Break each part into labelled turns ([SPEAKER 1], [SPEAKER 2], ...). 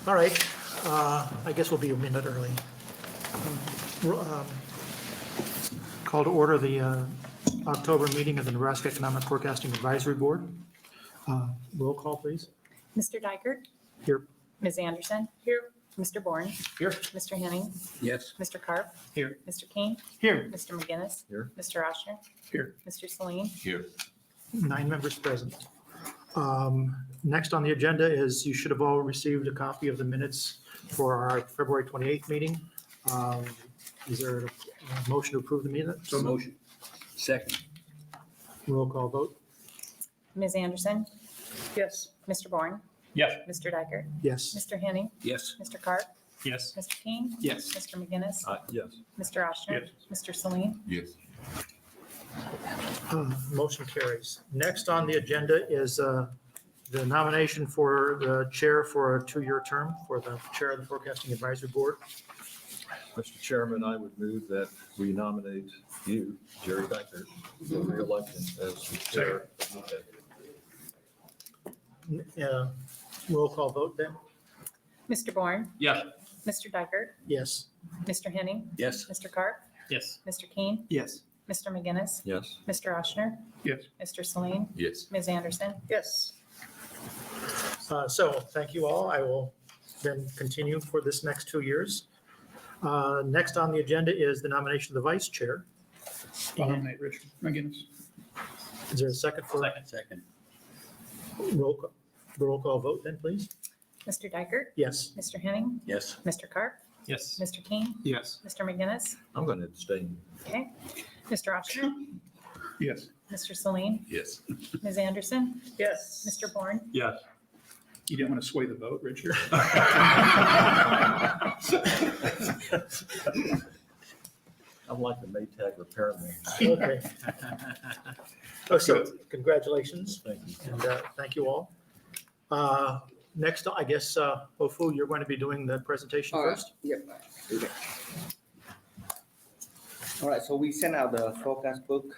[SPEAKER 1] All right, I guess we'll be a minute early. Call to order the October meeting of the Nebraska Economic Forecasting Advisory Board. Roll call, please.
[SPEAKER 2] Mr. Dykert?
[SPEAKER 1] Here.
[SPEAKER 2] Ms. Anderson? Here. Mr. Bourne?
[SPEAKER 1] Here.
[SPEAKER 2] Mr. Henning?
[SPEAKER 3] Yes.
[SPEAKER 2] Mr. Karp?
[SPEAKER 1] Here.
[SPEAKER 2] Mr. King?
[SPEAKER 1] Here.
[SPEAKER 2] Mr. McGinnis?
[SPEAKER 3] Here.
[SPEAKER 2] Mr. Oshner?
[SPEAKER 1] Here.
[SPEAKER 2] Mr. Saline?
[SPEAKER 3] Here.
[SPEAKER 1] 9 members present. Next on the agenda is you should have all received a copy of the minutes for our February 28th meeting. Is there a motion to approve the minutes?
[SPEAKER 3] So motion. Second.
[SPEAKER 1] Roll call vote.
[SPEAKER 2] Ms. Anderson?
[SPEAKER 1] Yes.
[SPEAKER 2] Mr. Bourne?
[SPEAKER 4] Yes.
[SPEAKER 2] Mr. Dykert?
[SPEAKER 1] Yes.
[SPEAKER 2] Mr. Henning?
[SPEAKER 3] Yes.
[SPEAKER 2] Mr. Karp?
[SPEAKER 4] Yes.
[SPEAKER 2] Mr. King?
[SPEAKER 4] Yes.
[SPEAKER 2] Mr. McGinnis?
[SPEAKER 3] Yes.
[SPEAKER 2] Mr. Oshner?
[SPEAKER 4] Yes.
[SPEAKER 2] Mr. Saline?
[SPEAKER 3] Yes.
[SPEAKER 1] Motion carries. Next on the agenda is the nomination for the chair for a 2-year term for the chair of the Forecasting Advisory Board.
[SPEAKER 5] Mr. Chairman, I would move that we nominate you, Jerry Dykert, for re-election as the chair of the
[SPEAKER 1] Roll call vote then?
[SPEAKER 2] Mr. Bourne?
[SPEAKER 4] Yes.
[SPEAKER 2] Mr. Dykert?
[SPEAKER 1] Yes.
[SPEAKER 2] Mr. Henning?
[SPEAKER 3] Yes.
[SPEAKER 2] Mr. Karp?
[SPEAKER 4] Yes.
[SPEAKER 2] Mr. King?
[SPEAKER 4] Yes.
[SPEAKER 2] Mr. McGinnis?
[SPEAKER 5] Yes.
[SPEAKER 2] Mr. Oshner?
[SPEAKER 4] Yes.
[SPEAKER 2] Mr. Saline?
[SPEAKER 3] Yes.
[SPEAKER 2] Ms. Anderson?
[SPEAKER 1] Yes. So thank you all. I will then continue for this next 2 years. Next on the agenda is the nomination of the vice chair.
[SPEAKER 4] I'll nominate Richard McGinnis.
[SPEAKER 1] Is there a second for
[SPEAKER 3] Second.
[SPEAKER 1] roll call vote then, please?
[SPEAKER 2] Mr. Dykert?
[SPEAKER 1] Yes.
[SPEAKER 2] Mr. Henning?
[SPEAKER 3] Yes.
[SPEAKER 2] Mr. Karp?
[SPEAKER 4] Yes.
[SPEAKER 2] Mr. King?
[SPEAKER 4] Yes.
[SPEAKER 2] Mr. McGinnis?
[SPEAKER 5] I'm going to abstain.
[SPEAKER 2] Okay. Mr. Oshner?
[SPEAKER 4] Yes.
[SPEAKER 2] Mr. Saline?
[SPEAKER 3] Yes.
[SPEAKER 2] Ms. Anderson?
[SPEAKER 1] Yes.
[SPEAKER 2] Mr. Bourne?
[SPEAKER 4] Yes. You didn't want to sway the vote, Richard?
[SPEAKER 5] I'm like the Maytag repairman.
[SPEAKER 1] Okay. So congratulations
[SPEAKER 5] Thank you.
[SPEAKER 1] and thank you all. Next, I guess, Ofu, you're going to be doing the presentation first?
[SPEAKER 6] Yep. Okay. All right, so we sent out the forecast book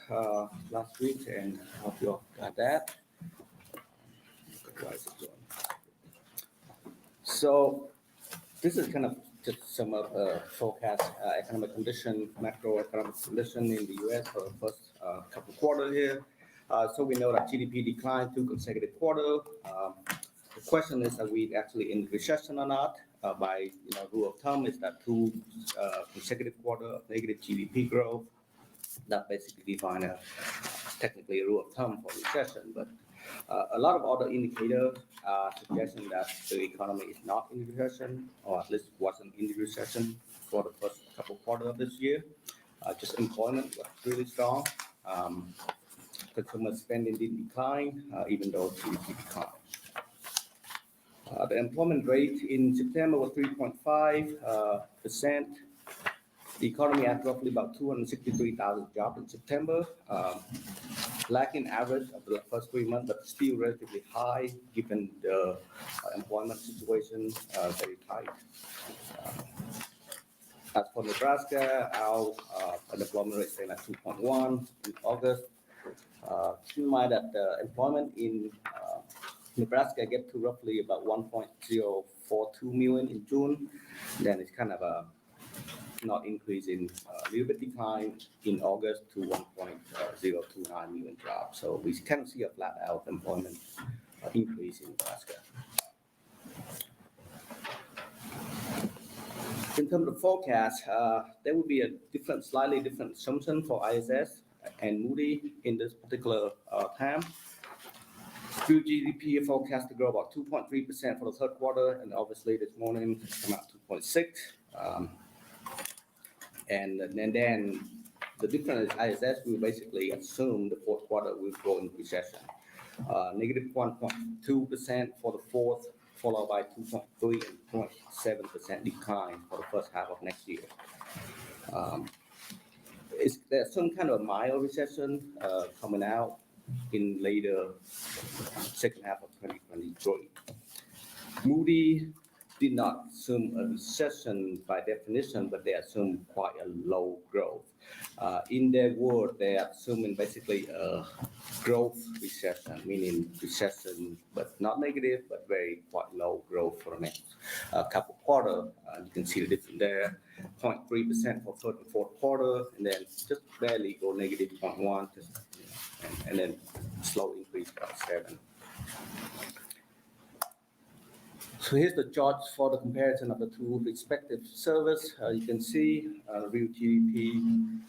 [SPEAKER 6] last week, and I hope you all got that. So this is kind of just some of the forecast economic condition, macroeconomic condition in the U.S. for the first couple of quarters here. So we know that GDP declined 2 consecutive quarters. The question is, are we actually in recession or not? By rule of thumb, is that 2 consecutive quarters of negative GDP growth. That basically define technically a rule of thumb for recession. But a lot of other indicators are suggesting that the economy is not in recession, or at least wasn't in recession for the first couple of quarters of this year. Just employment was really strong. Consumer spending didn't decline, even though GDP declined. The employment rate in September was 3.5%. The economy had roughly about 263,000 jobs in September, lacking average of the first 3 months, but still relatively high given the employment situation very tight. As for Nebraska, our unemployment rate stayed at 2.1 in August. Keep in mind that the employment in Nebraska get to roughly about 1.042 million in June. Then it's kind of a not increase in a little bit decline in August to 1.029 million jobs. So we kind of see a flat out employment increase in Nebraska. In terms of forecast, there will be a slightly different assumption for ISS and Moody in this particular time. Real GDP forecast to grow about 2.3% for the third quarter, and obviously this morning it's come out 2.6. And then the difference is ISS will basically assume the fourth quarter will go into recession. Negative 1.2% for the fourth, followed by 2.3 and 0.7% decline for the first half of next year. There's some kind of a mild recession coming out in later second half of 2023. Moody did not assume a recession by definition, but they assume quite a low growth. In their word, they are assuming basically a growth recession, meaning recession, but not negative, but very quite low growth for the next couple quarter. You can see the difference there, 0.3% for third and fourth quarter, and then just barely go negative 0.1, and then slow increase by 7. So here's the chart for the comparison of the two respective service. You can see real GDP,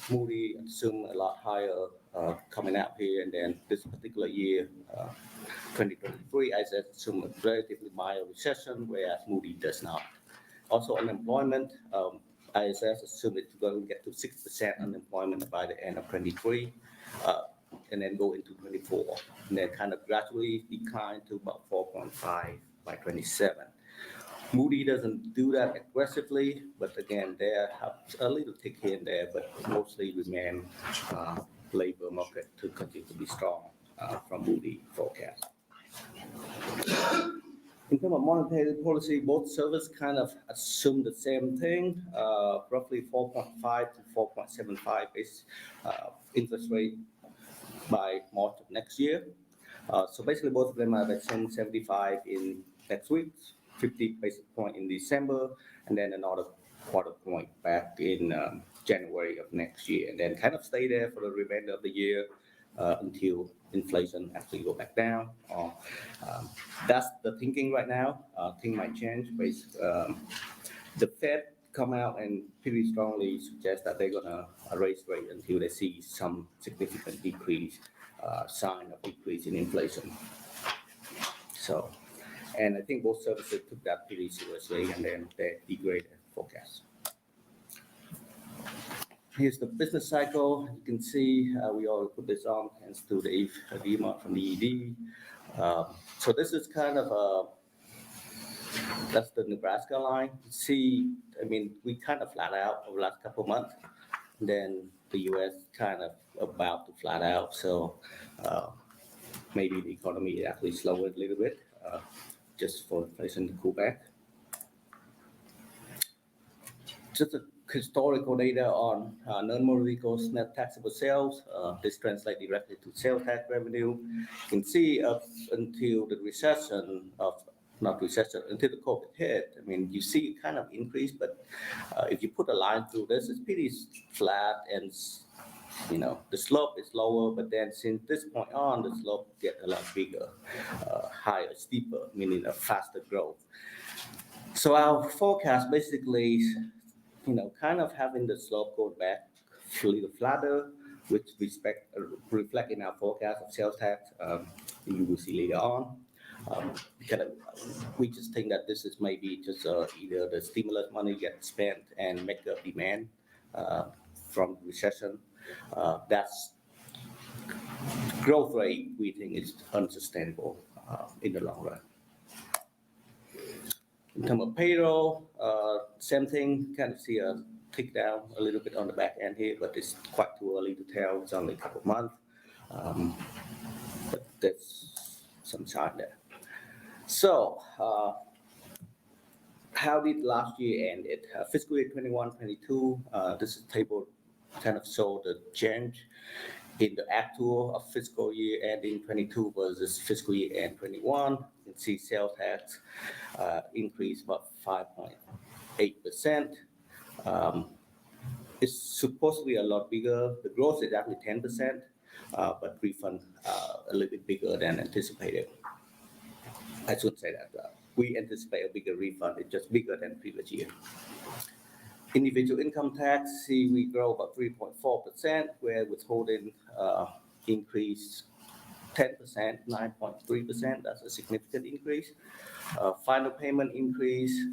[SPEAKER 6] Moody assume a lot higher coming out here, and then this particular year, 2023, I said assume a relatively mild recession, whereas Moody does not. Also unemployment, ISS assume it's going to get to 6% unemployment by the end of 23. And then go into 24, and then kind of gradually decline to about 4.5 by 27. Moody doesn't do that aggressively, but again, there have a little tick here and there, but mostly remain labor market to continue to be strong from Moody forecast. In terms of monetary policy, both services kind of assume the same thing, roughly 4.5 to 4.75 base interest rate by March of next year. So basically both of them are at 75 in next week, 50 basis point in December, and then another quarter point back in January of next year, and then kind of stay there for the remainder of the year until inflation actually go back down. That's the thinking right now. Things might change. The Fed come out and pretty strongly suggest that they're gonna raise rate until they see some significant decrease, sign of decrease in inflation. So, and I think both services took that pretty seriously, and then they degrade their forecast. Here's the business cycle. You can see we all put this on thanks to the remark from the ED. So this is kind of that's the Nebraska line. You see, I mean, we kind of flat out over the last couple of months. Then the U.S. kind of about to flat out. So maybe the economy is actually slowing a little bit just for inflation to cool back. Just a historical data on non-motor vehicles net taxable sales. This translates directly to sales tax revenue. You can see up until the recession of not recession, until the COVID hit, I mean, you see kind of increase, but if you put a line through this, it's pretty flat, and you know, the slope is lower, but then since this point on, the slope get a lot bigger, higher, steeper, meaning a faster growth. So our forecast basically, you know, kind of having the slope go back a little flatter, which reflect in our forecast of sales tax, you will see later on. We just think that this is maybe just either the stimulus money gets spent and make up demand from recession. That's growth rate we think is unsustainable in the long run. In terms of payroll, same thing, kind of see a tick down a little bit on the back end here, but it's quite too early to tell. It's only a couple of months, but there's some sign there. So, how did last year end it? Fiscal year 21-22, this is table kind of show the change in the actual of fiscal year ending 22 versus fiscal year end 21. You can see sales tax increased about 5.8%. It's supposed to be a lot bigger. The growth is actually 10%, but refund a little bit bigger than anticipated. I should say that we anticipate a bigger refund. It's just bigger than previous year. Individual income tax, see we grow about 3.4%, where withholding increase 10%, 9.3%. That's a significant increase. Final payment increase,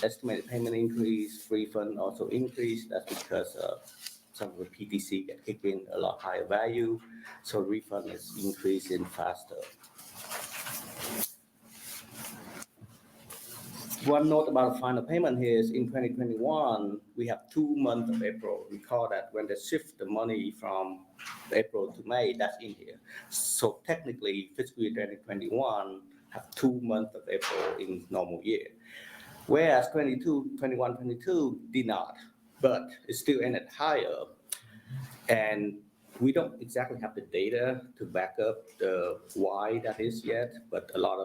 [SPEAKER 6] estimated payment increase, refund also increased. That's because some of the PTC get kicked in a lot higher value, so refund is increasing faster. One note about the final payment here is in 2021, we have 2 months of April. Recall that when they shift the money from April to May, that's in here. So technically, fiscal year 2021 have 2 months of April in normal year. Whereas 21, 22 did not, but it still ended higher. And we don't exactly have the data to back up the why that is yet, but a lot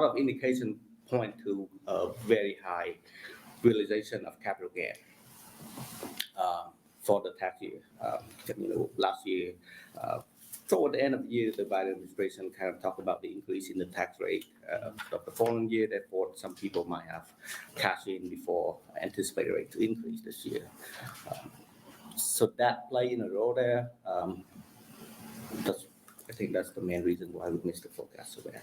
[SPEAKER 6] of indication point to a very high realization of capital gain for the tax year. Last year, toward the end of the year, the Biden administration kind of talked about the increase in the tax rate of the following year. Therefore, some people might have cashed in before anticipated rate to increase this year. So that play in a role there. I think that's the main reason why we missed the forecast so bad.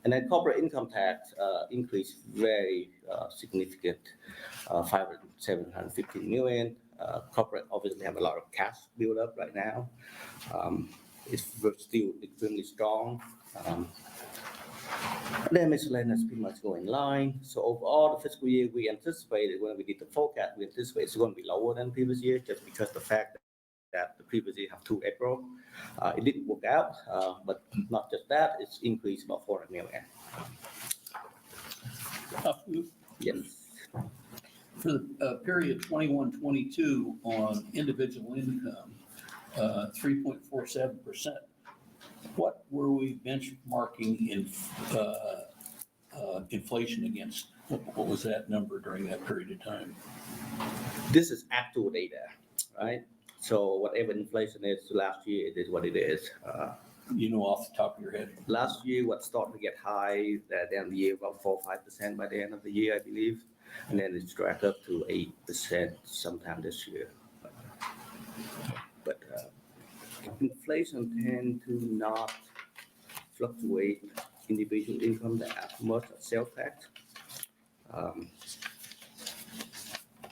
[SPEAKER 6] And then corporate income tax increased very significant, 715 million. Corporate obviously have a lot of cash built up right now. It's still extremely strong. Then miscellaneous pretty much go in line. So overall, the fiscal year we anticipated when we did the forecast, we anticipated it's going to be lower than previous year just because the fact that the previous year have 2 April. It didn't work out, but not just that, it's increased about 400 million. Yes.
[SPEAKER 3] For the period 21-22 on individual income, 3.47%. What were we benchmarking in inflation against? What was that number during that period of time?
[SPEAKER 6] This is actual data, right? So whatever inflation is last year, it is what it is.
[SPEAKER 3] You know off the top of your head?
[SPEAKER 6] Last year, what started to get high at the end of the year, about 4 or 5% by the end of the year, I believe. And then it's dragged up to 8% sometime this year. But inflation tend to not fluctuate individual income that much as sales tax.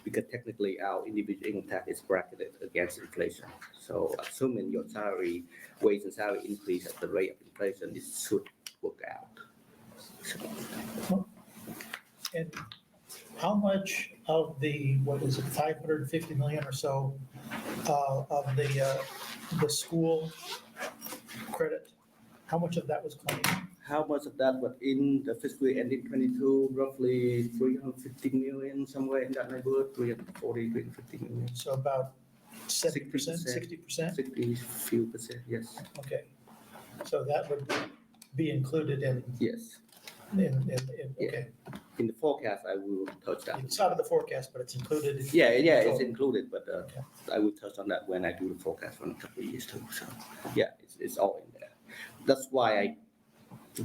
[SPEAKER 6] Because technically our individual income tax is bracketed against inflation. So assuming your salary, wage and salary increase at the rate of inflation, it should work out.
[SPEAKER 1] And how much of the, what is it, 550 million or so of the school credit, how much of that was claimed?
[SPEAKER 6] How much of that was in the fiscal year ending 22? Roughly 350 million, somewhere in that neighborhood, 340, 350 million.
[SPEAKER 1] So about 70%, 60%?
[SPEAKER 6] 60 few percent, yes.
[SPEAKER 1] Okay. So that would be included in,
[SPEAKER 6] Yes.
[SPEAKER 1] okay.
[SPEAKER 6] In the forecast, I will touch that.
[SPEAKER 1] It's out of the forecast, but it's included. In
[SPEAKER 6] Yeah, it's
[SPEAKER 1] total.
[SPEAKER 6] included, but I will touch on that when I do the forecast for a couple of years too. So yeah, it's all in there. That's why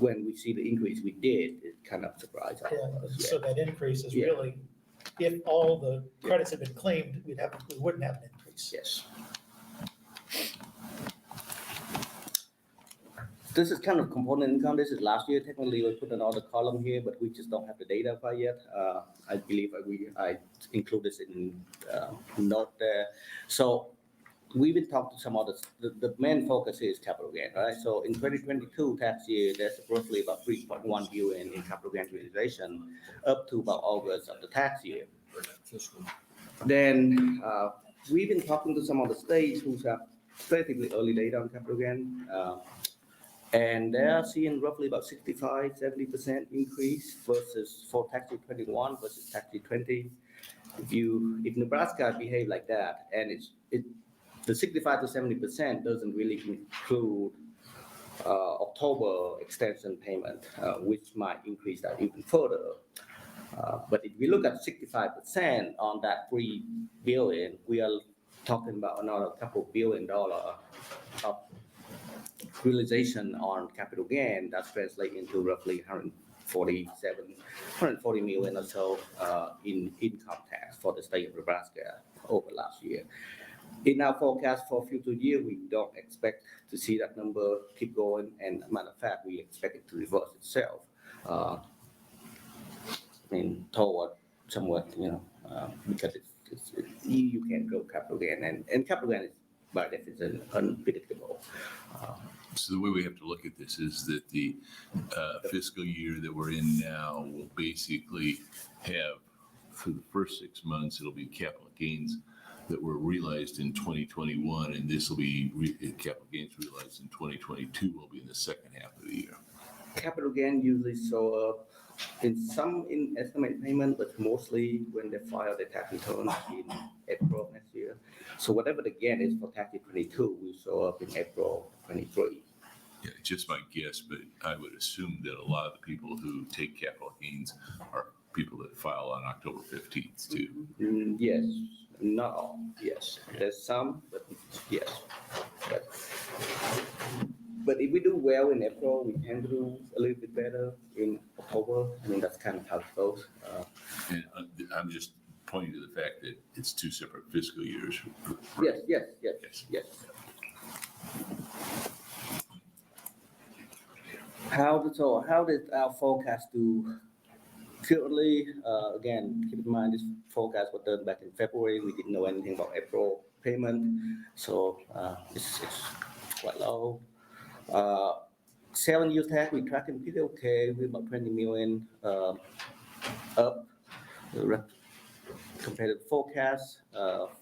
[SPEAKER 6] when we see the increase we did, it kind of surprised all
[SPEAKER 1] Yeah,
[SPEAKER 6] of us.
[SPEAKER 1] so that increase is
[SPEAKER 6] Yeah.
[SPEAKER 1] really, if all the credits had been claimed, we wouldn't have an increase.
[SPEAKER 6] Yes. This is kind of component income. This is last year. Technically, we put another column here, but we just don't have the data for yet. I believe I include this in note there. So we've been talking to some others. The main focus is capital gain, right? So in 2022 tax year, there's roughly about 3.1 billion in capital gain realization up to about August of the tax year. Then we've been talking to some of the states who have relatively early data on capital gain. And they're seeing roughly about 65-70% increase versus for tax year 21 versus tax year 20. If Nebraska behave like that, and the 65 to 70% doesn't really include October extension payment, which might increase that even further. But if we look at 65% on that $3 billion, we are talking about another couple $1 billion of realization on capital gain. That's translating into roughly 140 million or so in income tax for the state of Nebraska over last year. In our forecast for future year, we don't expect to see that number keep going, and matter of fact, we expect it to reverse itself. Toward somewhat, because you can't grow capital gain, and capital gain is by definition unpredictable.
[SPEAKER 7] So the way we have to look at this is that the fiscal year that we're in now will basically have, for the first 6 months, it'll be capital gains that were realized in 2021, and this will be capital gains realized in 2022 will be in the second half of the year.
[SPEAKER 6] capital gain usually show up in estimated payment, but mostly when they file their tax return in April of next year. So whatever the gain is for tax year 22 will show up in April 23.
[SPEAKER 7] Yeah, it's just my guess, but I would assume that a lot of the people who take capital gains are people that file on October 15th too.
[SPEAKER 6] Yes, not all, yes. There's some, but yes. But if we do well in April, we tend to do a little bit better in October. I mean, that's kind of how it goes.
[SPEAKER 7] And I'm just pointing to the fact that it's two separate fiscal years.
[SPEAKER 6] Yes. How did our forecast do? Currently, again, keep in mind this forecast was done back in February. We didn't know anything about April payment, so it's quite low. 7 year tax, we tracking pretty okay. We're about 20 million up compared to the forecast.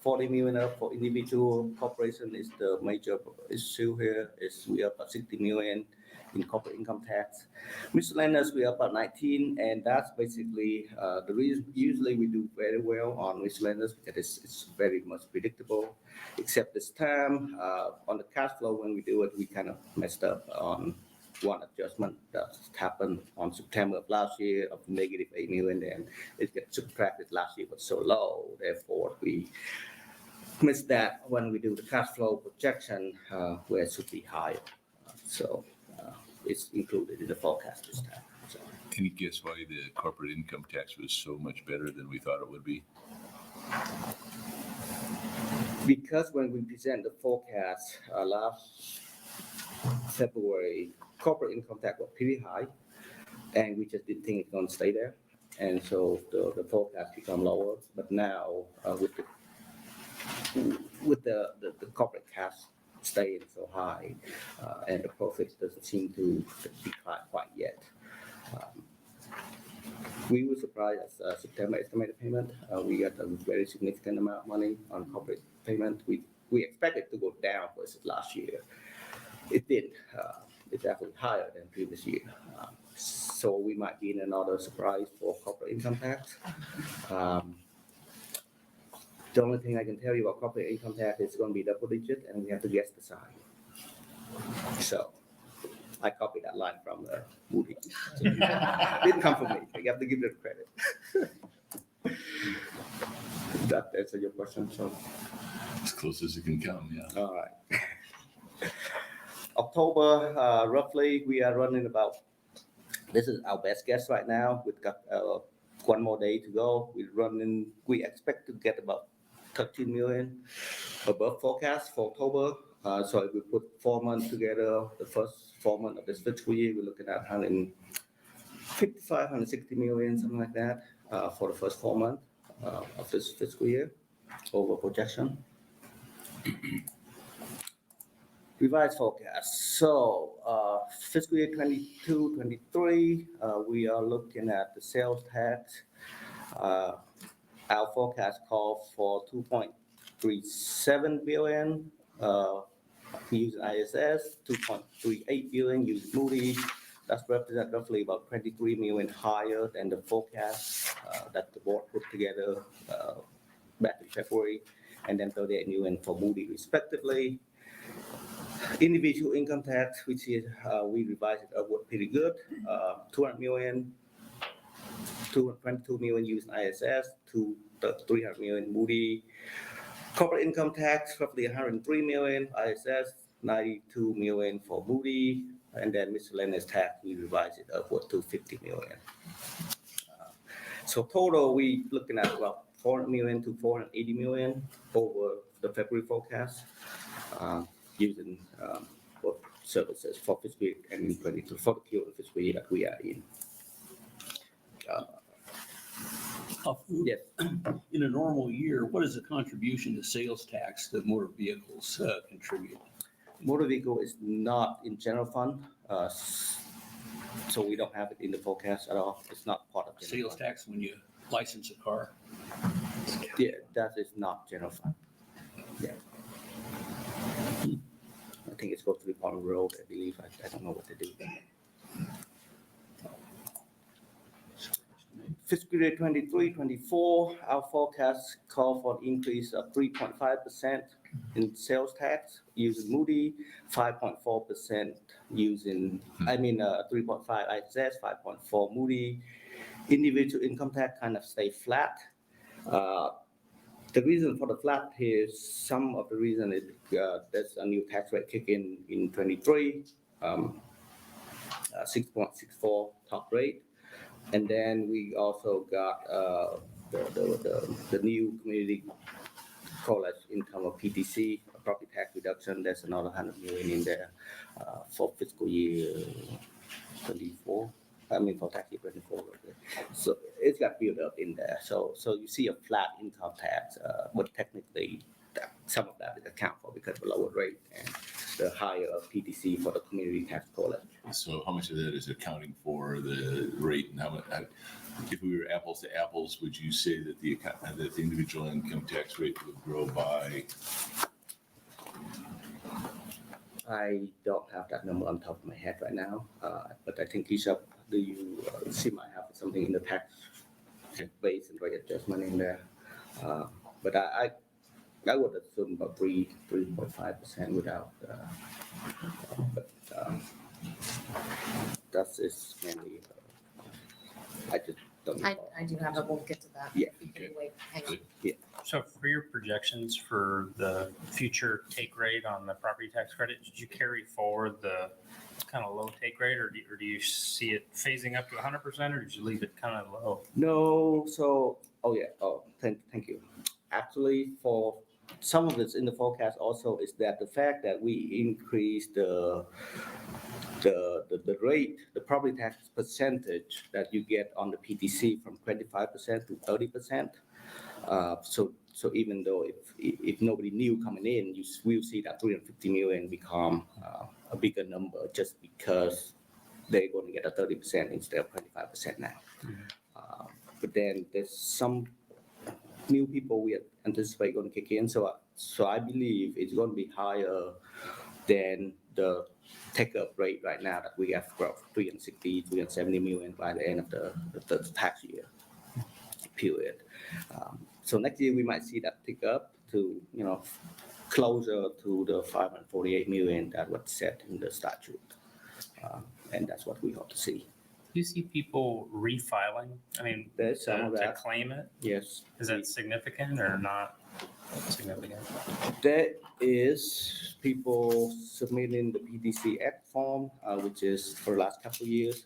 [SPEAKER 6] 40 million up for individual corporation is the major issue here. We are about 60 million in corporate income tax. Miscellaneous, we are about 19, and that's basically the reason. Usually we do very well on miscellaneous because it's very much predictable, except this time on the cash flow when we do it, we kind of messed up on one adjustment that happened on September of last year of negative 8 million, and it gets subtracted. Last year was so low, therefore we missed that when we do the cash flow projection where it should be higher. So it's included in the forecast this time. So.
[SPEAKER 7] Any guess why the corporate income tax was so much better than we thought it would be?
[SPEAKER 6] Because when we present the forecast last February, corporate income tax was pretty high, and we just didn't think it's going to stay there, and so the forecast become lower. But now with the corporate cash staying so high, and the profits doesn't seem to decline quite yet. We were surprised at September estimated payment. We got a very significant amount of money on corporate payment. We expected to go down versus last year. It did. It's actually higher than previous year. So we might be in another surprise for corporate income tax. The only thing I can tell you about corporate income tax is going to be double digit, and we have to guess the sign. So I copied that line from Moody. Didn't come from me. You have to give it credit. That answers your question. So
[SPEAKER 7] As close as it can come, yeah.
[SPEAKER 6] all right. October, roughly, we are running about. This is our best guess right now. We've got one more day to go. We expect to get about 13 million above forecast for October. So if we put 4 months together, the first 4 months of this fiscal year, we're looking at 155, 160 million, something like that, for the first 4 months of this fiscal year over projection. Revised forecast. So fiscal year 22-23, we are looking at the sales tax. Our forecast calls for 2.37 billion using ISS, 2.38 billion using Moody. That's represent roughly about 23 million higher than the forecast that the board put together back in February, and then 38 million for Moody respectively. Individual income tax, which is we revised it upward pretty good, 200 million. 222 million using ISS, 300 million Moody. Corporate income tax, roughly 103 million, ISS, 92 million for Moody. And then miscellaneous tax, we revised it upward to 50 million. So total, we looking at about 400 million to 480 million over the February forecast, using both services for fiscal year 2022, for the current fiscal year that we are in. Yes.
[SPEAKER 3] In a normal year, what is the contribution to sales tax that motor vehicles contribute?
[SPEAKER 6] Motor vehicle is not in general fund, so we don't have it in the forecast at all. It's not part of general
[SPEAKER 3] Sales
[SPEAKER 6] fund.
[SPEAKER 3] tax when you license a car?
[SPEAKER 6] Yeah, that is not general fund. Yeah. I think it's supposed to be on the road, I believe. I don't know what they do. Fiscal year 23-24, our forecast call for an increase of 3.5% in sales tax using Moody, 5.4% using, 3.5 ISS, 5.4 Moody. Individual income tax kind of stay flat. The reason for the flat here is some of the reason is there's a new tax rate kick in 23, 6.64 top rate. And then we also got the new community college income of PTC, property tax reduction. There's another 100 million in there for fiscal year 24. For tax year 24. So it's got built up in there. So you see a flat income tax, but technically some of that is accounted for because of the lower rate and the higher PTC for the community tax college.
[SPEAKER 7] So how much of that is accounting for the rate, and how much, if we were apples to apples, would you say that the individual income tax rate would grow by?
[SPEAKER 6] I don't have that number on top of my head right now, but I think Keisha, do you see might have something in the tax base and rate adjustment in there? But I would assume about 3.5% without, but that's is mainly, I just don't know.
[SPEAKER 8] I do have it, we'll get to that.
[SPEAKER 6] Yeah.
[SPEAKER 8] Okay, wait, hang on.
[SPEAKER 9] So for your projections for the future take rate on the property tax credit, did you carry forward the kind of low take rate, or do you see it phasing up to 100%, or did you leave it kind of low?
[SPEAKER 6] No, so, thank you. Actually, for some of this in the forecast also is that the fact that we increase the rate, the property tax percentage that you get on the PTC from 25% to 30%. So even though if nobody new coming in, you will see that 350 million become a bigger number just because they're going to get a 30% instead of 25% now. But then there's some new people we anticipate going to kick in. So I believe it's going to be higher than the take-up rate right now that we have growth 360, 370 million by the end of the tax year period. So next year we might see that pick up to, closer to the 548 million that was set in the statute. And that's what we hope to see.
[SPEAKER 9] Do you see people refiling? I mean,
[SPEAKER 6] There's some of
[SPEAKER 9] to
[SPEAKER 6] that.
[SPEAKER 9] claim it?
[SPEAKER 6] Yes.
[SPEAKER 9] Is that significant or not significant?
[SPEAKER 6] There is people submitting the PTC Act form, which is for the last couple of years.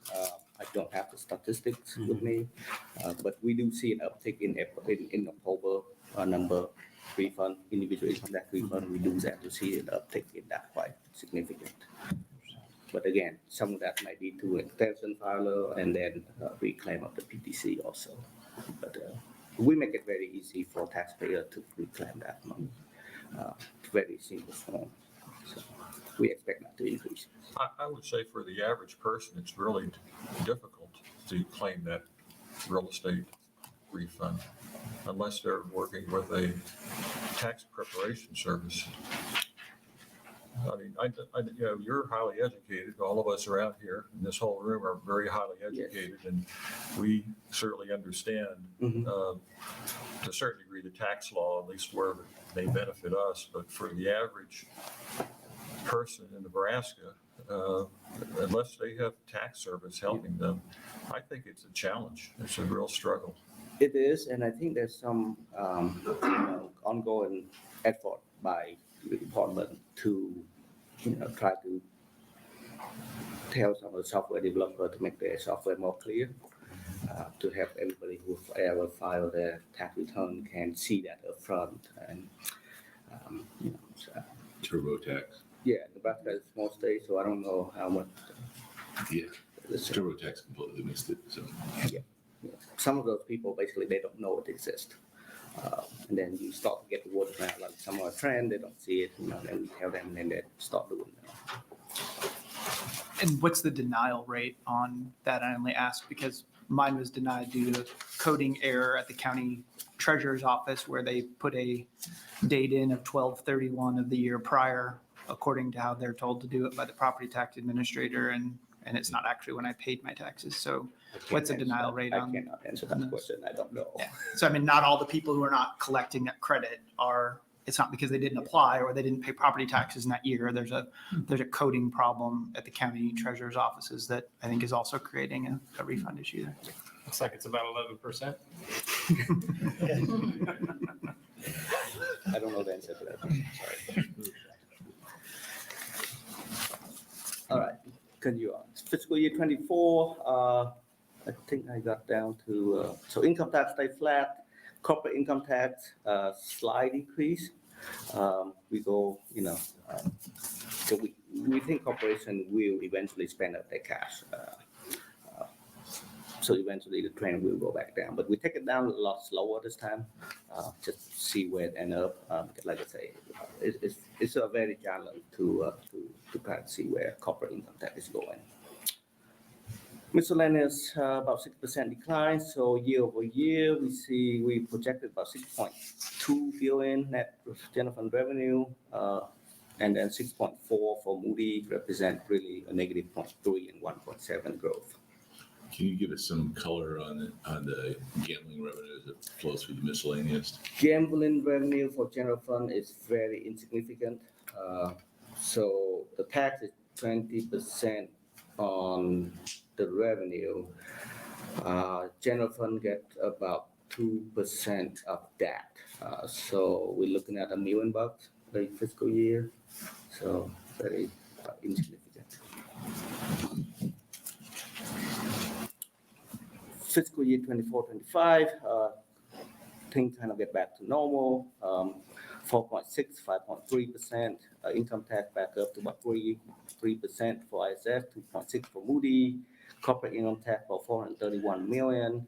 [SPEAKER 6] I don't have the statistics with me, but we do see an uptick in October number refund, individual income tax refund. We do that to see an uptick in that quite significant. But again, some of that might be to extension filer and then reclaim of the PTC also. But we make it very easy for taxpayer to reclaim that money. Very simple form. So we expect that to increase.
[SPEAKER 5] I would say for the average person, it's really difficult to claim that real estate refund unless they're working with a tax preparation service. I mean, you're highly educated. All of us around here in this whole room are very highly educated, and we certainly understand to a certain degree the tax law, at least where it may benefit us. But for the average person in Nebraska, unless they have tax service helping them, I think it's a challenge. It's a real struggle.
[SPEAKER 6] It is, and I think there's some ongoing effort by the department to try to tell some of the software developers to make their software more clear, to help everybody who ever filed their tax return can see that up front. And
[SPEAKER 7] TurboTax.
[SPEAKER 6] Yeah, Nebraska is a small state, so I don't know how much.
[SPEAKER 7] Yeah, TurboTax completely missed it. So
[SPEAKER 6] Some of those people basically they don't know it exists. And then you start to get the word around, like some are a trend, they don't see it, then we tell them, and then they start doing it.
[SPEAKER 10] And what's the denial rate on that? I only ask because mine was denied due to coding error at the county treasurer's office where they put a date in of 12/31 of the year prior, according to how they're told to do it by the property tax administrator. And and it's not actually when I paid my taxes. So
[SPEAKER 6] I can't
[SPEAKER 10] what's the
[SPEAKER 6] answer
[SPEAKER 10] denial
[SPEAKER 6] that.
[SPEAKER 10] rate
[SPEAKER 6] I
[SPEAKER 10] on
[SPEAKER 6] cannot answer that
[SPEAKER 10] those?
[SPEAKER 6] question. I don't know.
[SPEAKER 10] Yeah. So I mean, not all the people who are not collecting that credit are, it's not because they didn't apply or they didn't pay property taxes in that year. There's a coding problem at the county treasurer's offices that I think is also creating a refund issue there.
[SPEAKER 9] Looks like it's about 11%.
[SPEAKER 6] I don't know the answer to that. Sorry. All right, continue on. Fiscal year 24, I think I got down to, so income tax stay flat, corporate income tax, slight increase. We go, so we think corporation will eventually spend up their cash. So eventually the trend will go back down, but we take it down a lot slower this time, just to see where it end up. Because like I say, it's a very challenge to kind of see where corporate income tax is going. Miscellaneous, about 6% decline. So year over year, we projected about 6.2 billion net general fund revenue, and then 6.4 for Moody represent really a negative 0.3 and 1.7 growth.
[SPEAKER 7] Can you give us some color on the gambling revenues that flow through the miscellaneous?
[SPEAKER 6] Gambling revenue for general fund is very insignificant. So the tax is 20% on the revenue. General fund get about 2% of that. So we're looking at $1 million the fiscal year. So very insignificant. Fiscal year 24-25, things kind of get back to normal. 4.6, 5.3%. Income tax back up to about 3% for ISS, 2.6 for Moody. Corporate income tax for 431 million.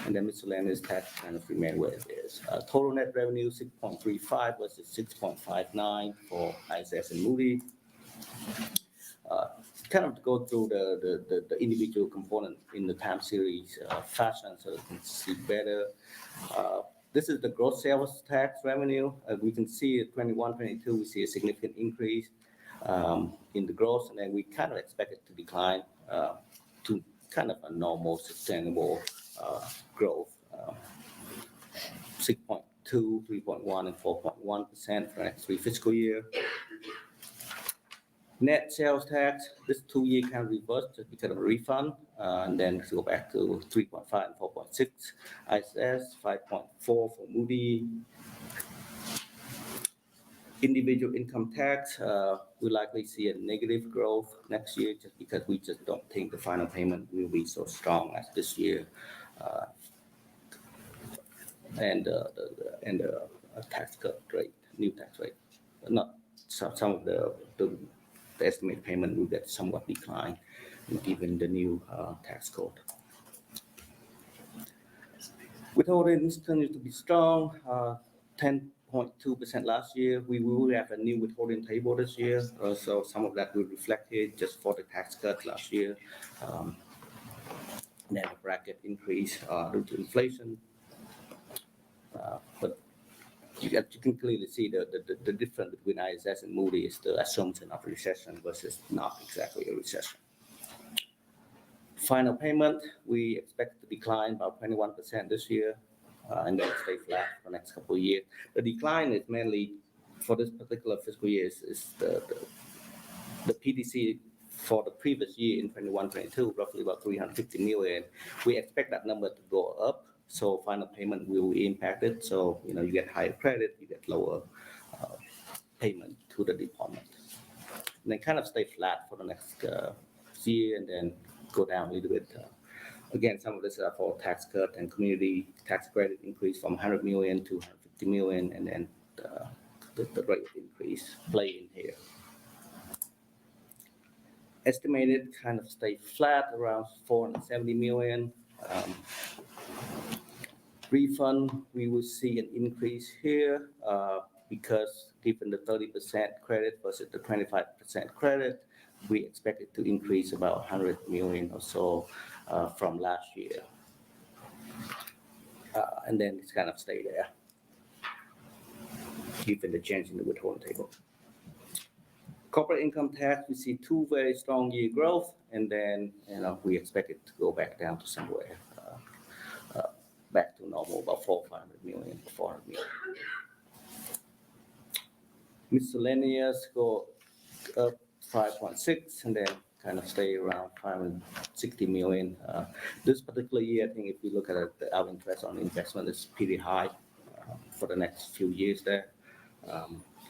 [SPEAKER 6] And then miscellaneous tax kind of remain where it is. Total net revenue 6.35 versus 6.59 for ISS and Moody. Kind of go through the individual component in the time series fashion so you can see better. This is the gross sales tax revenue. We can see at 21-22, we see a significant increase in the gross, and then we kind of expect it to decline to kind of a normal, sustainable growth. 6.2, 3.1, and 4.1% for the next 3 fiscal year. Net sales tax, this 2-year kind of reversed just because of a refund, and then go back to 3.5 and 4.6. ISS, 5.4 for Moody. Individual income tax, we likely see a negative growth next year just because we just don't think the final payment will be so strong as this year. And the tax cut rate, new tax rate, not some of the estimated payment will get somewhat declined given the new tax code. Withholdings continue to be strong, 10.2% last year. We will have a new withholding table this year, so some of that will reflect here just for the tax cut last year. Then the bracket increase due to inflation. But you can clearly see the difference between ISS and Moody is the assumption of recession versus not exactly a recession. Final payment, we expect to decline about 21% this year, and then stay flat for the next couple of years. The decline is mainly for this particular fiscal year is the PDC for the previous year in 21-22, roughly about 350 million. We expect that number to go up. So final payment will be impacted. So, you get higher credit, you get lower payment to the department. And then kind of stay flat for the next year and then go down a little bit. Again, some of this are for tax cut and community tax credit increase from 100 million to 150 million, and then the rate increase play in here. Estimated kind of stay flat around 470 million. Refund, we will see an increase here because given the 30% credit versus the 25% credit, we expect it to increase about 100 million or so from last year. And then it's kind of stay there, given the change in the withholding table. Corporate income tax, we see 2 very strong year growth, and then, we expect it to go back down to somewhere, back to normal, about 400 million, 400 million. Miscellaneous go up 5.6, and then kind of stay around 560 million. This particular year, I think if you look at it, our interest on investment is pretty high for the next few years there,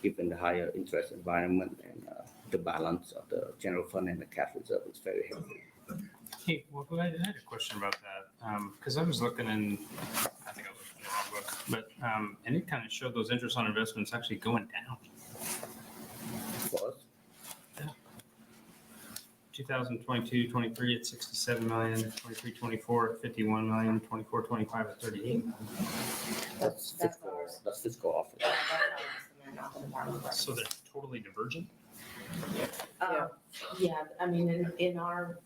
[SPEAKER 6] given the higher interest environment and the balance of the general fund and the cash reserve is very healthy.
[SPEAKER 9] Hey, well, I had a question about that, because I was looking in, I think I looked in the wrong book, but, and it kind of showed those interest on investments actually going down.
[SPEAKER 6] For us,
[SPEAKER 9] 2022, 23 at 67 million, 23, 24 at 51 million, 24, 25 at 38.
[SPEAKER 6] that's fiscal office.
[SPEAKER 8] That's our estimate, not the department budget.
[SPEAKER 9] So they're totally divergent?
[SPEAKER 8] Yeah, I mean, in our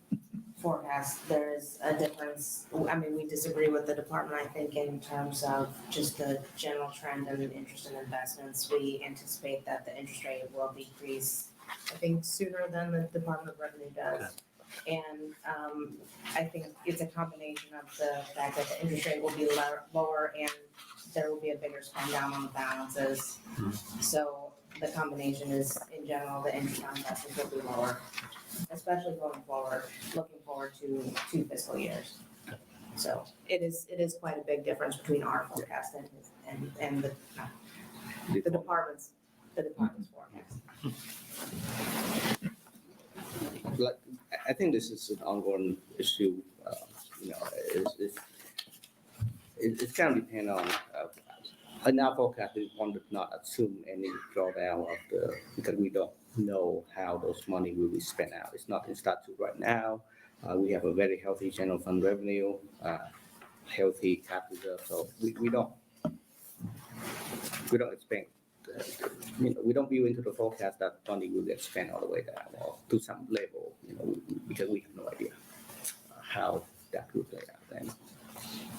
[SPEAKER 8] forecast, there is a difference. I mean, we disagree with the department, I think, in terms of just the general trend and interest in investments. We anticipate that the interest rate will decrease, I think, sooner than the Department of Revenue does. And I think it's a combination of the fact that the interest rate will be lower and there will be a bigger spend down on the balances. So the combination is, in general, the interest on investments will be lower, especially going forward, looking forward to 2 fiscal years. So it is quite a big difference between our forecast and the department's forecast.
[SPEAKER 6] Like, I think this is an ongoing issue, it's kind of depend on, in our forecast, we want to not assume any drawdown because we don't know how those money will be spent out. It's not in statute right now. We have a very healthy general fund revenue, healthy cap reserve, so we don't expect, we don't view into the forecast that money will get spent all the way down or to some level, because we have no idea how that will play out then.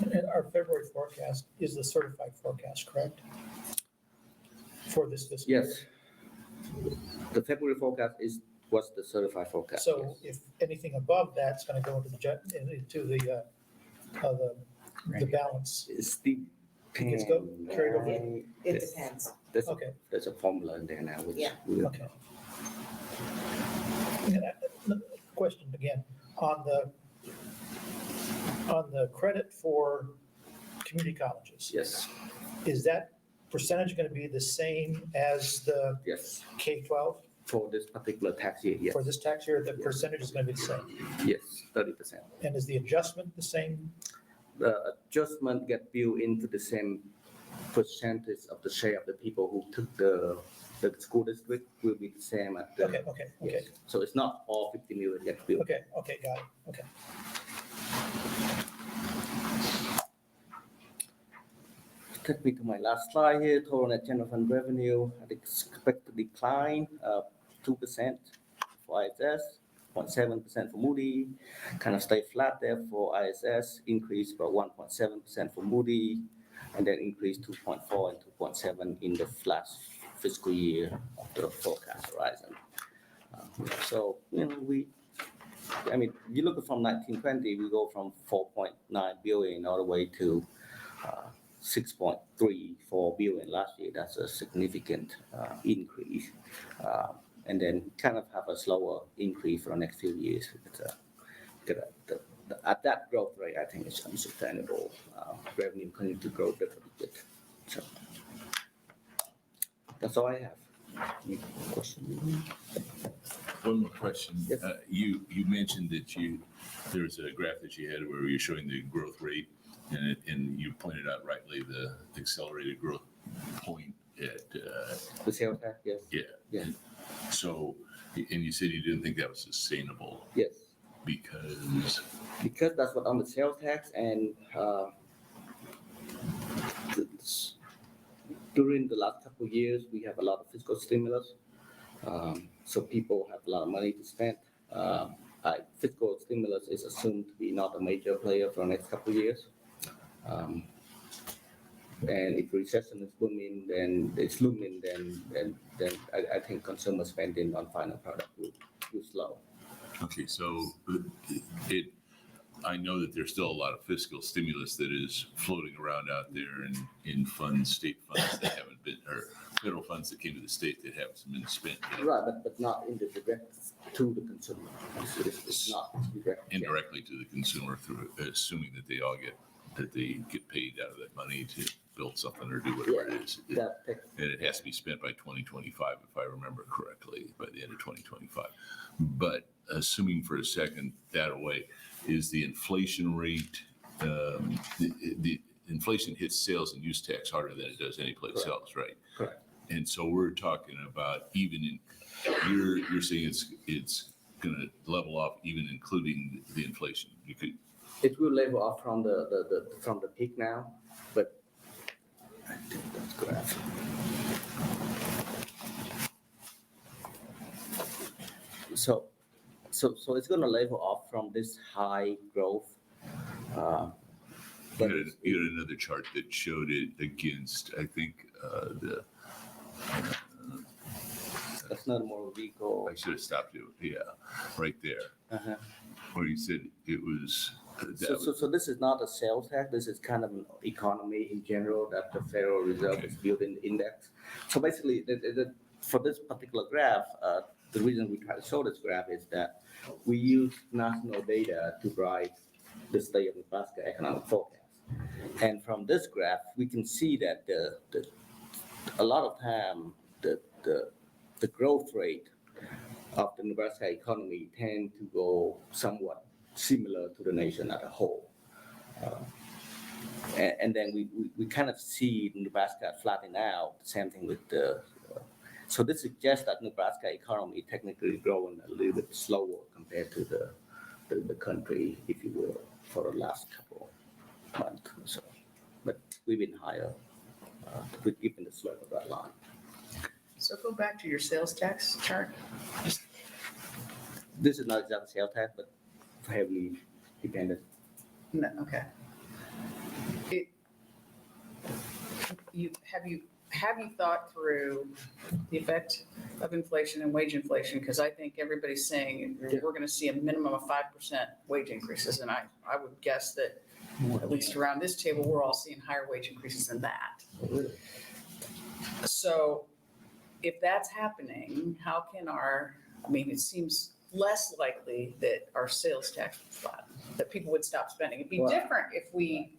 [SPEAKER 1] And our February forecast is the certified forecast, correct? For this fiscal year?
[SPEAKER 6] Yes. The February forecast was the certified forecast.
[SPEAKER 1] So
[SPEAKER 6] yes.
[SPEAKER 1] if anything above that's going to go into the balance.
[SPEAKER 6] It's the
[SPEAKER 1] It's carried over.
[SPEAKER 8] It depends.
[SPEAKER 1] Okay.
[SPEAKER 6] There's a formula in there now, which
[SPEAKER 8] Yeah.
[SPEAKER 6] we
[SPEAKER 1] Okay. Question again, on the credit for community colleges,
[SPEAKER 6] yes,
[SPEAKER 1] is that percentage going to be the same as the
[SPEAKER 6] yes,
[SPEAKER 1] K-12
[SPEAKER 6] for this particular tax year, yes,
[SPEAKER 1] for this tax year? The percentage is going to be the same?
[SPEAKER 6] yes, 30%.
[SPEAKER 1] And is the adjustment the same?
[SPEAKER 6] The adjustment get built into the same percentage of the share of the people who took the school district will be the same at the.
[SPEAKER 1] Okay.
[SPEAKER 6] Yes. So it's not all 50 million get built.
[SPEAKER 1] Okay, got it, okay.
[SPEAKER 6] Take me to my last slide here. Total net general fund revenue, I expect to decline 2% for ISS, 0.7% for Moody, kind of stay flat there for ISS, increase about 1.7% for Moody, and then increase 2.4 and 2.7 in the last fiscal year of the forecast horizon. So, you look at from 1920, we go from 4.9 billion all the way to 6.34 billion last year. That's a significant increase. And then kind of have a slower increase for the next few years. At that growth rate, I think it's unsustainable. Revenue continue to grow little bit. So that's all I have. Any question?
[SPEAKER 7] One more question.
[SPEAKER 6] Yes.
[SPEAKER 7] You mentioned that there's a graph that you had where you're showing the growth rate, and you pointed out rightly the accelerated growth point at.
[SPEAKER 6] The sales tax, yes.
[SPEAKER 7] Yeah.
[SPEAKER 6] Yeah.
[SPEAKER 7] So, and you said you didn't think that was sustainable
[SPEAKER 6] Yes.
[SPEAKER 7] because.
[SPEAKER 6] Because that's what on the sales tax and during the last couple of years, we have a lot of fiscal stimulus. So people have a lot of money to spend. Fiscal stimulus is assumed to be not a major player for the next couple of years. And if recession is booming, then it's looming, then I think consumer spending on final product will slow.
[SPEAKER 7] Okay, so I know that there's still a lot of fiscal stimulus that is floating around out there in funds, state funds that haven't been, or federal funds that came to the state that haven't been spent yet.
[SPEAKER 6] Right, but not in the direct to the consumer. It's not direct.
[SPEAKER 7] Indirectly to the consumer through, assuming that they get paid out of that money to build something or do whatever it is. And it has to be spent by 2025, if I remember correctly, by the end of 2025. But assuming for a second that away, is the inflation rate, the inflation hits sales and use tax harder than it does anyplace else, right?
[SPEAKER 6] Correct.
[SPEAKER 7] And so we're talking about even in, you're saying it's going to level off even including the inflation. You could.
[SPEAKER 6] It will level off from the peak now, but I think that's graph. So it's going to level off from this high growth. But
[SPEAKER 7] You had another chart that showed it against, I think,
[SPEAKER 6] that's not a motor vehicle.
[SPEAKER 7] I should have stopped you. Yeah, right there,
[SPEAKER 6] Uh-huh.
[SPEAKER 7] where you said it was.
[SPEAKER 6] So this is not a sales tax. This is kind of an economy in general that the Federal Reserve is building index. So basically, for this particular graph, the reason we try to show this graph is that we use national data to drive the state of Nebraska economic forecast. And from this graph, we can see that a lot of time the growth rate of the Nebraska economy tend to go somewhat similar to the nation as a whole. And then we kind of see Nebraska flattening out, same thing with so this suggests that Nebraska economy technically growing a little bit slower compared to the country, if you will, for the last couple of months or so. But we've been higher, given the slope of that line.
[SPEAKER 11] So go back to your sales tax chart.
[SPEAKER 6] This is not exactly sales tax, but heavily dependent.
[SPEAKER 11] No, okay. Have you thought through the effect of inflation and wage inflation? Because I think everybody's saying we're going to see a minimum of 5% wage increases. And I would guess that at least around this table, we're all seeing higher wage increases than that. So if that's happening, how can it seems less likely that our sales tax would flatten, that people would stop spending. It'd be different if we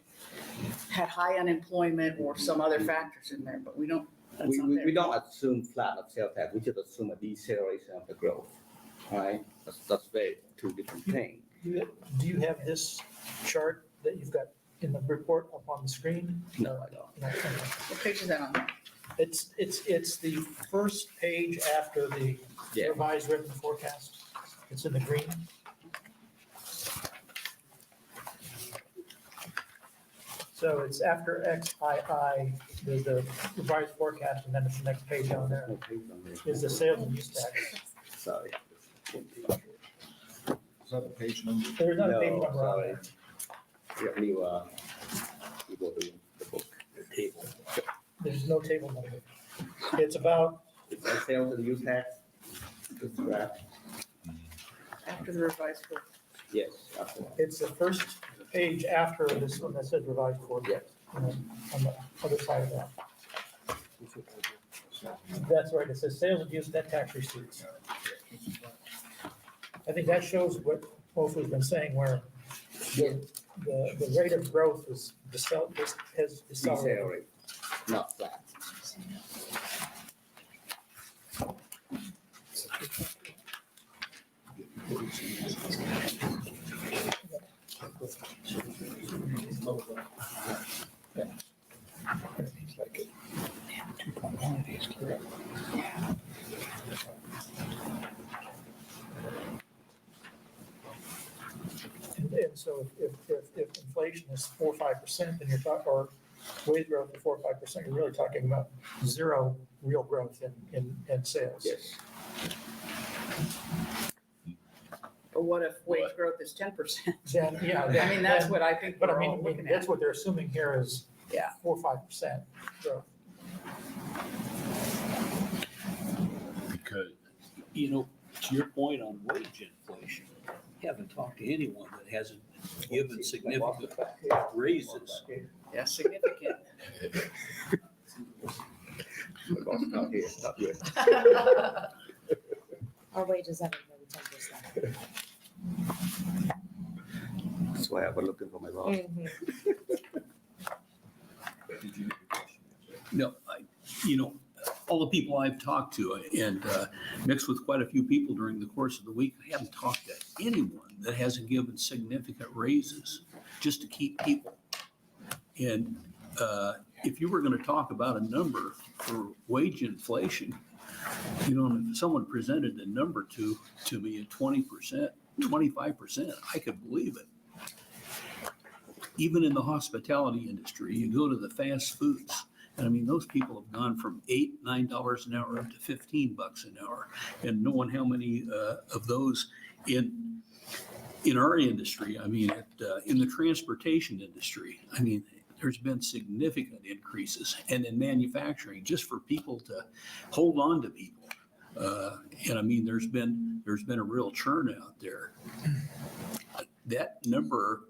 [SPEAKER 11] had high unemployment or some other factors in there, but we don't.
[SPEAKER 6] We don't assume flat of sales tax. We just assume a deceleration of the growth, right? That's very two different things.
[SPEAKER 1] Do you have this chart that you've got in the report up on the screen?
[SPEAKER 6] No, I don't.
[SPEAKER 1] No, okay.
[SPEAKER 11] What page is that on?
[SPEAKER 1] It's the first page after the
[SPEAKER 6] Yeah.
[SPEAKER 1] revised written forecast. It's in the green. So it's after XII, there's the revised forecast, and then it's the next page on there is the sales and use tax.
[SPEAKER 6] Sorry.
[SPEAKER 5] Is that a page number?
[SPEAKER 1] There's not a page
[SPEAKER 6] No,
[SPEAKER 1] number on
[SPEAKER 6] sorry.
[SPEAKER 1] there.
[SPEAKER 6] You go to the book. Table.
[SPEAKER 1] There's no table number. It's about,
[SPEAKER 6] It's the sales and use tax. This graph.
[SPEAKER 11] After the revised forecast.
[SPEAKER 6] Yes. After that.
[SPEAKER 1] it's the first page after this one that says revised forecast. And then on the other side of that. That's right, it says sales and use net tax receipts. I think that shows what Wolfie's been saying, where the rate of growth has decelerated.
[SPEAKER 6] Decelerate, not flat.
[SPEAKER 1] And so if inflation is 4 or 5%, then you're talking, or wage growth of 4 or 5%, you're really talking about zero real growth in sales.
[SPEAKER 6] Yes.
[SPEAKER 11] But what if wage growth is 10%?
[SPEAKER 1] Then, yeah.
[SPEAKER 11] I mean, that's what I think
[SPEAKER 1] But I
[SPEAKER 11] we're all
[SPEAKER 1] mean,
[SPEAKER 11] looking
[SPEAKER 1] that's
[SPEAKER 11] at.
[SPEAKER 1] what they're assuming here is
[SPEAKER 11] Yeah.
[SPEAKER 1] 4 or 5% growth.
[SPEAKER 7] Because
[SPEAKER 3] To your point on wage inflation, I haven't talked to anyone that hasn't given significant raises.
[SPEAKER 11] Yeah, significant.
[SPEAKER 6] Not here, not here.
[SPEAKER 8] Our wages haven't been 10%.
[SPEAKER 6] That's why I was looking for my boss.
[SPEAKER 5] Did you have a question?
[SPEAKER 3] No, all the people I've talked to and mixed with quite a few people during the course of the week, I haven't talked to anyone that hasn't given significant raises just to keep people. And if you were going to talk about a number for wage inflation, if someone presented a number to me at 20%, 25%, I could believe it. Even in the hospitality industry, you go to the fast foods, and I mean, those people have gone from $8, $9 an hour up to $15 an hour. And knowing how many of those in our industry, I mean, in the transportation industry, I mean, there's been significant increases. And in manufacturing, just for people to hold on to people. And I mean, there's been a real churn out there. That number,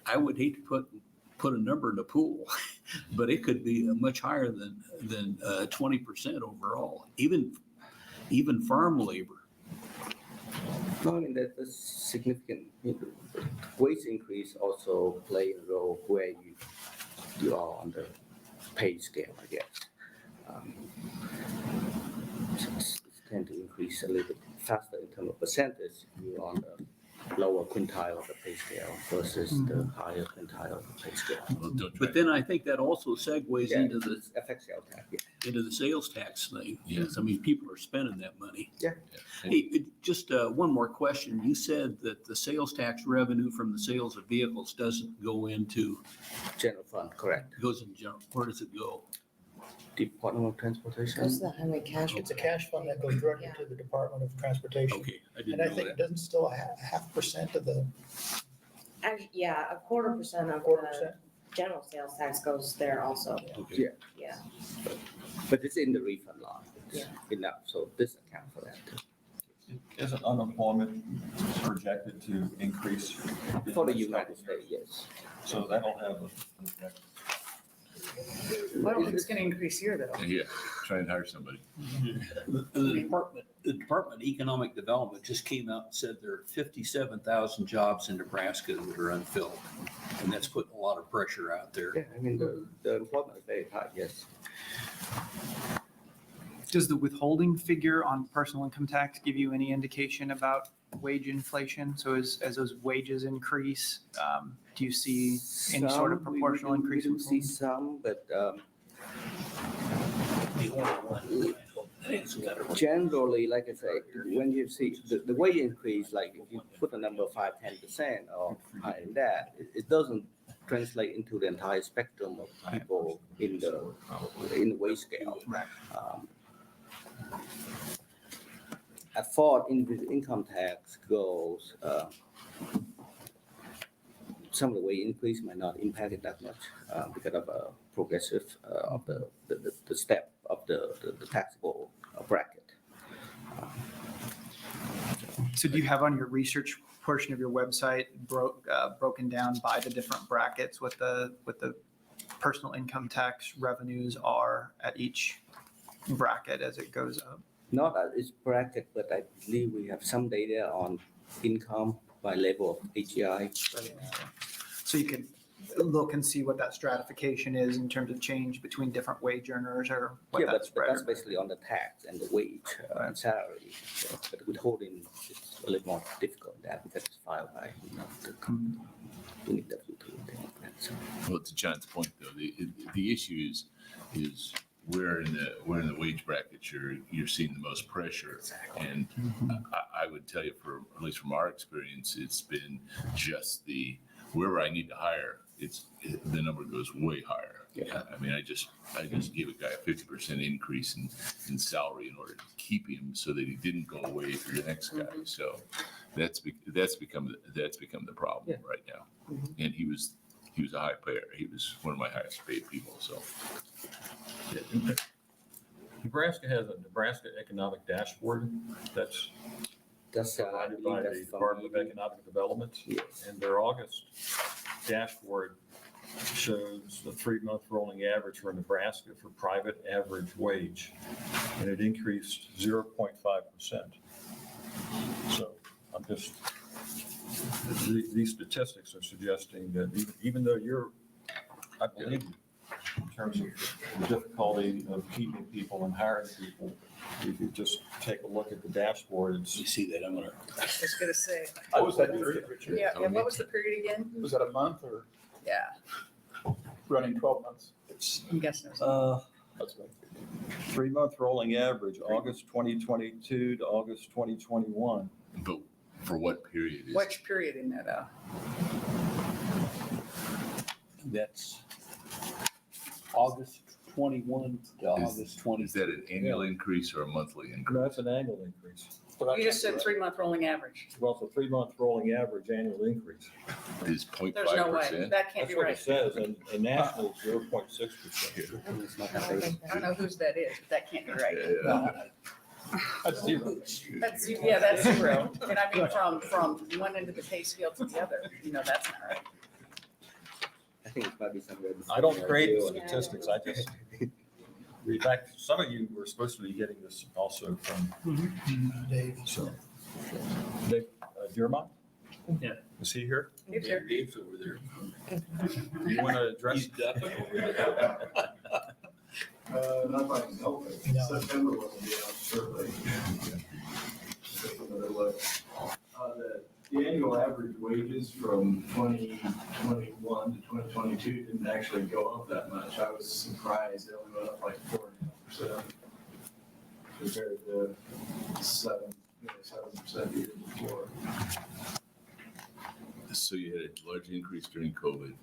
[SPEAKER 3] I would hate to put a number in the pool, but it could be much higher than 20% overall, even farm labor.
[SPEAKER 6] No, I mean, there's a significant wage increase also play a role where you are on the pay scale, I guess. It's tend to increase a little bit faster in terms of percentage. You're on the lower quintile of the pay scale versus the higher quintile of the pay scale.
[SPEAKER 7] well, don't try.
[SPEAKER 3] But then I think that also segues
[SPEAKER 6] Yeah,
[SPEAKER 3] into the
[SPEAKER 6] it affects sales tax, yeah.
[SPEAKER 3] into the sales tax thing. Yes, I mean, people are spending that money.
[SPEAKER 6] Yeah.
[SPEAKER 3] Hey, just one more question. You said that the sales tax revenue from the sales of vehicles doesn't go into,
[SPEAKER 6] General fund, correct.
[SPEAKER 3] goes in general. Where does it go?
[SPEAKER 6] Department of Transportation.
[SPEAKER 8] Goes to the highway cash.
[SPEAKER 1] It's a cash fund that goes directly to the Department of Transportation.
[SPEAKER 3] Okay, I
[SPEAKER 1] And
[SPEAKER 3] didn't
[SPEAKER 1] I
[SPEAKER 3] know
[SPEAKER 1] think
[SPEAKER 3] that.
[SPEAKER 1] it doesn't still a half percent of the
[SPEAKER 8] Yeah, 1/4% of
[SPEAKER 1] quarter
[SPEAKER 8] the
[SPEAKER 1] percent.
[SPEAKER 8] general sales tax goes there also.
[SPEAKER 3] Okay.
[SPEAKER 8] Yeah.
[SPEAKER 6] But it's in the refund line. It's
[SPEAKER 8] Yeah.
[SPEAKER 6] enough, so this account for that too.
[SPEAKER 5] Isn't unemployment projected to increase?
[SPEAKER 6] For the United States, yes.
[SPEAKER 5] So that'll have an effect.
[SPEAKER 11] I don't think it's gonna increase here though.
[SPEAKER 7] Yeah, try and hire somebody.
[SPEAKER 3] The Department of Economic Development just came out and said there are 57,000 jobs in Nebraska that are unfilled. And that's putting a lot of pressure out there.
[SPEAKER 6] Yeah, I mean, the employment is very high, yes.
[SPEAKER 10] Does the withholding figure on personal income tax give you any indication about wage inflation? So as those wages increase, do you see any sort of
[SPEAKER 6] Some, we
[SPEAKER 10] proportional
[SPEAKER 6] do-
[SPEAKER 10] increase?
[SPEAKER 6] We
[SPEAKER 10] in
[SPEAKER 6] do see
[SPEAKER 10] withholding?
[SPEAKER 6] some, but
[SPEAKER 3] The only one. It's better.
[SPEAKER 6] generally, like I say, when you see the wage increase, like if you put a number 5-10% or higher than that, it doesn't translate into the entire spectrum of people in the wage scale.
[SPEAKER 10] Right.
[SPEAKER 6] As far as income tax goes, some of the wage increase might not impact it that much because of a progressive of the step of the taxable bracket.
[SPEAKER 10] So do you have on your research portion of your website broken down by the different brackets what the personal income tax revenues are at each bracket as it goes up?
[SPEAKER 6] Not at its bracket, but I believe we have some data on income by level of AGI.
[SPEAKER 10] So you can look and see what that stratification is in terms of change between different wage earners or what
[SPEAKER 6] Yeah,
[SPEAKER 10] that
[SPEAKER 6] but
[SPEAKER 10] spread.
[SPEAKER 6] that's basically on the tax and the wage and salary. So, but withholding is a little more difficult than that because it's filed by, the company. You need W-2 and things like that, so.
[SPEAKER 7] Well, to John's point though, the issue is where in the wage bracket you're seeing the most pressure. And I would tell you, at least from our experience, it's been just wherever I need to hire, the number goes way higher.
[SPEAKER 6] Yeah.
[SPEAKER 7] I mean, I just gave a guy a 50% increase in salary in order to keep him so that he didn't go away for the next guy. So that's become the problem
[SPEAKER 6] Yeah.
[SPEAKER 7] right now.
[SPEAKER 6] Mhm.
[SPEAKER 7] And he was he was a high payer. He was one of my highest paid people, so.
[SPEAKER 5] Nebraska has a Nebraska Economic Dashboard that's
[SPEAKER 6] That's, I
[SPEAKER 5] provided
[SPEAKER 6] believe
[SPEAKER 5] by the
[SPEAKER 6] that's from.
[SPEAKER 5] Department of Economic Development.
[SPEAKER 6] Yes.
[SPEAKER 5] And their August dashboard shows the 3-month rolling average for Nebraska for private average wage, and it increased 0.5%. So I'm just, these statistics are suggesting that even though I believe in terms of the difficulty of keeping people and hiring people, if you just take a look at the dashboard,
[SPEAKER 3] You
[SPEAKER 5] it's
[SPEAKER 3] see that, I'm gonna.
[SPEAKER 11] I was gonna say,
[SPEAKER 4] What was that period, Richard?
[SPEAKER 11] yeah, and what was the period again?
[SPEAKER 4] Was that a month or
[SPEAKER 11] Yeah,
[SPEAKER 4] running 12 months?
[SPEAKER 11] I'm guessing.
[SPEAKER 4] That's right.
[SPEAKER 5] 3-month rolling average, August 2022 to August 2021.
[SPEAKER 7] But for what period is?
[SPEAKER 11] Which period in that?
[SPEAKER 3] That's August 21 to August 20.
[SPEAKER 7] Is that an annual increase or a monthly increase?
[SPEAKER 5] No, that's an annual increase.
[SPEAKER 11] You just said 3-month rolling average.
[SPEAKER 5] Well, it's a 3-month rolling average annual increase.
[SPEAKER 7] Is 0.5%?
[SPEAKER 11] There's no way. That can't
[SPEAKER 5] That's
[SPEAKER 11] be
[SPEAKER 5] what it
[SPEAKER 11] right.
[SPEAKER 5] says, and national is 0.6%.
[SPEAKER 6] It's not that big.
[SPEAKER 11] I don't know whose that is, but that can't be right.
[SPEAKER 4] That's zero.
[SPEAKER 11] That's, yeah, that's zero. And I mean, from one end of the pay scale to the other, that's not right.
[SPEAKER 6] I think it might be somewhere.
[SPEAKER 5] I don't create the
[SPEAKER 6] between
[SPEAKER 5] statistics, I just, in fact, some of you were supposed to be getting this also from Dave, so. Dave, Dearmont?
[SPEAKER 9] Yeah.
[SPEAKER 5] Is he here?
[SPEAKER 11] It's here.
[SPEAKER 3] Dave's over there.
[SPEAKER 5] You want to address?
[SPEAKER 3] He's ducking over there.
[SPEAKER 12] Not if I can help it. September wasn't the survey. Take another look. The annual average wages from 2021 to 2022 didn't actually go up that much. I was surprised. It only went up like 4.5% compared to 7% the year before.
[SPEAKER 7] So you had a large increase during COVID,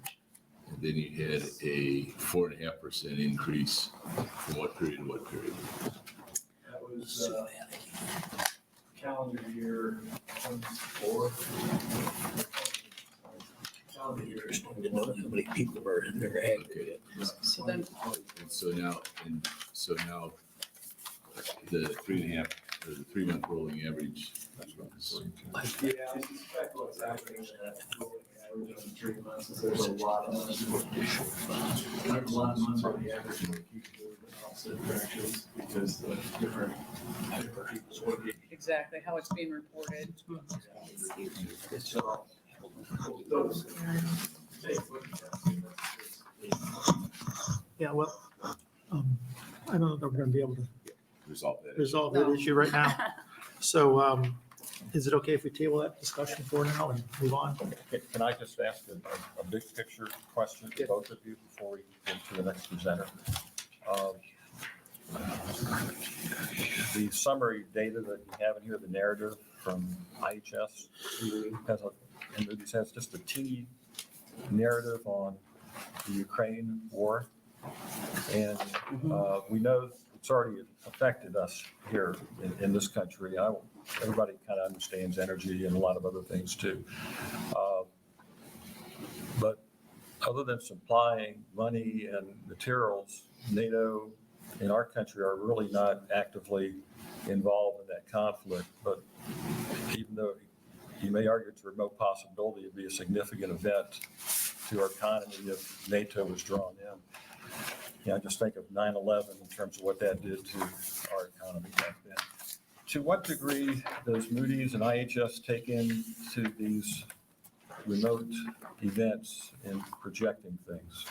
[SPEAKER 7] and then you had a 4.5% increase from what period to what period?
[SPEAKER 12] That was calendar year 24. Calendar year 24.
[SPEAKER 3] How many people are in their aggregate?
[SPEAKER 11] So then,
[SPEAKER 7] And so now the 3.5, or the 3-month rolling average.
[SPEAKER 12] Yeah, I suspect what's happening in that rolling average on the 3 months is there's a lot of months. There's a lot of months on the average that keep moving in opposite directions because the different people's working.
[SPEAKER 11] exactly how it's being reported.
[SPEAKER 12] So those.
[SPEAKER 1] Yeah, well, I don't know if we're going to be able to
[SPEAKER 7] Resolve that.
[SPEAKER 1] resolve that
[SPEAKER 11] No.
[SPEAKER 1] issue right now. So is it okay if we table that discussion for now and move on?
[SPEAKER 5] Can I just ask a big picture question to both of you before we get to the next presenter? The summary data that you have in here, the narrative from IHS, has just a teeny narrative on the Ukraine war. And we know it's already affected us here in this country. Everybody kind of understands energy and a lot of other things too. But other than supplying money and materials, NATO in our country are really not actively involved in that conflict. But even though you may argue it's a remote possibility, it'd be a significant event to our economy if NATO was drawn in. I just think of 9/11 in terms of what that did to our economy back then. To what degree does Moody's and IHS take into these remote events in projecting things?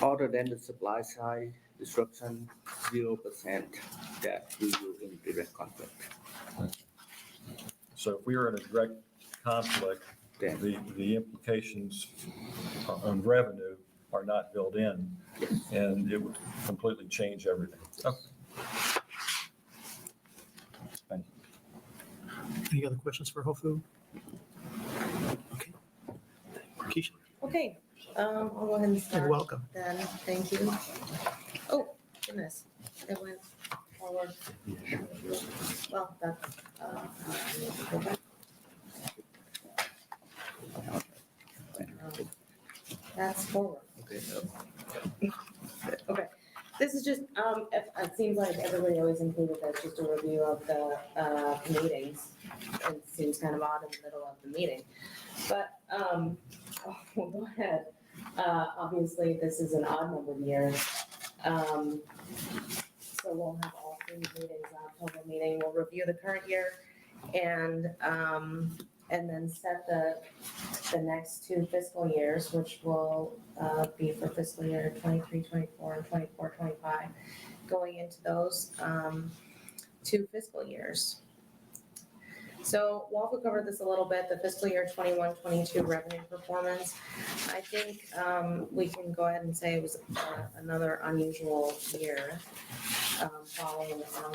[SPEAKER 6] Other than the supply side disruption, 0% that we will in direct conflict.
[SPEAKER 5] So if we were in a direct conflict,
[SPEAKER 6] Then,
[SPEAKER 5] the implications on revenue are not built in, and it would completely change everything. Okay. Thank you.
[SPEAKER 1] Any other questions for Hofu? Okay. Keisha,
[SPEAKER 8] Okay, I'll go ahead and
[SPEAKER 1] and
[SPEAKER 8] start
[SPEAKER 1] welcome.
[SPEAKER 8] then. Thank you. Oh, goodness, it went forward. Well, that's, go back. That's forward.
[SPEAKER 6] Okay.
[SPEAKER 8] Okay, this is just, it seems like everybody always included that's just a review of the, meetings. It seems kind of odd in the middle of the meeting, but, we'll go ahead. Obviously, this is an odd numbered year. So we'll have all three meetings, October meeting, we'll review the current year and then set the next two fiscal years, which will be for fiscal year 23-24 and 24-25, going into those two fiscal years. So Walter covered this a little bit, the fiscal year 21-22 revenue performance. I think we can go ahead and say it was another unusual year following on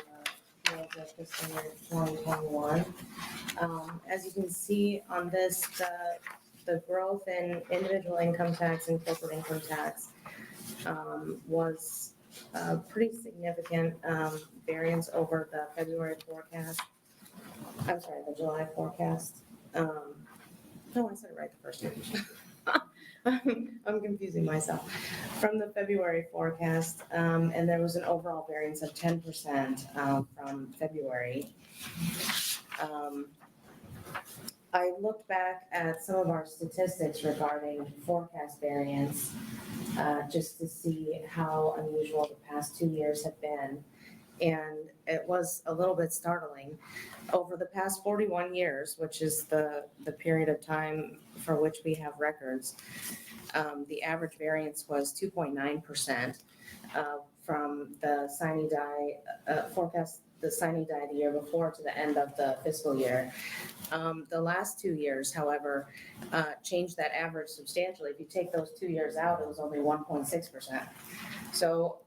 [SPEAKER 8] the heels of fiscal year 2021. As you can see on this, the growth in individual income tax and corporate income tax was a pretty significant variance over the February forecast. I'm sorry, the July forecast. No, I said it right the first time. I'm confusing myself. From the February forecast, and there was an overall variance of 10% from February. I looked back at some of our statistics regarding forecast variance, just to see how unusual the past 2 years have been. And it was a little bit startling. Over the past 41 years, which is the period of time for which we have records, the average variance was 2.9% from the sine die forecast, the sine die the year before to the end of the fiscal year. The last 2 years, however, changed that average substantially. If you take those 2 years out, it was only 1.6%. So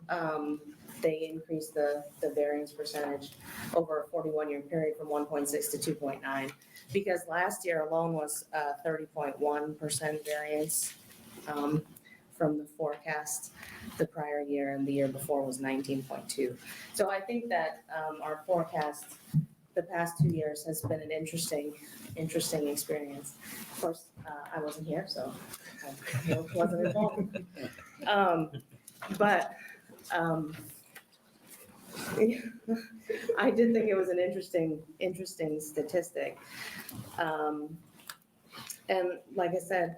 [SPEAKER 8] they increased the variance percentage over a 41-year period from 1.6 to 2.9. Because last year alone was 30.1% variance from the forecast the prior year, and the year before was 19.2. So I think that our forecast the past 2 years has been an interesting experience. Of course, I wasn't here, so I wasn't involved. But I did think it was an interesting statistic. And like I said,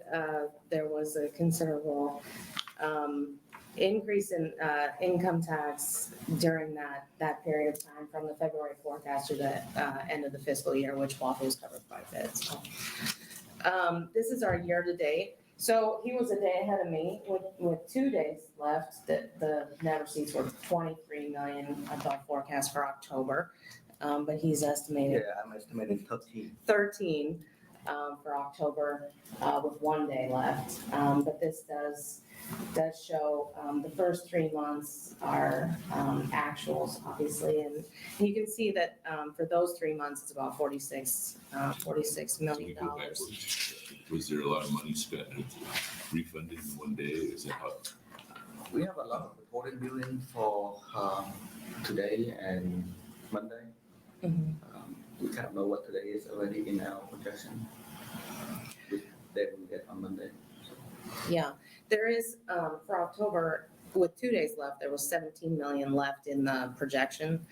[SPEAKER 8] there was a considerable increase in income tax during that period of time from the February forecast to the end of the fiscal year, which Waffle was covered quite a bit. So, this is our year to date. So he was a day ahead of me with 2 days left. The net receipts were 23 million above forecast for October, but he's estimated.
[SPEAKER 6] Yeah, I'm estimating
[SPEAKER 8] 13 for October with 1 day left. But this does show the first 3 months are actuals, obviously, and you can see that for those 3 months it's about $46 million.
[SPEAKER 7] Was there a lot of money spent refunded in 1 day? Is that how?
[SPEAKER 6] We have a lot of reporting billing for today and Monday.
[SPEAKER 8] Mhm.
[SPEAKER 6] We kind of know what today is already in our projection. They will get on Monday.
[SPEAKER 8] Yeah, there is, for October, with 2 days left, there was 17 million left in the projection,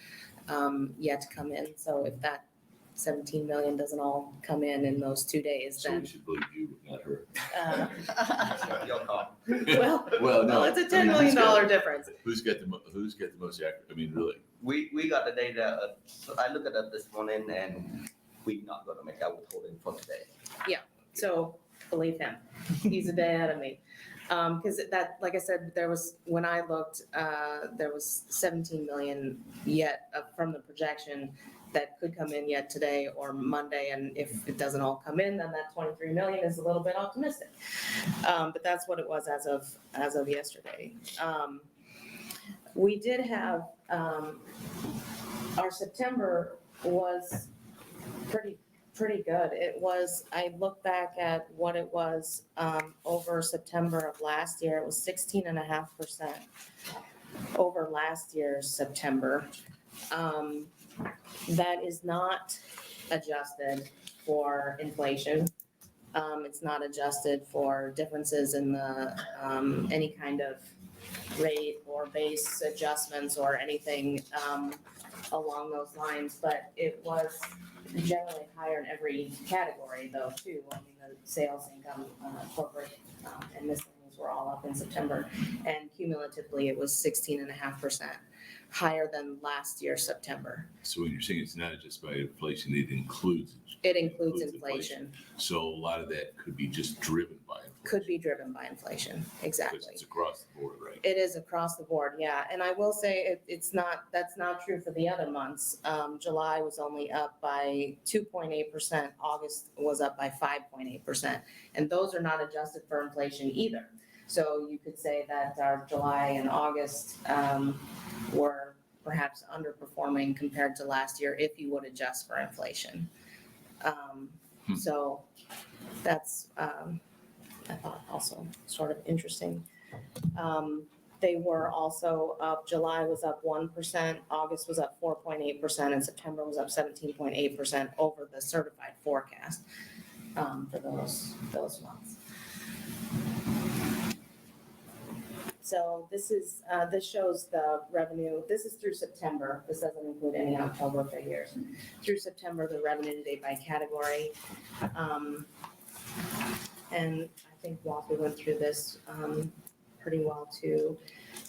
[SPEAKER 8] yet to come in. So if that 17 million doesn't all come in those 2 days,
[SPEAKER 7] So
[SPEAKER 8] then.
[SPEAKER 7] we should believe you, not her.
[SPEAKER 6] Your call.
[SPEAKER 8] Well,
[SPEAKER 7] no.
[SPEAKER 8] it's a $10 million difference.
[SPEAKER 7] Who's got the most accurate? I mean, really?
[SPEAKER 6] We got the data. So I looked at it this morning, and we're not going to make our withholding for today.
[SPEAKER 8] So believe him, he's a day ahead of me. Because that, like I said, when I looked, there was 17 million yet from the projection that could come in yet today or Monday. And if it doesn't all come in, then that 23 million is a little bit optimistic. But that's what it was as of yesterday. We did have, our September was pretty good. It was, I look back at what it was over September of last year, it was 16.5% over last year's September. That is not adjusted for inflation. It's not adjusted for differences in the, any kind of rate or base adjustments or anything along those lines, but it was generally higher in every category though, too. I mean, the sales income, corporate, and miscellaneous were all up in September, and cumulatively it was 16.5% higher than last year, September.
[SPEAKER 7] So when you're saying it's not just by inflation, it includes.
[SPEAKER 8] It includes inflation,
[SPEAKER 7] So a lot of that could be just driven by inflation.
[SPEAKER 8] could be driven by inflation, exactly.
[SPEAKER 7] Because it's across the board, right?
[SPEAKER 8] It is across the board, yeah. And I will say that's not true for the other months. July was only up by 2.8%. August was up by 5.8%. And those are not adjusted for inflation either. So you could say that our July and August were perhaps underperforming compared to last year if you would adjust for inflation. So that's, I thought also sort of interesting. They were also up, July was up 1%, August was up 4.8%, and September was up 17.8% over the certified forecast for those months. So this shows the revenue, this is through September, this doesn't include any October figures. Through September, the revenue today by category. And I think Walter went through this pretty well too.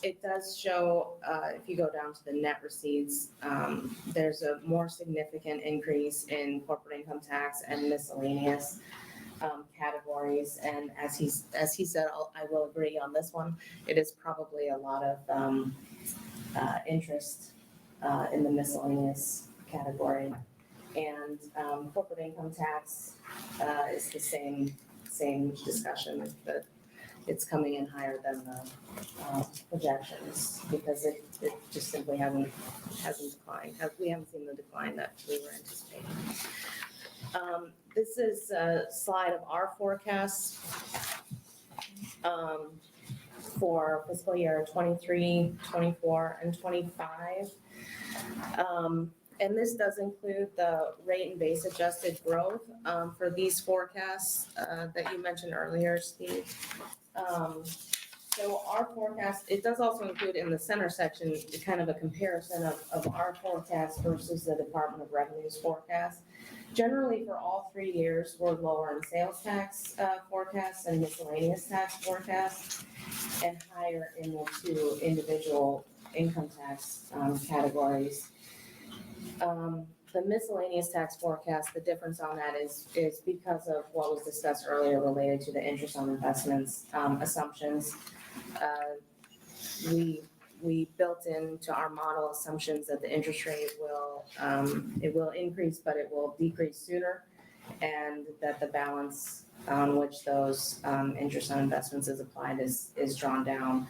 [SPEAKER 8] It does show, if you go down to the net receipts, there's a more significant increase in corporate income tax and miscellaneous categories. And as he said, I will agree on this one. It is probably a lot of interest in the miscellaneous category. And corporate income tax is the same discussion, but it's coming in higher than the projections because it just simply hasn't declined. We haven't seen the decline that we were anticipating. This is a slide of our forecast for fiscal year 23, 24, and 25. And this does include the rate and base adjusted growth for these forecasts that you mentioned earlier, Steve. So our forecast, it does also include in the center section kind of a comparison of our forecast versus the Department of Revenue's forecast. Generally, for all 3 years, we're lower in sales tax forecasts and miscellaneous tax forecasts, and higher in the two individual income tax categories. The miscellaneous tax forecast, the difference on that is because of what was discussed earlier related to the interest on investments assumptions. We built into our model assumptions that the interest rate will increase, but it will decrease sooner, and that the balance on which those interest on investments is applied is drawn down.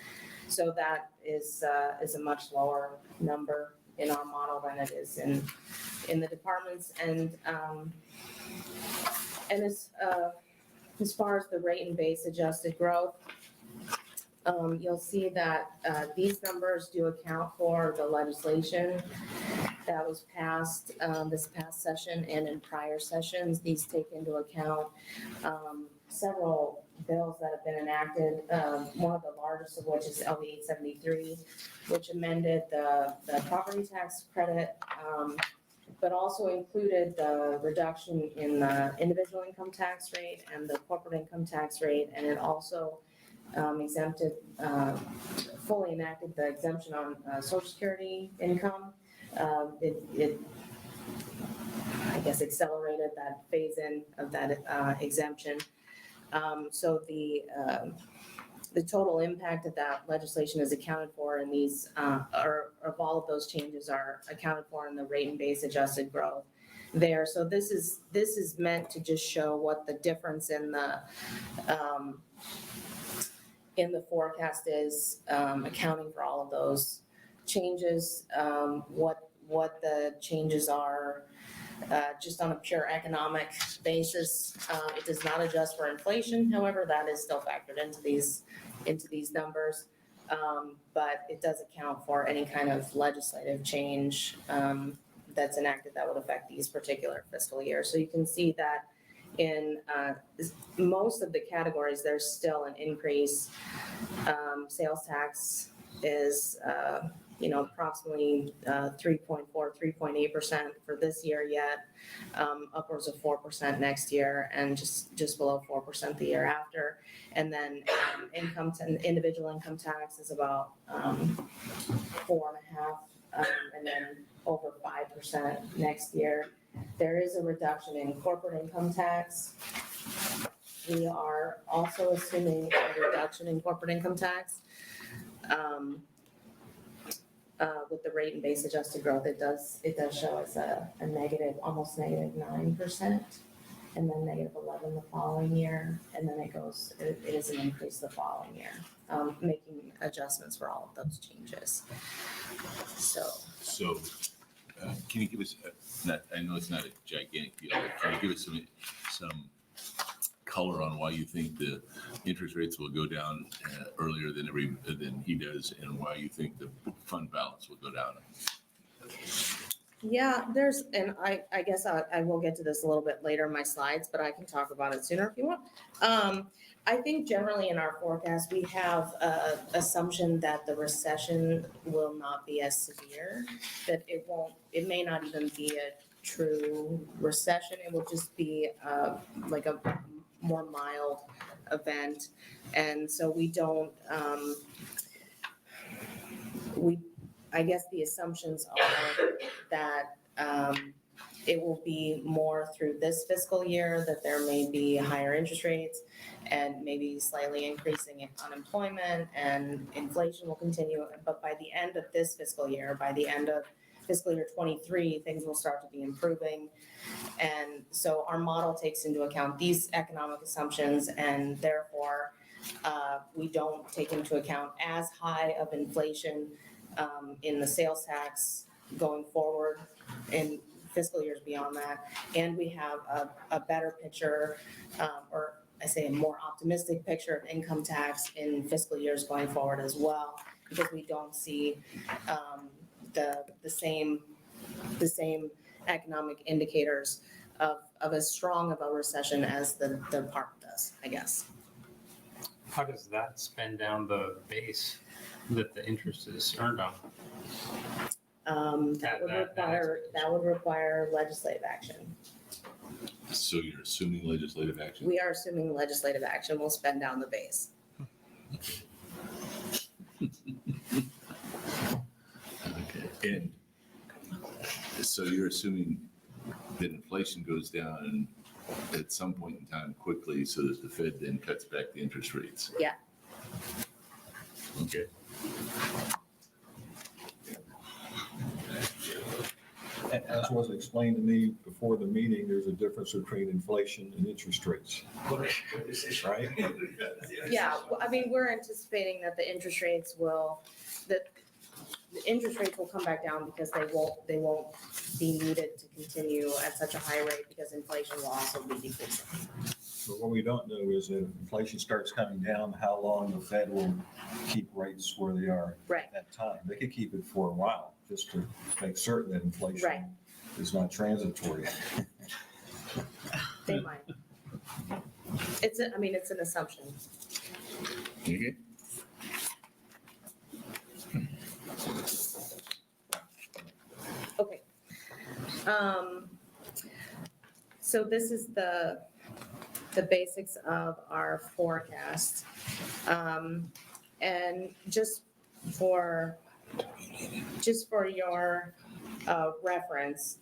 [SPEAKER 8] So that is a much lower number in our model than it is in the departments. And as far as the rate and base adjusted growth, you'll see that these numbers do account for the legislation that was passed this past session and in prior sessions. These take into account several bills that have been enacted, one of the largest of which is LB 873, which amended the property tax credit, but also included the reduction in the individual income tax rate and the corporate income tax rate, and it also exempted, fully enacted the exemption on Social Security income. It I guess accelerated that phase in of that exemption. So the total impact of that legislation is accounted for in these, or of all of those changes are accounted for in the rate and base adjusted growth there. So this is meant to just show what the difference in the forecast is, accounting for all of those changes, what the changes are, just on a pure economic basis. It does not adjust for inflation, however, that is still factored into these numbers. But it does account for any kind of legislative change that's enacted that would affect these particular fiscal years. So you can see that In most of the categories, there's still an increase. Sales tax is, approximately 3.4, 3.8% for this year yet, upwards of 4% next year, and just below 4% the year after. And then individual income tax is about 4.5%, and then over 5% next year. There is a reduction in corporate income tax. We are also assuming a reduction in corporate income tax. With the rate and base adjusted growth, it does show us a negative, almost negative 9%, and then negative 11 the following year, and then it is an increase the following year, making adjustments for all of those changes.
[SPEAKER 7] So, can you give us, I know it's not a gigantic deal, but can you give us some color on why you think the interest rates will go down earlier than he does, and why you think the fund balance will go down?
[SPEAKER 8] Yeah, and I guess I will get to this a little bit later in my slides, but I can talk about it sooner if you want. I think generally in our forecast, we have a assumption that the recession will not be as severe, that it may not even be a true recession. It will just be like a more mild event. And so we don't, I guess the assumptions are that it will be more through this fiscal year, that there may be higher interest rates and maybe slightly increasing in unemployment, and inflation will continue. But by the end of this fiscal year, by the end of fiscal year 23, things will start to be improving. And so our model takes into account these economic assumptions, and therefore we don't take into account as high of inflation in the sales tax going forward in fiscal years beyond that. And we have a better picture, or I say a more optimistic picture of income tax in fiscal years going forward as well, because we don't see the same economic indicators of as strong of a recession as the department does, I guess.
[SPEAKER 9] How does that spend down the base that the interest is earned on?
[SPEAKER 8] That would require legislative action.
[SPEAKER 7] So you're assuming legislative action?
[SPEAKER 8] We are assuming legislative action will spend down the base.
[SPEAKER 7] Okay, and so you're assuming that inflation goes down at some point in time quickly, so that the Fed then cuts back the interest rates?
[SPEAKER 8] Yeah.
[SPEAKER 7] Okay.
[SPEAKER 5] As was explained to me before the meeting, there's a difference between inflation and interest rates, right?
[SPEAKER 8] Yeah, well, I mean, we're anticipating that the interest rates will come back down, because they won't be needed to continue at such a high rate, because inflation will also be decreasing.
[SPEAKER 5] But what we don't know is that if inflation starts coming down, how long the Fed will keep rates where they are
[SPEAKER 8] Right.
[SPEAKER 5] at that time. They could keep it for a while, just to make certain that inflation
[SPEAKER 8] Right.
[SPEAKER 5] is not transitory.
[SPEAKER 8] They might. It's an assumption.
[SPEAKER 7] Okay.
[SPEAKER 8] Okay. So this is the basics of our forecast. And just for your reference,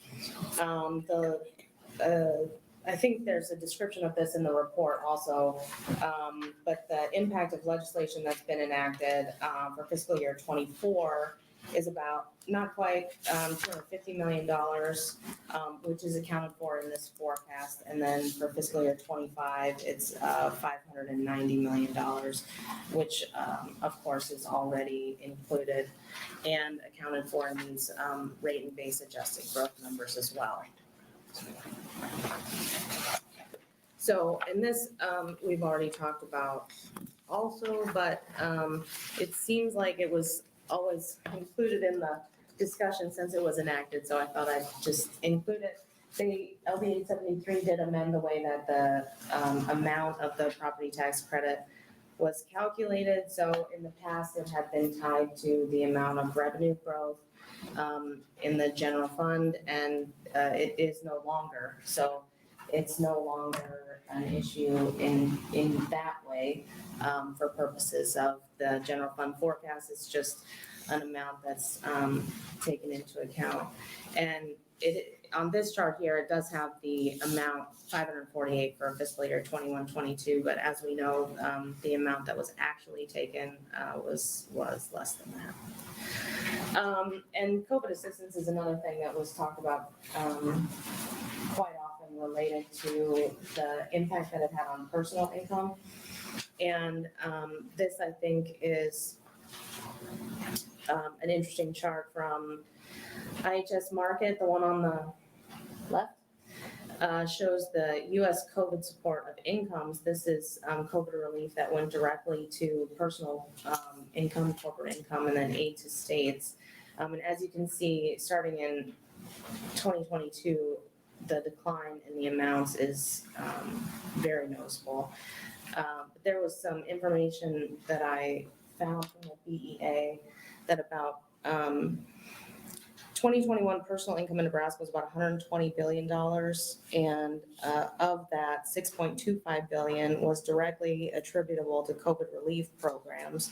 [SPEAKER 8] I think there's a description of this in the report also, but the impact of legislation that's been enacted for fiscal year 24 is about not quite $250 million, which is accounted for in this forecast. And then for fiscal year 25, it's $590 million, which of course is already included and accounted for in these rate and base adjusted growth numbers as well. So in this, we've already talked about also, but it seems like it was always included in the discussion since it was enacted, so I thought I'd just include it. The LB 873 did amend the way that the amount of the property tax credit was calculated. So in the past, it had been tied to the amount of revenue growth in the general fund, and it is no longer. So it's no longer an issue in that way for purposes of the general fund forecast. It's just an amount that's taken into account. And on this chart here, it does have the amount 548 for fiscal year 21-22, but as we know, the amount that was actually taken was less than that. And COVID assistance is another thing that was talked about quite often related to the impact that it had on personal income. And this, I think, is an interesting chart from IHS Market, the one on the left, shows the U.S. COVID support of incomes. This is COVID relief that went directly to personal income, corporate income, and then aid to states. And as you can see, starting in 2022, the decline in the amounts is very noticeable. There was some information that I found from the BEA that about 2021 personal income in Nebraska was about $120 billion, and of that, $6.25 billion was directly attributable to COVID relief programs,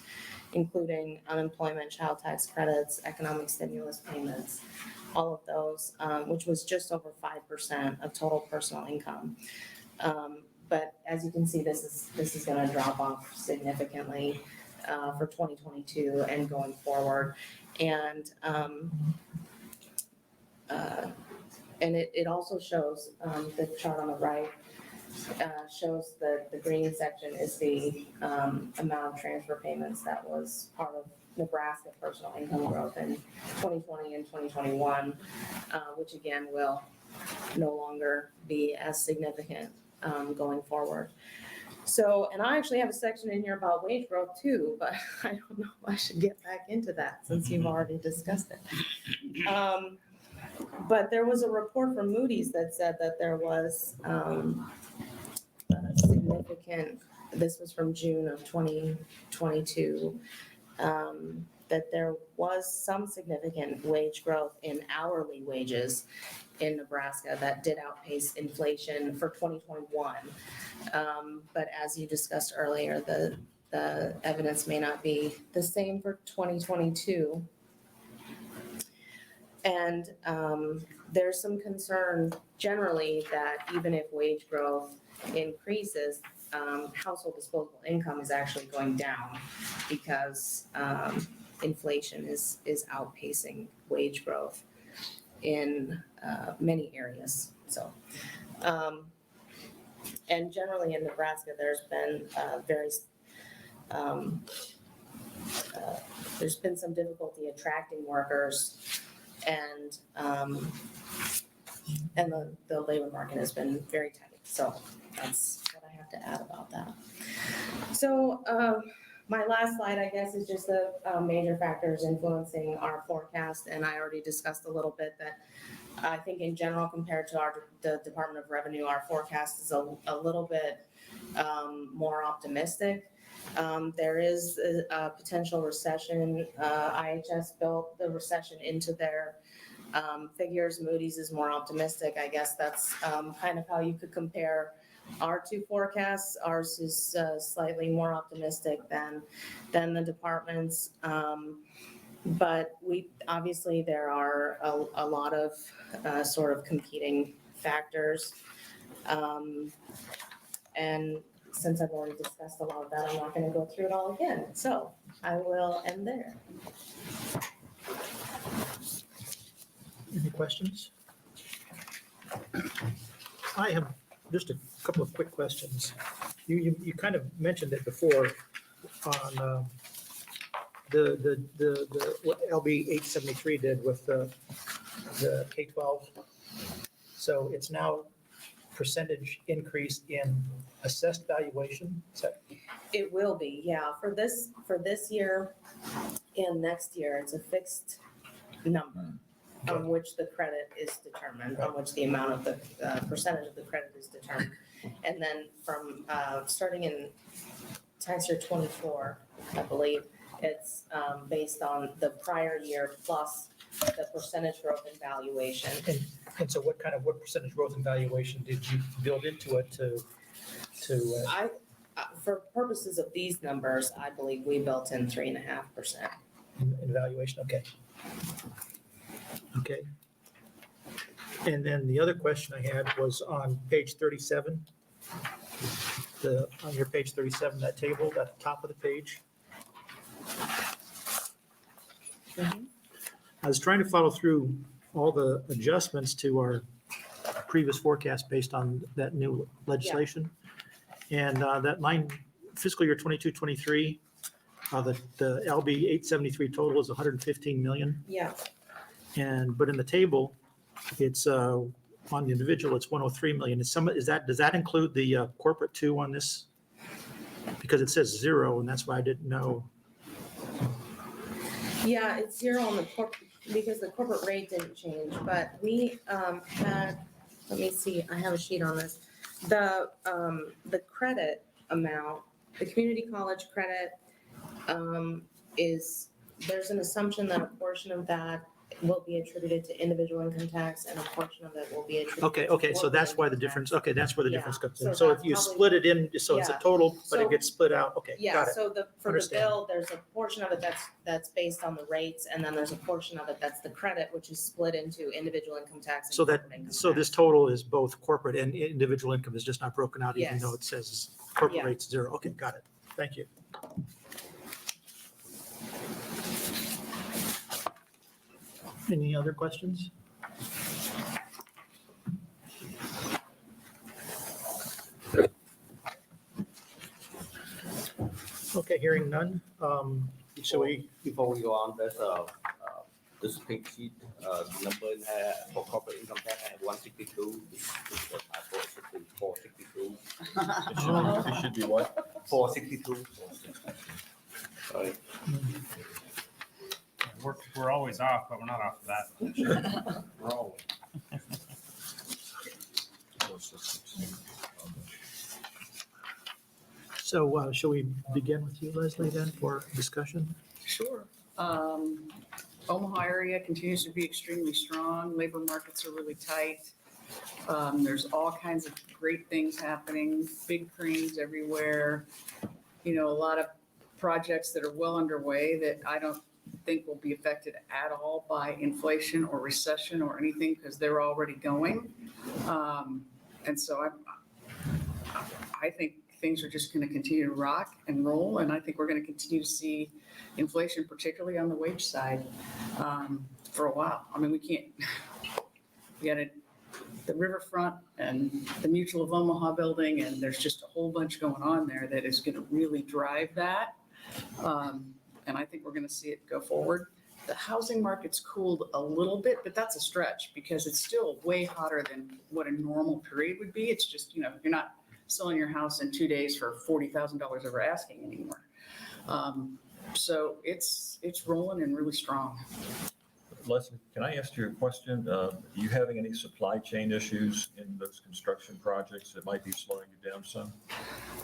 [SPEAKER 8] including unemployment, child tax credits, economic stimulus payments, all of those, which was just over 5% of total personal income. But as you can see, this is going to drop off significantly for 2022 and going forward. And it also shows, the chart on the right shows the green section is the amount of transfer payments that was part of Nebraska personal income growth in 2020 and 2021, which again will no longer be as significant going forward. So, and I actually have a section in here about wage growth too, but I don't know if I should get back into that since you've already discussed it. But there was a report from Moody's that said that there was significant, this was from June of 2022, that there was some significant wage growth in hourly wages in Nebraska that did outpace inflation for 2021. But as you discussed earlier, the evidence may not be the same for 2022. And there's some concern generally that even if wage growth increases, household disposable income is actually going down because inflation is outpacing wage growth in many areas. So, and generally in Nebraska, there's been there's been some difficulty attracting workers, and the labor market has been very tight. So that's what I have to add about that. So my last slide, I guess, is just the major factors influencing our forecast, and I already discussed a little bit that I think in general, compared to the Department of Revenue, our forecast is a little bit more optimistic. There is a potential recession. IHS built the recession into their figures. Moody's is more optimistic. I guess that's kind of how you could compare our two forecasts. Ours is slightly more optimistic than the department's. But obviously there are a lot of sort of competing factors. And since I've already discussed a lot of that, I'm not going to go through it all again. So I will end there.
[SPEAKER 1] Any questions? I have just a couple of quick questions. You kind of mentioned it before on what LB 873 did with the K-12. So it's now percentage increase in assessed valuation. Is that?
[SPEAKER 8] It will be, yeah. For this year and next year, it's a fixed number. on which the credit is determined, on which the amount of the percentage of the credit is determined. And then from, starting in tax year 24, I believe, it's based on the prior year plus the percentage growth in valuation.
[SPEAKER 1] And so what percentage growth and valuation did you build into it to?
[SPEAKER 8] For purposes of these numbers, I believe we built in 3.5%.
[SPEAKER 1] In valuation, okay. Okay. And then the other question I had was on page 37. On your page 37, that table at the top of the page.
[SPEAKER 8] Mhm.
[SPEAKER 1] I was trying to follow through all the adjustments to our previous forecast based on that new legislation. And that line, fiscal year 22, 23, the LB 873 total is 115 million.
[SPEAKER 8] Yeah,
[SPEAKER 1] But in the table, it's on the individual, it's 103 million. Does that include the corporate too on this? Because it says 0, and that's why I didn't know.
[SPEAKER 8] yeah, it's 0 on the because the corporate rate didn't change, but we had, let me see, I have a sheet on this. The credit amount, the community college credit there's an assumption that a portion of that will be attributed to individual income tax and a portion of it will be attributed.
[SPEAKER 1] Okay, so that's why the difference, okay, that's where the difference comes in. So if you split it in, so it's a total, but it gets split out, okay,
[SPEAKER 8] Yeah,
[SPEAKER 1] got it.
[SPEAKER 8] so for the
[SPEAKER 1] Understand.
[SPEAKER 8] bill, there's a portion of it that's based on the rates, and then there's a portion of it that's the credit, which is split into individual income tax and
[SPEAKER 1] So
[SPEAKER 8] corporate income
[SPEAKER 1] so this
[SPEAKER 8] tax.
[SPEAKER 1] total is both corporate and individual income is just not broken out, even
[SPEAKER 8] Yes.
[SPEAKER 1] though it says corporate
[SPEAKER 8] Yeah.
[SPEAKER 1] rate's 0. Okay, got it. Thank you. Any other questions? Okay, hearing none. So we,
[SPEAKER 6] Before we go on, there's this pink sheet, number in here for corporate income tax, I have 162. This is what I thought, 462.
[SPEAKER 5] It should be what?
[SPEAKER 6] 462. Sorry.
[SPEAKER 9] We're always off, but we're not off of that.
[SPEAKER 5] We're all.
[SPEAKER 1] so shall we begin with you, Leslie, then, for discussion?
[SPEAKER 11] Sure. Omaha area continues to be extremely strong. Labor markets are really tight. There's all kinds of great things happening, big cranes everywhere. A lot of projects that are well underway that I don't think will be affected at all by inflation or recession or anything because they're already going. And so I think things are just going to continue to rock and roll. And I think we're going to continue to see inflation, particularly on the wage side, for a while. I mean, we got the riverfront and the Mutual of Omaha building, and there's just a whole bunch going on there that is going to really drive that. And I think we're going to see it go forward. The housing market's cooled a little bit, but that's a stretch because it's still way hotter than what a normal period would be. It's just, you're not selling your house in 2 days for $40,000 over asking anymore. So it's rolling and really strong.
[SPEAKER 5] Leslie, can I ask you a question? Are you having any supply chain issues in those construction projects that might be slowing you down some?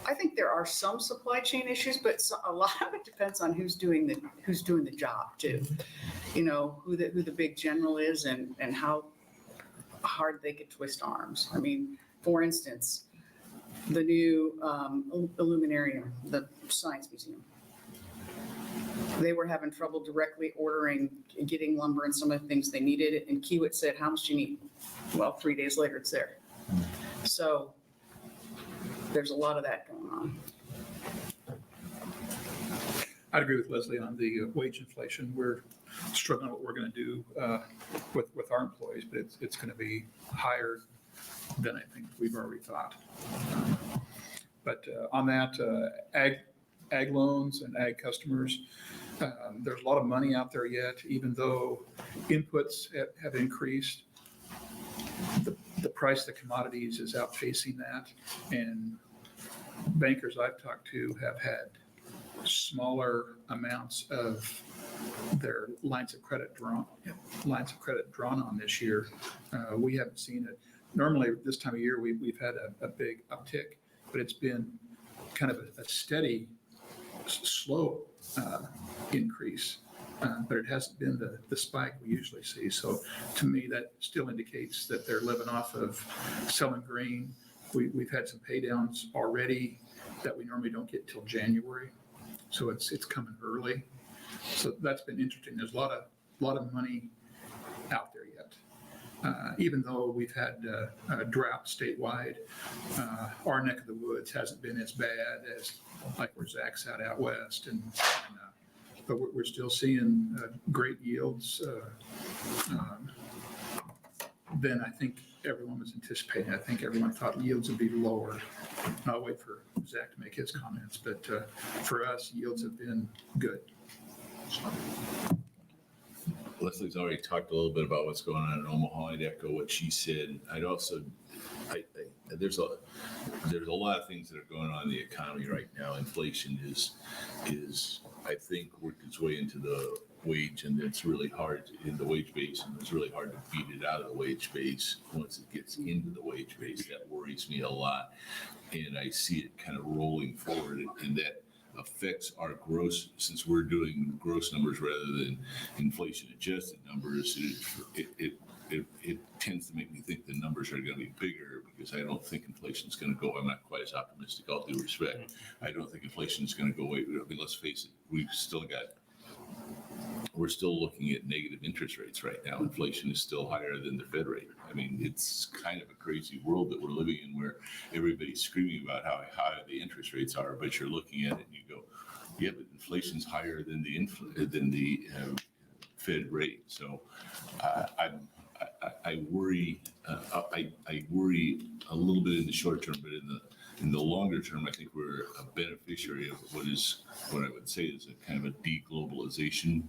[SPEAKER 11] I think there are some supply chain issues, but a lot of it depends on who's doing the job too. Who the big general is and how hard they could twist arms. I mean, for instance, the new Illuminarium, the Science Museum. They were having trouble directly ordering and getting lumber and some of the things they needed. And Kiewit said, how much do you need? Well, 3 days later, it's there. So there's a lot of that going on.
[SPEAKER 4] I'd agree with Leslie on the wage inflation. We're struggling with what we're going to do with our employees, but it's going to be higher than I think we've already thought. But on that, ag loans and ag customers, there's a lot of money out there yet, even though inputs have increased. The price of the commodities is outpacing that, and bankers I've talked to have had smaller amounts of their lines of credit drawn on this year. We haven't seen it. Normally, this time of year, we've had a big uptick, but it's been kind of a steady, slow increase. But it hasn't been the spike we usually see. So to me, that still indicates that they're living off of selling grain. We've had some pay downs already that we normally don't get till January. So it's coming early. So that's been interesting. There's a lot of money out there yet. Even though we've had a drought statewide, our neck of the woods hasn't been as bad as like where Zach's out west. But we're still seeing great yields than I think everyone was anticipating. I think everyone thought yields would be lower. I'll wait for Zach to make his comments, but for us, yields have been good.
[SPEAKER 7] Leslie's already talked a little bit about what's going on in Omaha. I'd echo what she said. I'd also, there's a lot of things that are going on in the economy right now. Inflation is I think worked its way into the wage, and it's really hard in the wage base, and it's really hard to beat it out of the wage base once it gets into the wage base. That worries me a lot, and I see it kind of rolling forward, and that affects our gross, since we're doing gross numbers rather than inflation adjusted numbers. It tends to make me think the numbers are going to be bigger, because I don't think inflation is going to go. I'm not quite as optimistic, all due respect. I don't think inflation is going to go away. I mean, let's face it, we're still looking at negative interest rates right now. Inflation is still higher than the Fed rate. I mean, it's kind of a crazy world that we're living in, where everybody's screaming about how high the interest rates are, but you're looking at it and you go, yeah, but inflation's higher than the Fed rate. So I worry. I worry a little bit in the short term, but in the longer term, I think we're a beneficiary of what I would say is a kind of a deglobalization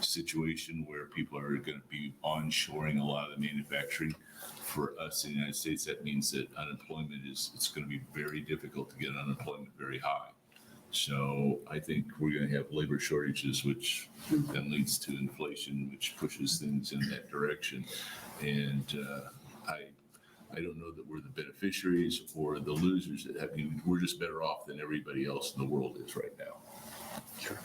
[SPEAKER 7] situation, where people are going to be onshoring a lot of the manufacturing. For us in the United States, that means that unemployment it's going to be very difficult to get unemployment very high. So I think we're going to have labor shortages, which then leads to inflation, which pushes things in that direction. And I don't know that we're the beneficiaries or the losers. I mean, we're just better off than everybody else in the world is right now.
[SPEAKER 9] Sure.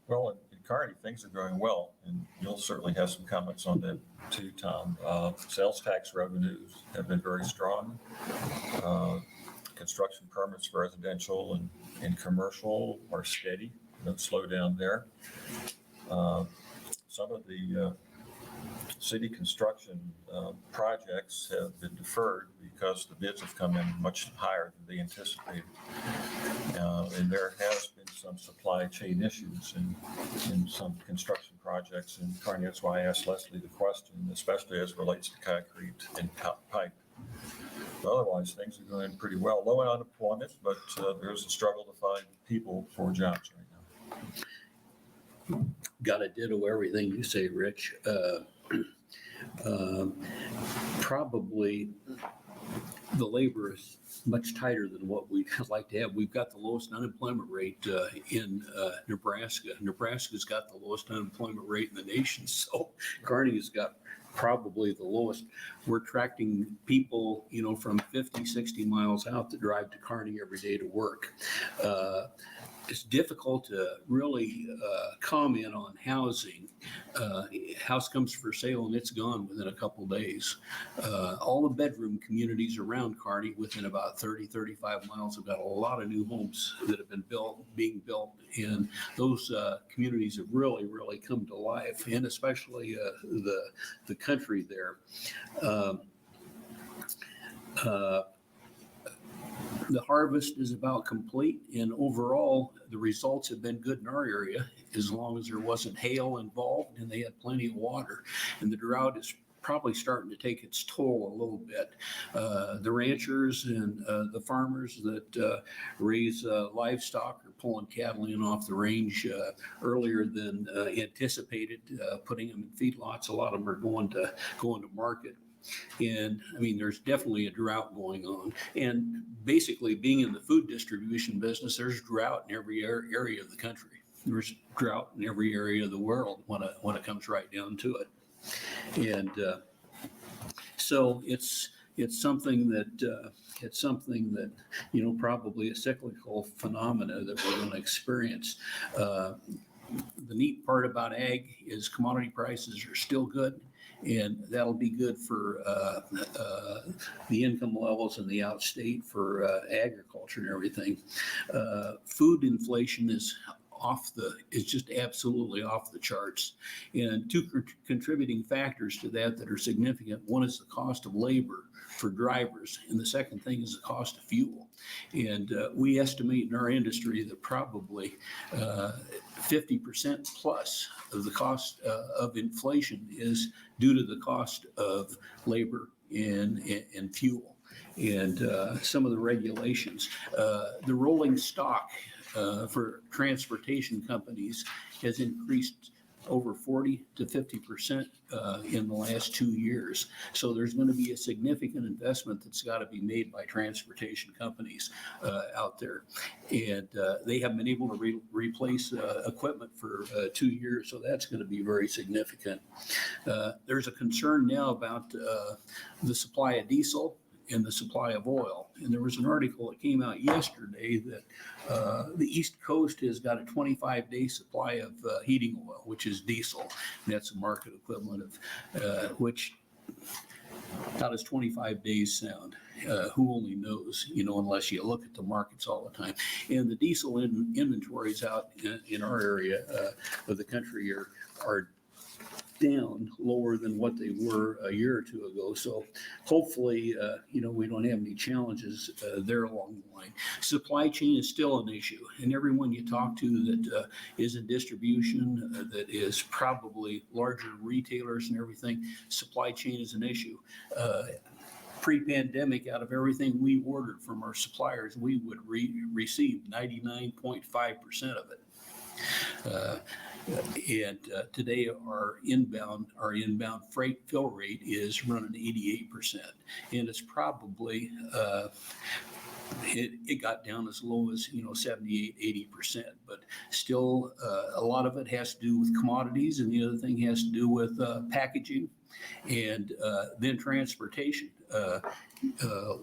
[SPEAKER 5] Well, in Kearney, things are going well, and you'll certainly have some comments on that too, Tom. Sales tax revenues have been very strong. Construction permits for residential and commercial are steady, no slowdown there. Some of the city construction projects have been deferred because the bids have come in much higher than they anticipated. And there has been some supply chain issues in some construction projects in Kearney. That's why I asked Leslie the question, especially as it relates to concrete and pipe. Otherwise, things are going pretty well. Low unemployment, but there's a struggle to find people for jobs right now.
[SPEAKER 13] Got to ditto everything you say, Rich. Probably the labor is much tighter than what we'd like to have. We've got the lowest unemployment rate in Nebraska. Nebraska's got the lowest unemployment rate in the nation. So Kearney has got probably the lowest. We're attracting people, from 50, 60 miles out that drive to Kearney every day to work. It's difficult to really comment on housing. House comes for sale and it's gone within a couple days. All the bedroom communities around Kearney within about 30, 35 miles have got a lot of new homes that have been being built. And those communities have really, really come to life, and especially the country there. The harvest is about complete, and overall, the results have been good in our area, as long as there wasn't hail involved and they had plenty of water. And the drought is probably starting to take its toll a little bit. The ranchers and the farmers that raise livestock are pulling cattle in off the range earlier than anticipated, putting them in feedlots. A lot of them are going to market. And I mean, there's definitely a drought going on. And basically, being in the food distribution business, there's drought in every area of the country. There's drought in every area of the world when it comes right down to it. And so it's something that probably a cyclical phenomena that we're going to experience. The neat part about ag is commodity prices are still good, and that'll be good for the income levels in the outstate for agriculture and everything. Food inflation is just absolutely off the charts. And two contributing factors to that are significant. One is the cost of labor for drivers, and the second thing is the cost of fuel. And we estimate in our industry that probably 50% plus of the cost of inflation is due to the cost of labor and fuel. And some of the regulations, the rolling stock for transportation companies has increased over 40 to 50% in the last 2 years. So there's going to be a significant investment that's got to be made by transportation companies out there. And they have been able to replace equipment for 2 years. So that's going to be very significant. There's a concern now about the supply of diesel and the supply of oil. And there was an article that came out yesterday that the East Coast has got a 25-day supply of heating oil, which is diesel. And that's a market equivalent of which, how does 25 days sound? Who only knows, unless you look at the markets all the time. And the diesel inventories out in our area of the country are down lower than what they were a year or two ago. So hopefully, we don't have any challenges there along the line. Supply chain is still an issue, and everyone you talk to that is in distribution, that is probably larger retailers and everything, supply chain is an issue. Pre-pandemic, out of everything we ordered from our suppliers, we would receive 99.5% of it. And today our inbound freight fill rate is running 88%, and it's probably it got down as low as 78, 80%, but still a lot of it has to do with commodities, and the other thing has to do with packaging, and then transportation,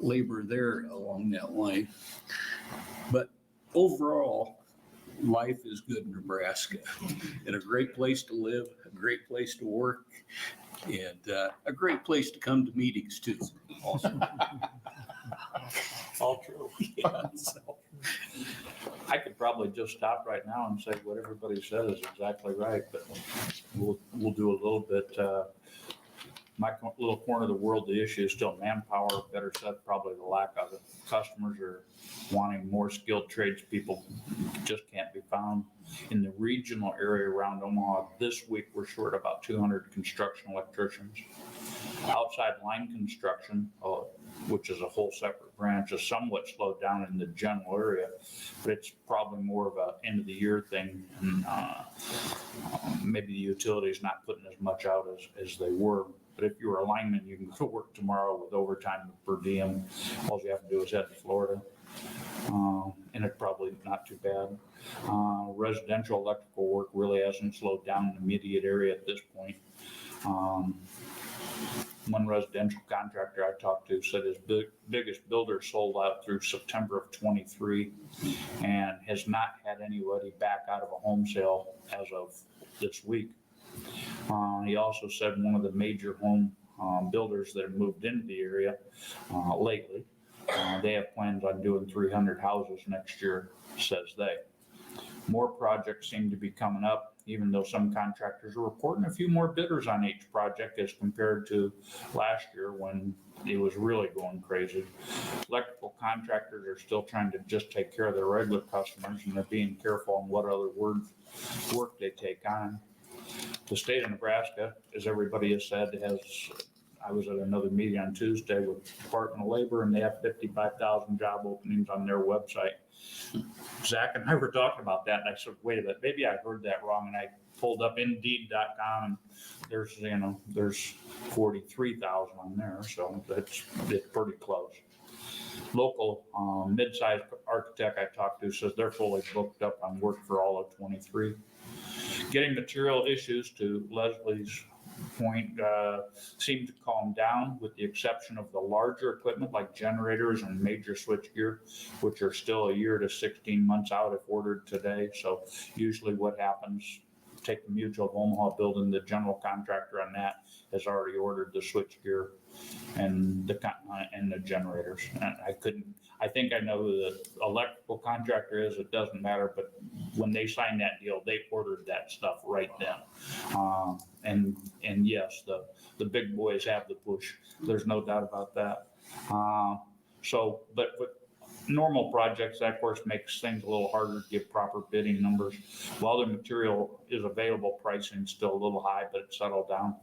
[SPEAKER 13] labor there along that line. But overall, life is good in Nebraska, and a great place to live, a great place to work, and a great place to come to meetings too. Also,
[SPEAKER 14] all true.
[SPEAKER 13] Yeah, so.
[SPEAKER 14] I could probably just stop right now and say what everybody said is exactly right, but we'll do a little bit. My little corner of the world, the issue is still manpower, better said, probably the lack of it. Customers are wanting more skilled tradespeople, just can't be found. In the regional area around Omaha, this week we're short about 200 construction electricians. Outside line construction, which is a whole separate branch, is somewhat slowed down in the general area, but it's probably more of a end of the year thing. And maybe the utility's not putting as much out as they were. But if you're a lineman, you can go work tomorrow with overtime per diem. All you have to do is head to Florida. And it's probably not too bad. Residential electrical work really hasn't slowed down in the immediate area at this point. One residential contractor I talked to said his biggest builder sold out through September of 23 and has not had anybody back out of a home sale as of this week. He also said one of the major home builders that have moved into the area lately, they have plans on doing 300 houses next year, says they. More projects seem to be coming up, even though some contractors are reporting a few more bidders on each project as compared to last year when it was really going crazy. Electrical contractors are still trying to just take care of their regular customers, and they're being careful on what other work they take on. The state of Nebraska, as everybody has said, has I was at another meeting on Tuesday with Department of Labor, and they have 55,000 job openings on their website. Zach and I were talking about that, and I said, wait a minute, maybe I heard that wrong, and I pulled up Indeed.com, and there's 43,000 on there, so it's pretty close. Local mid-sized architect I talked to says they're fully booked up on work for all of 23. Getting material issues, to Leslie's point, seem to calm down, with the exception of the larger equipment like generators and major switchgear, which are still a year to 16 months out if ordered today. So usually what happens, take the Mutual of Omaha building, the general contractor on that has already ordered the switchgear and the generators. And I think I know who the electrical contractor is, it doesn't matter, but when they signed that deal, they ordered that stuff right then. And yes, the big boys have the push. There's no doubt about that. But with normal projects, that of course makes things a little harder to give proper bidding numbers. While the material is available, pricing's still a little high, but it's settled down.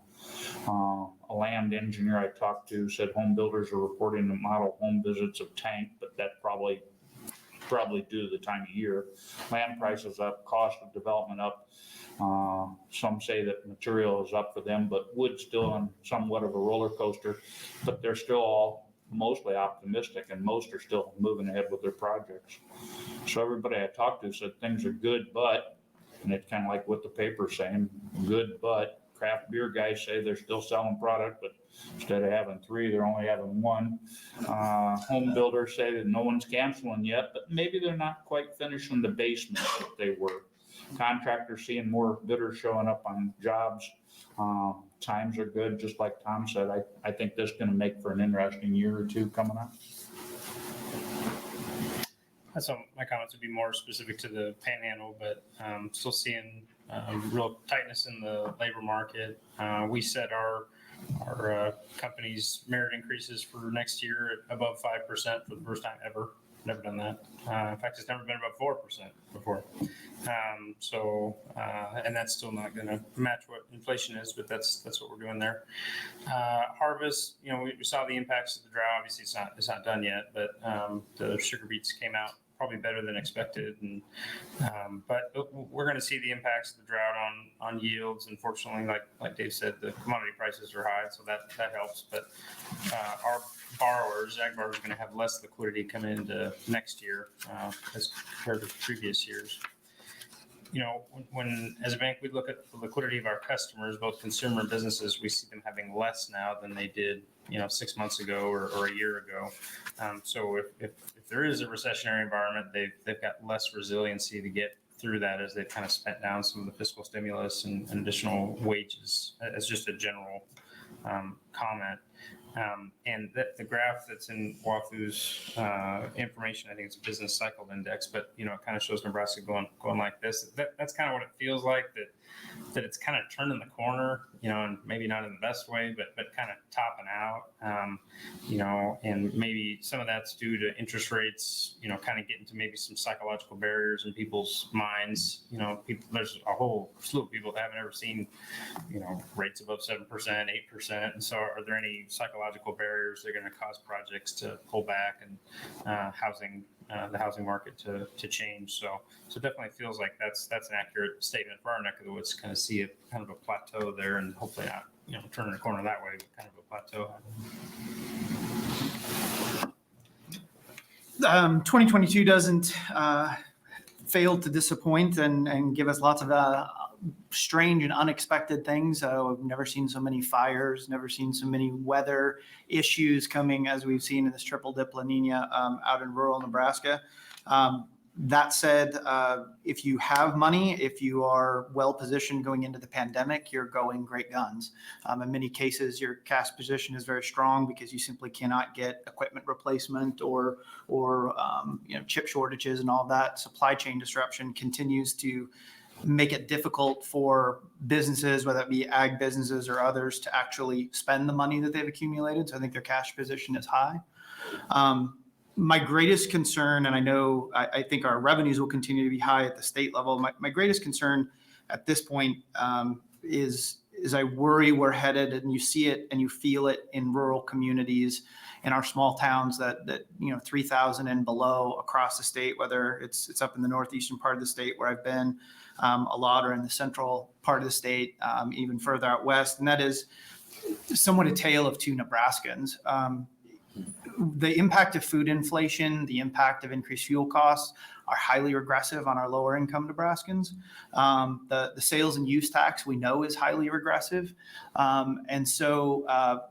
[SPEAKER 14] A land engineer I talked to said home builders are reporting the model home visits of tank, but that's probably due to the time of year. Land prices up, cost of development up. Some say that material is up for them, but wood's still on somewhat of a roller coaster, but they're still all mostly optimistic, and most are still moving ahead with their projects. So everybody I talked to said things are good, but, and it's kind of like what the paper's saying, good, but craft beer guys say they're still selling product, but instead of having 3, they're only having 1. Home builders say that no one's canceling yet, but maybe they're not quite finishing the basement that they were. Contractors seeing more bidders showing up on jobs. Times are good, just like Tom said. I think this is going to make for an interesting year or two coming up.
[SPEAKER 9] So my comments would be more specific to the Panhandle, but still seeing real tightness in the labor market. We set our company's merit increases for next year at above 5% for the first time ever. Never done that. In fact, it's never been above 4% before. And that's still not going to match what inflation is, but that's what we're doing there. Harvest, we saw the impacts of the drought. Obviously, it's not done yet, but the sugar beets came out probably better than expected. And but we're going to see the impacts of the drought on yields. Unfortunately, like Dave said, the commodity prices are high, so that helps. But our borrowers, ag borrowers, are going to have less liquidity coming into next year as compared to previous years. When as a bank we look at the liquidity of our customers, both consumer and businesses, we see them having less now than they did 6 months ago or a year ago. So if there is a recessionary environment, they've got less resiliency to get through that as they've kind of spent down some of the fiscal stimulus and additional wages, as just a general comment. And the graph that's in Wafu's information, I think it's a business cycle index, but it kind of shows Nebraska going like this. That's kind of what it feels like, that it's kind of turning the corner, and maybe not in the best way, but kind of topping out, and maybe some of that's due to interest rates, kind of getting to maybe some psychological barriers in people's minds. There's a whole slew of people that haven't ever seen, rates above 7%, 8%. And so are there any psychological barriers that are going to cause projects to pull back and the housing market to change? So definitely feels like that's an accurate statement for our neck of the woods, to kind of see a kind of a plateau there, and hopefully not, turning the corner that way, but kind of a plateau.
[SPEAKER 10] 2022 doesn't fail to disappoint and give us lots of strange and unexpected things. We've never seen so many fires, never seen so many weather issues coming as we've seen in this triple dip La Nina out in rural Nebraska. That said, if you have money, if you are well positioned going into the pandemic, you're going great guns. In many cases, your cash position is very strong because you simply cannot get equipment replacement or chip shortages and all that. Supply chain disruption continues to make it difficult for businesses, whether it be ag businesses or others, to actually spend the money that they've accumulated. So I think their cash position is high. My greatest concern, and I think our revenues will continue to be high at the state level. My greatest concern at this point is I worry we're headed, and you see it and you feel it in rural communities, in our small towns that 3,000 and below across the state, whether it's up in the northeastern part of the state where I've been a lot, or in the central part of the state, even further out west. And that is somewhat a tale of two Nebraskans. The impact of food inflation, the impact of increased fuel costs are highly regressive on our lower income Nebraskans. The sales and use tax we know is highly regressive. And so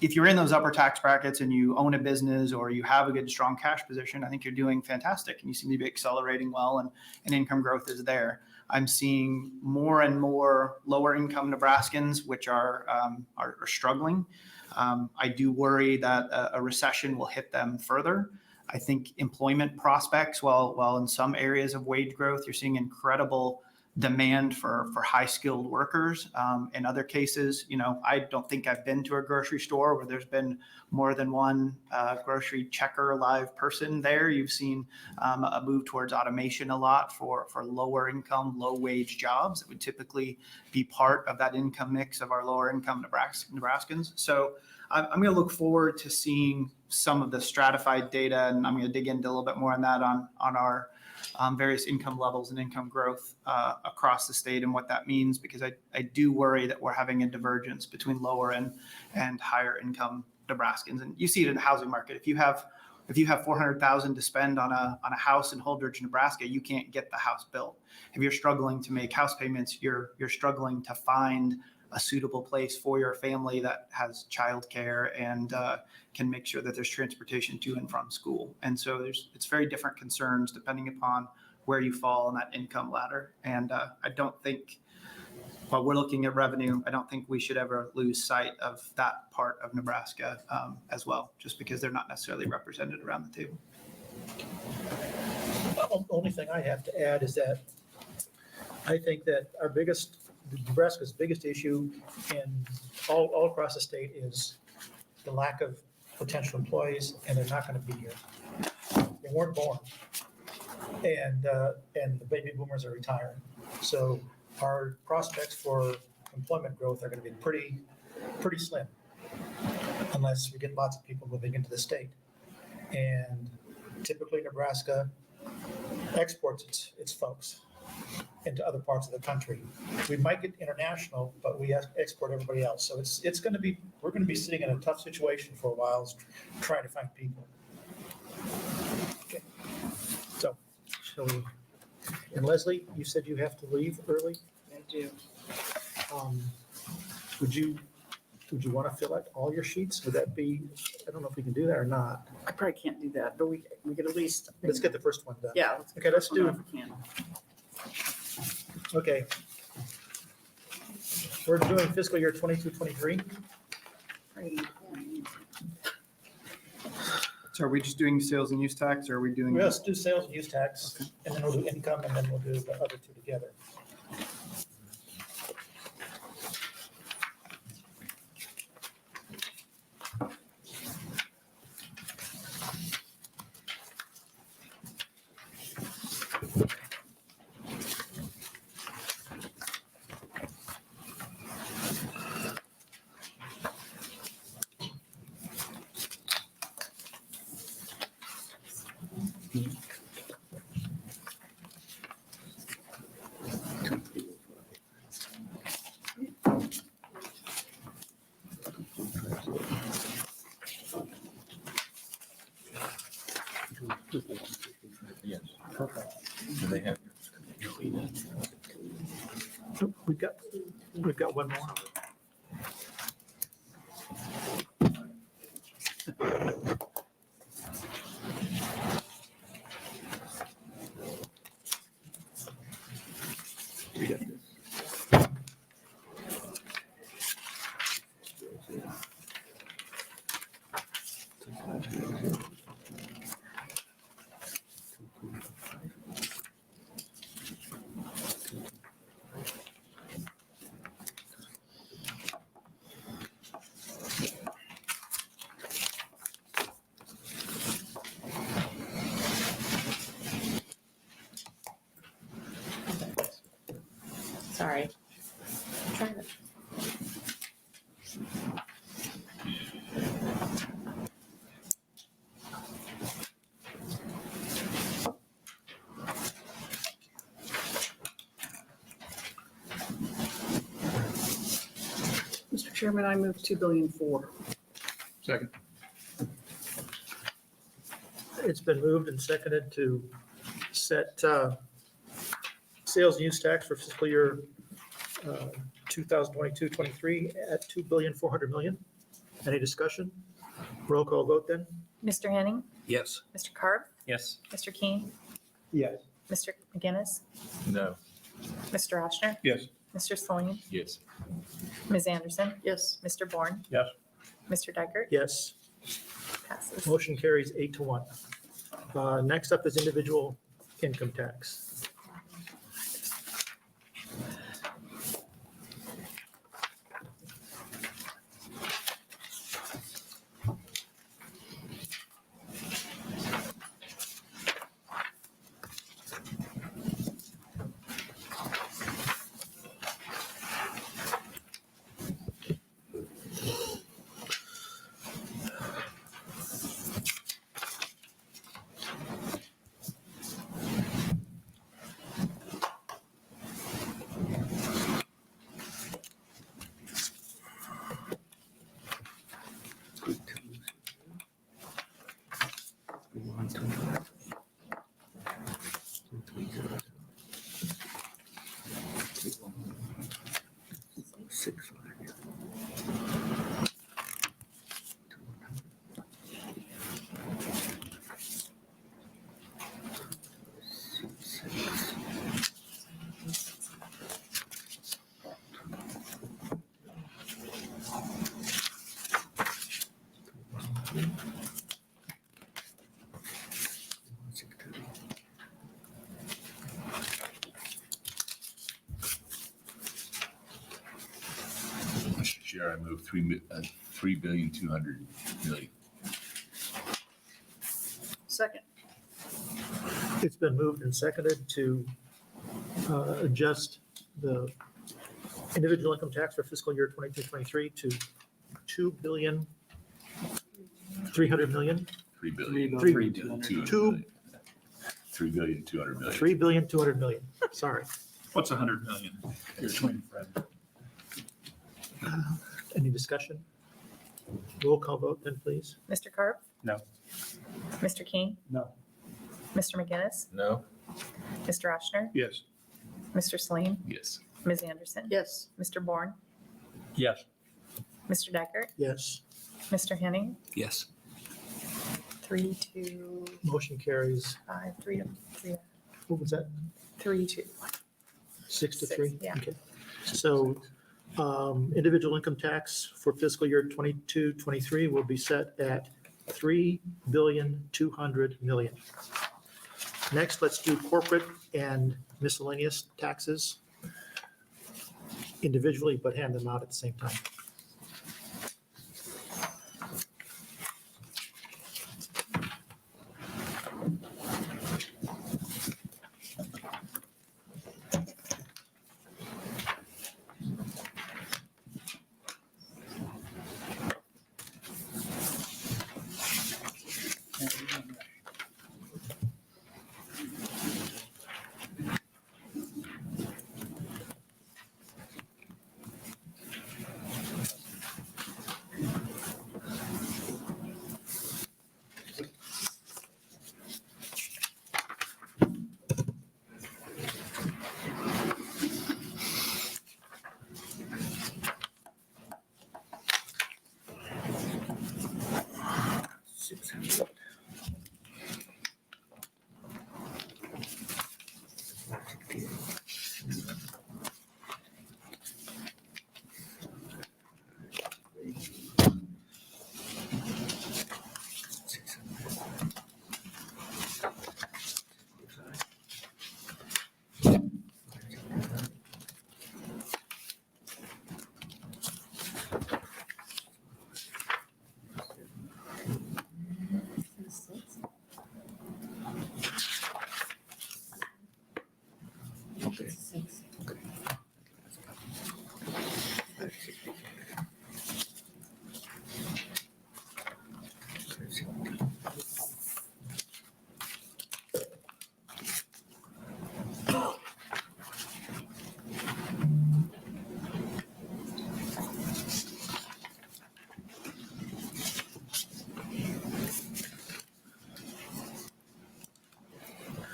[SPEAKER 10] if you're in those upper tax brackets and you own a business or you have a good, strong cash position, I think you're doing fantastic and you seem to be accelerating well, and income growth is there. I'm seeing more and more lower income Nebraskans, which are struggling. I do worry that a recession will hit them further. I think employment prospects, while in some areas of wage growth, you're seeing incredible demand for high skilled workers. In other cases, I don't think I've been to a grocery store where there's been more than one grocery checker live person there. You've seen a move towards automation a lot for lower income, low wage jobs that would typically be part of that income mix of our lower income Nebraskans. So I'm going to look forward to seeing some of the stratified data, and I'm going to dig into a little bit more on that on our various income levels and income growth across the state and what that means, because I do worry that we're having a divergence between lower and higher income Nebraskans. And you see it in the housing market. If you have $400,000 to spend on a house in Holdridge, Nebraska, you can't get the house built. If you're struggling to make house payments, you're struggling to find a suitable place for your family that has childcare and can make sure that there's transportation to and from school. And so it's very different concerns depending upon where you fall on that income ladder. And I don't think, while we're looking at revenue, I don't think we should ever lose sight of that part of Nebraska as well, just because they're not necessarily represented around the table.
[SPEAKER 1] The only thing I have to add is that I think that Nebraska's biggest issue in all across the state is the lack of potential employees, and they're not going to be here. They weren't born, and the baby boomers are retiring. So our prospects for employment growth are going to be pretty slim, unless we get lots of people moving into the state. And typically, Nebraska exports its folks into other parts of the country. We might get international, but we export everybody else. So we're going to be sitting in a tough situation for a while, trying to find people. Okay. So, shall we? And Leslie, you said you have to leave early.
[SPEAKER 11] I do.
[SPEAKER 1] Would you want to fill out all your sheets? Would that be? I don't know if we can do that or not.
[SPEAKER 11] I probably can't do that, but we could at least.
[SPEAKER 1] Let's get the first one done.
[SPEAKER 11] Yeah.
[SPEAKER 1] Okay, let's do. Okay. We're doing fiscal year 22-23.
[SPEAKER 10] So are we just doing sales and use tax, or are we doing?
[SPEAKER 1] Let's do sales and use tax, and then we'll do income, and then we'll do the other two together.
[SPEAKER 5] Yes. Do they have?
[SPEAKER 1] We've got one more.
[SPEAKER 8] Sorry. I'm trying to
[SPEAKER 11] Chairman, I move 2,000,000,004.
[SPEAKER 4] Second.
[SPEAKER 1] It's been moved and seconded to set sales and use tax for fiscal year 2022-23 at $2,400,000,000. Any discussion? Roll call vote then?
[SPEAKER 2] Mr. Henning,
[SPEAKER 3] Yes.
[SPEAKER 2] Mr. Carp,
[SPEAKER 9] Yes.
[SPEAKER 2] Mr. King,
[SPEAKER 10] Yes.
[SPEAKER 2] Mr. McGinnis,
[SPEAKER 5] No.
[SPEAKER 2] Mr. Oshner,
[SPEAKER 4] Yes.
[SPEAKER 2] Mr. Celine,
[SPEAKER 7] Yes.
[SPEAKER 2] Ms. Anderson,
[SPEAKER 11] Yes.
[SPEAKER 2] Mr. Bourne,
[SPEAKER 14] Yes.
[SPEAKER 2] Mr. Dykert,
[SPEAKER 1] Yes.
[SPEAKER 2] passes.
[SPEAKER 1] Motion carries 8-1. Next up is individual income tax.
[SPEAKER 7] Mr. Chair, I move $3,200,000,000.
[SPEAKER 11] Second.
[SPEAKER 1] It's been moved and seconded to adjust the individual income tax for fiscal year 22-23 to $2,300,000,000.
[SPEAKER 7] $3,200,000,000. $3,200,000,000.
[SPEAKER 1] $3,200,000,000. Sorry.
[SPEAKER 4] What's 100,000,000? Your twin friend.
[SPEAKER 1] Any discussion? Roll call vote then, please.
[SPEAKER 2] Mr. Carp?
[SPEAKER 9] No.
[SPEAKER 2] Mr. King?
[SPEAKER 14] No.
[SPEAKER 2] Mr. McGinnis,
[SPEAKER 5] No.
[SPEAKER 2] Mr. Oshner,
[SPEAKER 4] Yes.
[SPEAKER 2] Mr. Celine,
[SPEAKER 7] Yes.
[SPEAKER 2] Ms. Anderson,
[SPEAKER 11] Yes.
[SPEAKER 2] Mr. Bourne,
[SPEAKER 14] Yes.
[SPEAKER 2] Mr. Dykert,
[SPEAKER 1] Yes.
[SPEAKER 2] Mr. Henning,
[SPEAKER 3] Yes.
[SPEAKER 2] 3 to
[SPEAKER 1] Motion carries,
[SPEAKER 2] 5, 3 to 3,
[SPEAKER 1] what was that?
[SPEAKER 2] 3 to
[SPEAKER 1] 6 to
[SPEAKER 2] Six,
[SPEAKER 1] 3?
[SPEAKER 2] yeah.
[SPEAKER 1] Okay. So individual income tax for fiscal year 22-23 will be set at $3,200,000,000. Next, let's do corporate and miscellaneous taxes individually, but hand them out at the same time.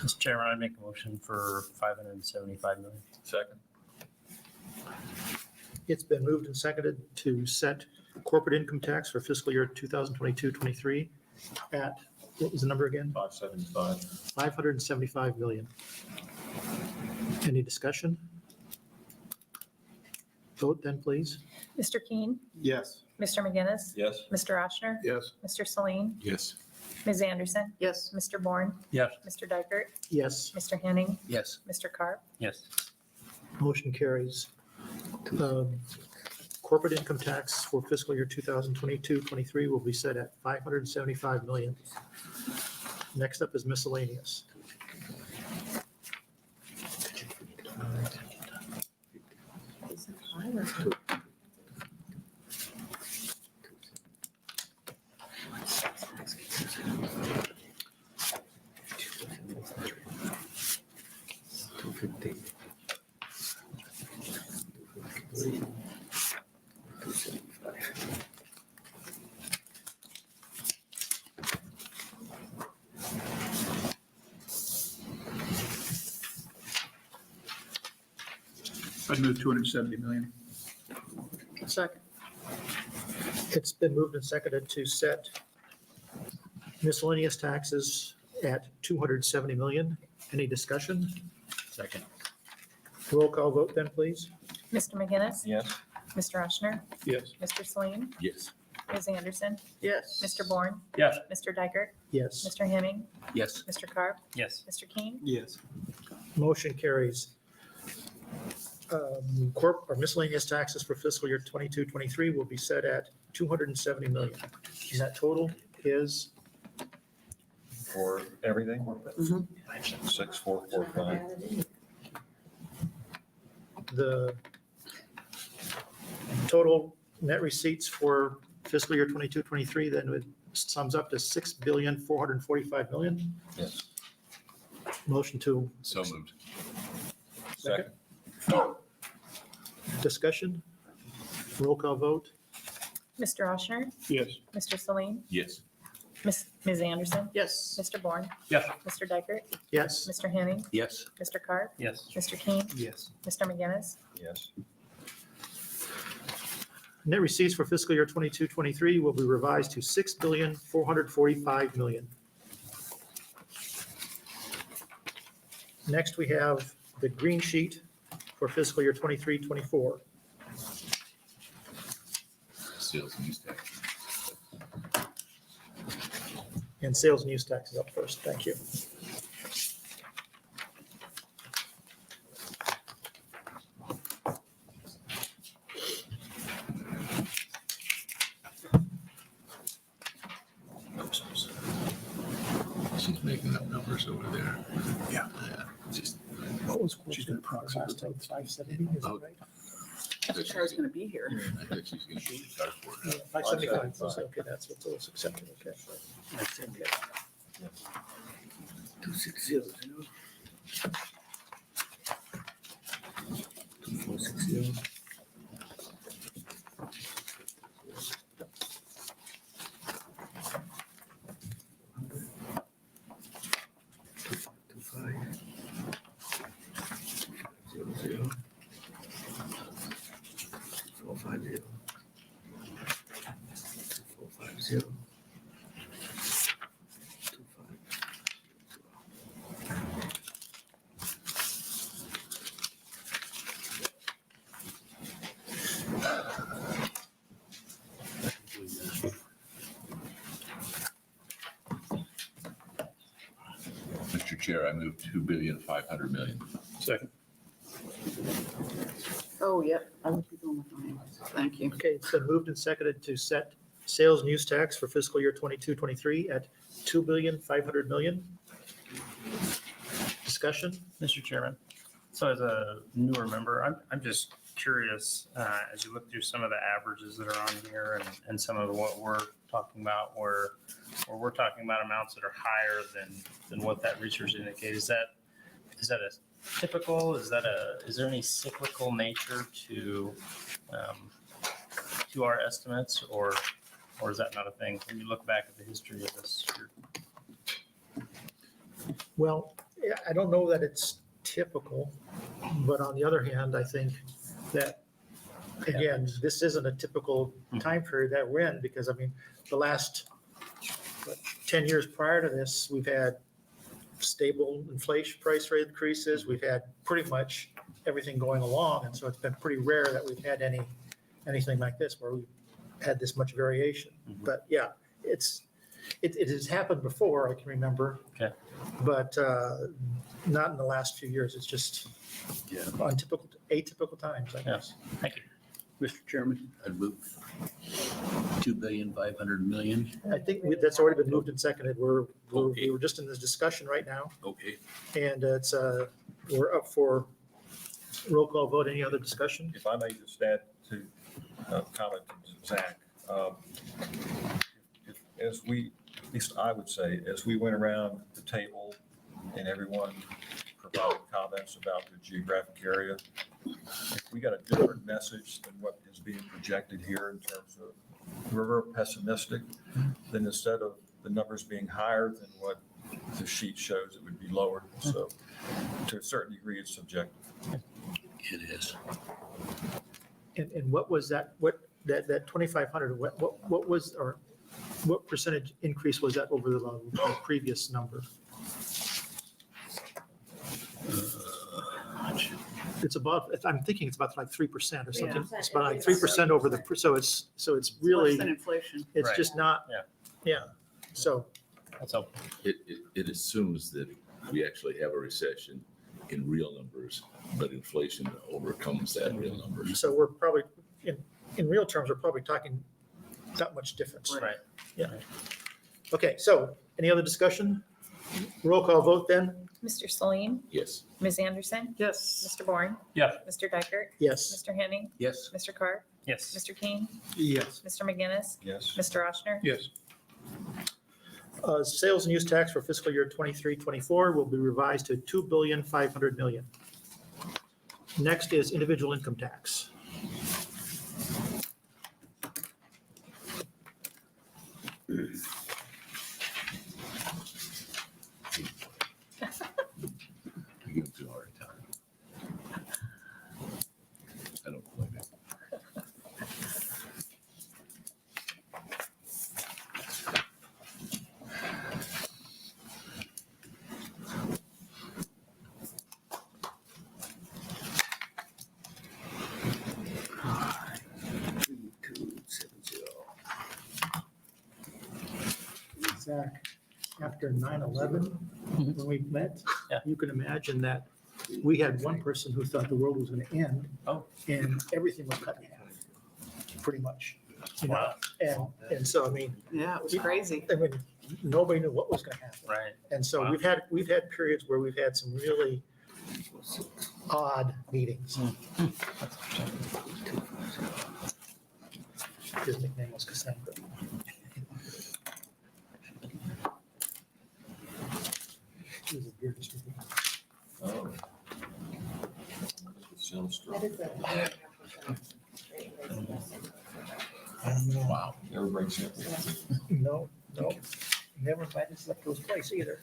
[SPEAKER 9] Mr. Chairman, I make a motion for 575 million.
[SPEAKER 5] Second?
[SPEAKER 1] It's been moved and seconded to set corporate income tax for fiscal year 2022-23 at, what was the number again?
[SPEAKER 5] 575.
[SPEAKER 1] 575 million. Any discussion? Vote then, please.
[SPEAKER 2] Mr. Keen,
[SPEAKER 4] Yes.
[SPEAKER 2] Mr. McGinnis,
[SPEAKER 5] Yes.
[SPEAKER 2] Mr. Oshner,
[SPEAKER 4] Yes.
[SPEAKER 2] Mr. Celine,
[SPEAKER 7] Yes.
[SPEAKER 2] Ms. Anderson,
[SPEAKER 11] Yes.
[SPEAKER 2] Mr. Bourne,
[SPEAKER 9] Yes.
[SPEAKER 2] Mr. Dykert,
[SPEAKER 1] Yes,
[SPEAKER 2] Mr. Henning,
[SPEAKER 3] Yes.
[SPEAKER 2] Mr. Carp,
[SPEAKER 9] Yes.
[SPEAKER 1] motion carries. Corporate income tax for fiscal year 2022-23 will be set at 575 million. Next up is miscellaneous.
[SPEAKER 4] I'd move 270 million.
[SPEAKER 11] Second.
[SPEAKER 1] It's been moved and seconded to set miscellaneous taxes at 270 million. Any discussion?
[SPEAKER 3] Second.
[SPEAKER 1] Roll call vote then, please.
[SPEAKER 2] Mr. McGinnis,
[SPEAKER 5] Yes.
[SPEAKER 2] Mr. Oshner,
[SPEAKER 4] Yes.
[SPEAKER 2] Mr. Celine,
[SPEAKER 7] Yes.
[SPEAKER 2] Ms. Anderson,
[SPEAKER 11] Yes.
[SPEAKER 2] Mr. Bourne,
[SPEAKER 9] Yes.
[SPEAKER 2] Mr. Dykert,
[SPEAKER 1] Yes,
[SPEAKER 2] Mr. Henning,
[SPEAKER 3] Yes.
[SPEAKER 2] Mr. Carp,
[SPEAKER 9] Yes.
[SPEAKER 2] Mr. Keen,
[SPEAKER 10] Yes.
[SPEAKER 1] motion carries. Corp or miscellaneous taxes for fiscal year 22-23 will be set at 270 million. And that total is
[SPEAKER 5] For everything? 6445.
[SPEAKER 1] the total net receipts for fiscal year 22-23, then it sums up to 6,445 million.
[SPEAKER 5] Yes.
[SPEAKER 1] Motion to
[SPEAKER 7] So moved.
[SPEAKER 5] Second?
[SPEAKER 1] discussion. Roll call vote.
[SPEAKER 2] Mr. Oshner,
[SPEAKER 4] Yes.
[SPEAKER 2] Mr. Celine,
[SPEAKER 7] Yes.
[SPEAKER 2] Ms. Anderson,
[SPEAKER 11] Yes.
[SPEAKER 2] Mr. Bourne,
[SPEAKER 9] Yes.
[SPEAKER 2] Mr. Dykert,
[SPEAKER 1] Yes,
[SPEAKER 2] Mr. Henning,
[SPEAKER 3] Yes.
[SPEAKER 2] Mr. Carp,
[SPEAKER 9] Yes.
[SPEAKER 2] Mr. Keen,
[SPEAKER 10] Yes.
[SPEAKER 2] Mr. McGinnis,
[SPEAKER 5] Yes.
[SPEAKER 1] net receipts for fiscal year 22-23 will be revised to 6,445 million. Next, we have the green sheet for fiscal year 23-24.
[SPEAKER 7] Sales and use tax.
[SPEAKER 1] And sales and use tax is up first. Thank you.
[SPEAKER 7] She's making up numbers over there. Yeah. Just,
[SPEAKER 1] What was
[SPEAKER 4] She's gonna approximate.
[SPEAKER 1] 570, is that
[SPEAKER 7] Oh.
[SPEAKER 1] right?
[SPEAKER 11] I thought I was going to be here.
[SPEAKER 7] I bet she's gonna be charged for it.
[SPEAKER 1] Yeah, 575, okay, that's what's always accepted, okay. Okay.
[SPEAKER 6] 260, 2460.
[SPEAKER 7] Mr. Chair, I move 2,500 million.
[SPEAKER 4] Second.
[SPEAKER 11] Oh, yep. I would be going with mine. Thank you.
[SPEAKER 1] Okay, it's been moved and seconded to set sales and use tax for fiscal year 22-23 at 2,500 million. Discussion?
[SPEAKER 9] Mr. Chairman, so as a newer member, I'm just curious, as you look through some of the averages that are on here and some of what we're talking about, where we're talking about amounts that are higher than what that research indicates, is that a typical, is there any cyclical nature to our estimates, or is that not a thing? When you look back at the history of this,
[SPEAKER 1] Well, yeah, I don't know that it's typical, but on the other hand, I think that, again, this isn't a typical time period that we're in, because I mean, the last 10 years prior to this, we've had stable inflation, price rate increases, we've had pretty much everything going along, and so it's been pretty rare that we've had anything like this, where we've had this much variation. But yeah, it has happened before, I can remember.
[SPEAKER 9] Okay.
[SPEAKER 1] But not in the last few years. It's just atypical times, I guess.
[SPEAKER 9] Thank you.
[SPEAKER 3] Mr. Chairman, I'd move $2,500,000,000.
[SPEAKER 1] I think that's already been moved and seconded. We were just in this discussion right now,
[SPEAKER 3] Okay.
[SPEAKER 1] and we're up for roll call vote. Any other discussion?
[SPEAKER 5] If I may just add to comment to Zach, as we, at least I would say, as we went around the table and everyone provided comments about the geographic area, if we got a different message than what is being projected here in terms of, we're real pessimistic, then instead of the numbers being higher than what the sheet shows, it would be lower. So to a certain degree, it's subjective.
[SPEAKER 3] It is.
[SPEAKER 1] And what was that, that 2,500, what was, or what percentage increase was that over the previous number? It's about, I'm thinking it's about like 3% or something.
[SPEAKER 8] Yeah.
[SPEAKER 1] It's about like 3% over the, so it's really,
[SPEAKER 11] Less than inflation.
[SPEAKER 1] it's
[SPEAKER 9] Right.
[SPEAKER 1] just not, yeah. So,
[SPEAKER 9] That's helpful.
[SPEAKER 7] It assumes that we actually have a recession in real numbers, but inflation overcomes that real numbers.
[SPEAKER 1] so we're probably, in real terms, we're probably talking not much difference.
[SPEAKER 9] Right.
[SPEAKER 1] Yeah. Okay, so any other discussion? Roll call vote then?
[SPEAKER 2] Mr. Celine,
[SPEAKER 7] Yes.
[SPEAKER 2] Ms. Anderson,
[SPEAKER 11] Yes.
[SPEAKER 2] Mr. Bourne,
[SPEAKER 9] Yes.
[SPEAKER 2] Mr. Dykert,
[SPEAKER 1] Yes.
[SPEAKER 2] Mr. Henning,
[SPEAKER 3] Yes.
[SPEAKER 2] Mr. Carr,
[SPEAKER 9] Yes.
[SPEAKER 2] Mr. King,
[SPEAKER 10] Yes.
[SPEAKER 2] Mr. McGinnis,
[SPEAKER 5] Yes.
[SPEAKER 2] Mr. Oshner.
[SPEAKER 4] Yes.
[SPEAKER 1] Sales and use tax for fiscal year 23-24 will be revised to $2,500,000,000. Next is individual income tax.
[SPEAKER 7] You give them a hard time. I don't blame it.
[SPEAKER 1] Zach, after 9/11, when we met,
[SPEAKER 9] Yeah.
[SPEAKER 1] you can imagine that we had one person who thought the world was going to end.
[SPEAKER 9] Oh.
[SPEAKER 1] And everything was cut in half, pretty much. You know?
[SPEAKER 9] Wow.
[SPEAKER 1] And so, I mean,
[SPEAKER 11] Yeah, it was crazy.
[SPEAKER 1] I mean, nobody knew what was going to happen.
[SPEAKER 9] Right.
[SPEAKER 1] And so
[SPEAKER 9] Wow.
[SPEAKER 1] we've had periods where we've had some really odd meetings. His nickname was Cassandra. He was a beer distributor.
[SPEAKER 5] Oh. Sounds strange.
[SPEAKER 7] Wow.
[SPEAKER 5] Never breaks it.
[SPEAKER 1] No, never invited us up to his place either.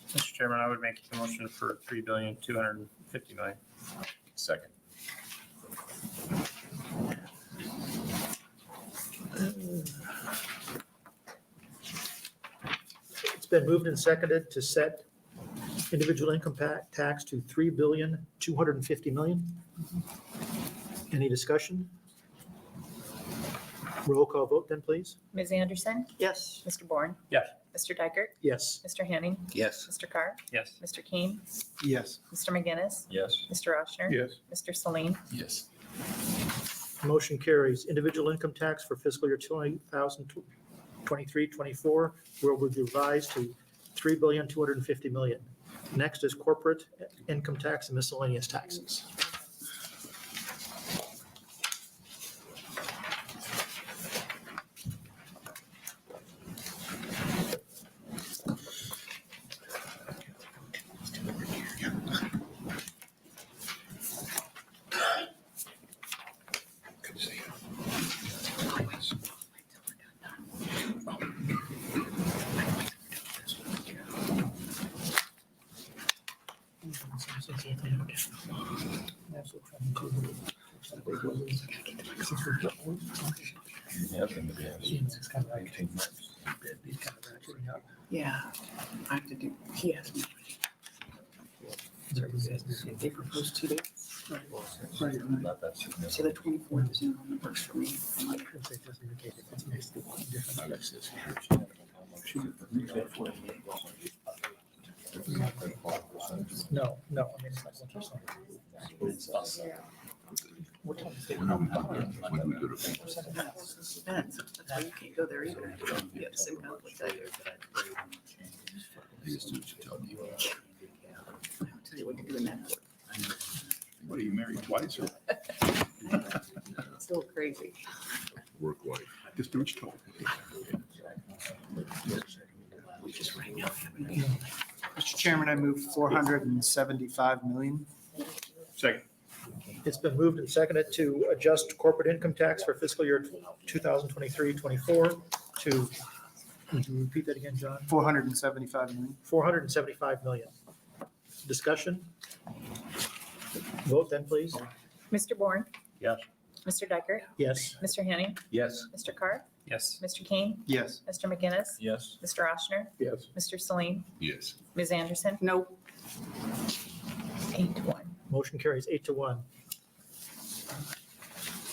[SPEAKER 9] Mr. Chairman, I would make the motion for $3,250,000,000.
[SPEAKER 7] Second.
[SPEAKER 1] It's been moved and seconded to set individual income tax to $3,250,000,000. Any discussion? Roll call vote then, please.
[SPEAKER 2] Ms. Anderson,
[SPEAKER 11] Yes.
[SPEAKER 2] Mr. Bourne,
[SPEAKER 9] Yes.
[SPEAKER 2] Mr. Dykert,
[SPEAKER 1] Yes.
[SPEAKER 2] Mr. Henning,
[SPEAKER 3] Yes.
[SPEAKER 2] Mr. Carr,
[SPEAKER 9] Yes.
[SPEAKER 2] Mr. King,
[SPEAKER 10] Yes.
[SPEAKER 2] Mr. McGinnis,
[SPEAKER 5] Yes.
[SPEAKER 2] Mr. Oshner.
[SPEAKER 4] Yes.
[SPEAKER 2] Mr. Celine,
[SPEAKER 7] Yes.
[SPEAKER 1] Motion carries. Individual income tax for fiscal year 2023-24 will be revised to $3,250,000,000. Next is corporate income tax and miscellaneous taxes.
[SPEAKER 11] Yeah, I have to do, he asked me. They proposed 2 days.
[SPEAKER 5] Not that significant.
[SPEAKER 11] So the 24th is in, that works for me. I'm like,
[SPEAKER 1] No, I mean, it's like what you're saying. What time is it?
[SPEAKER 7] When we go to
[SPEAKER 11] That's why you can't go there either. You have the same conflict I do.
[SPEAKER 7] I just do what you tell me.
[SPEAKER 11] I'll tell you what to do in that court.
[SPEAKER 4] What, are you married twice or
[SPEAKER 11] It's a little crazy.
[SPEAKER 7] Work wife.
[SPEAKER 4] just do what you told?
[SPEAKER 11] We just rang up.
[SPEAKER 10] Mr. Chairman, I move 475 million.
[SPEAKER 4] Second.
[SPEAKER 1] It's been moved and seconded to adjust corporate income tax for fiscal year 2023-24 to, would you repeat that again, John?
[SPEAKER 10] 475 million.
[SPEAKER 1] 475 million. Discussion? Vote then, please.
[SPEAKER 2] Mr. Bourne,
[SPEAKER 14] Yes.
[SPEAKER 2] Mr. Decker,
[SPEAKER 1] Yes.
[SPEAKER 2] Mr. Henning,
[SPEAKER 3] Yes.
[SPEAKER 2] Mr. Carr,
[SPEAKER 9] Yes.
[SPEAKER 2] Mr. King,
[SPEAKER 10] Yes.
[SPEAKER 2] Mr. McGinnis,
[SPEAKER 5] Yes.
[SPEAKER 2] Mr. Oshner,
[SPEAKER 4] Yes.
[SPEAKER 2] Mr. Celine,
[SPEAKER 7] Yes.
[SPEAKER 2] Ms. Anderson,
[SPEAKER 11] Nope.
[SPEAKER 2] 8-1.
[SPEAKER 1] Motion carries 8-1.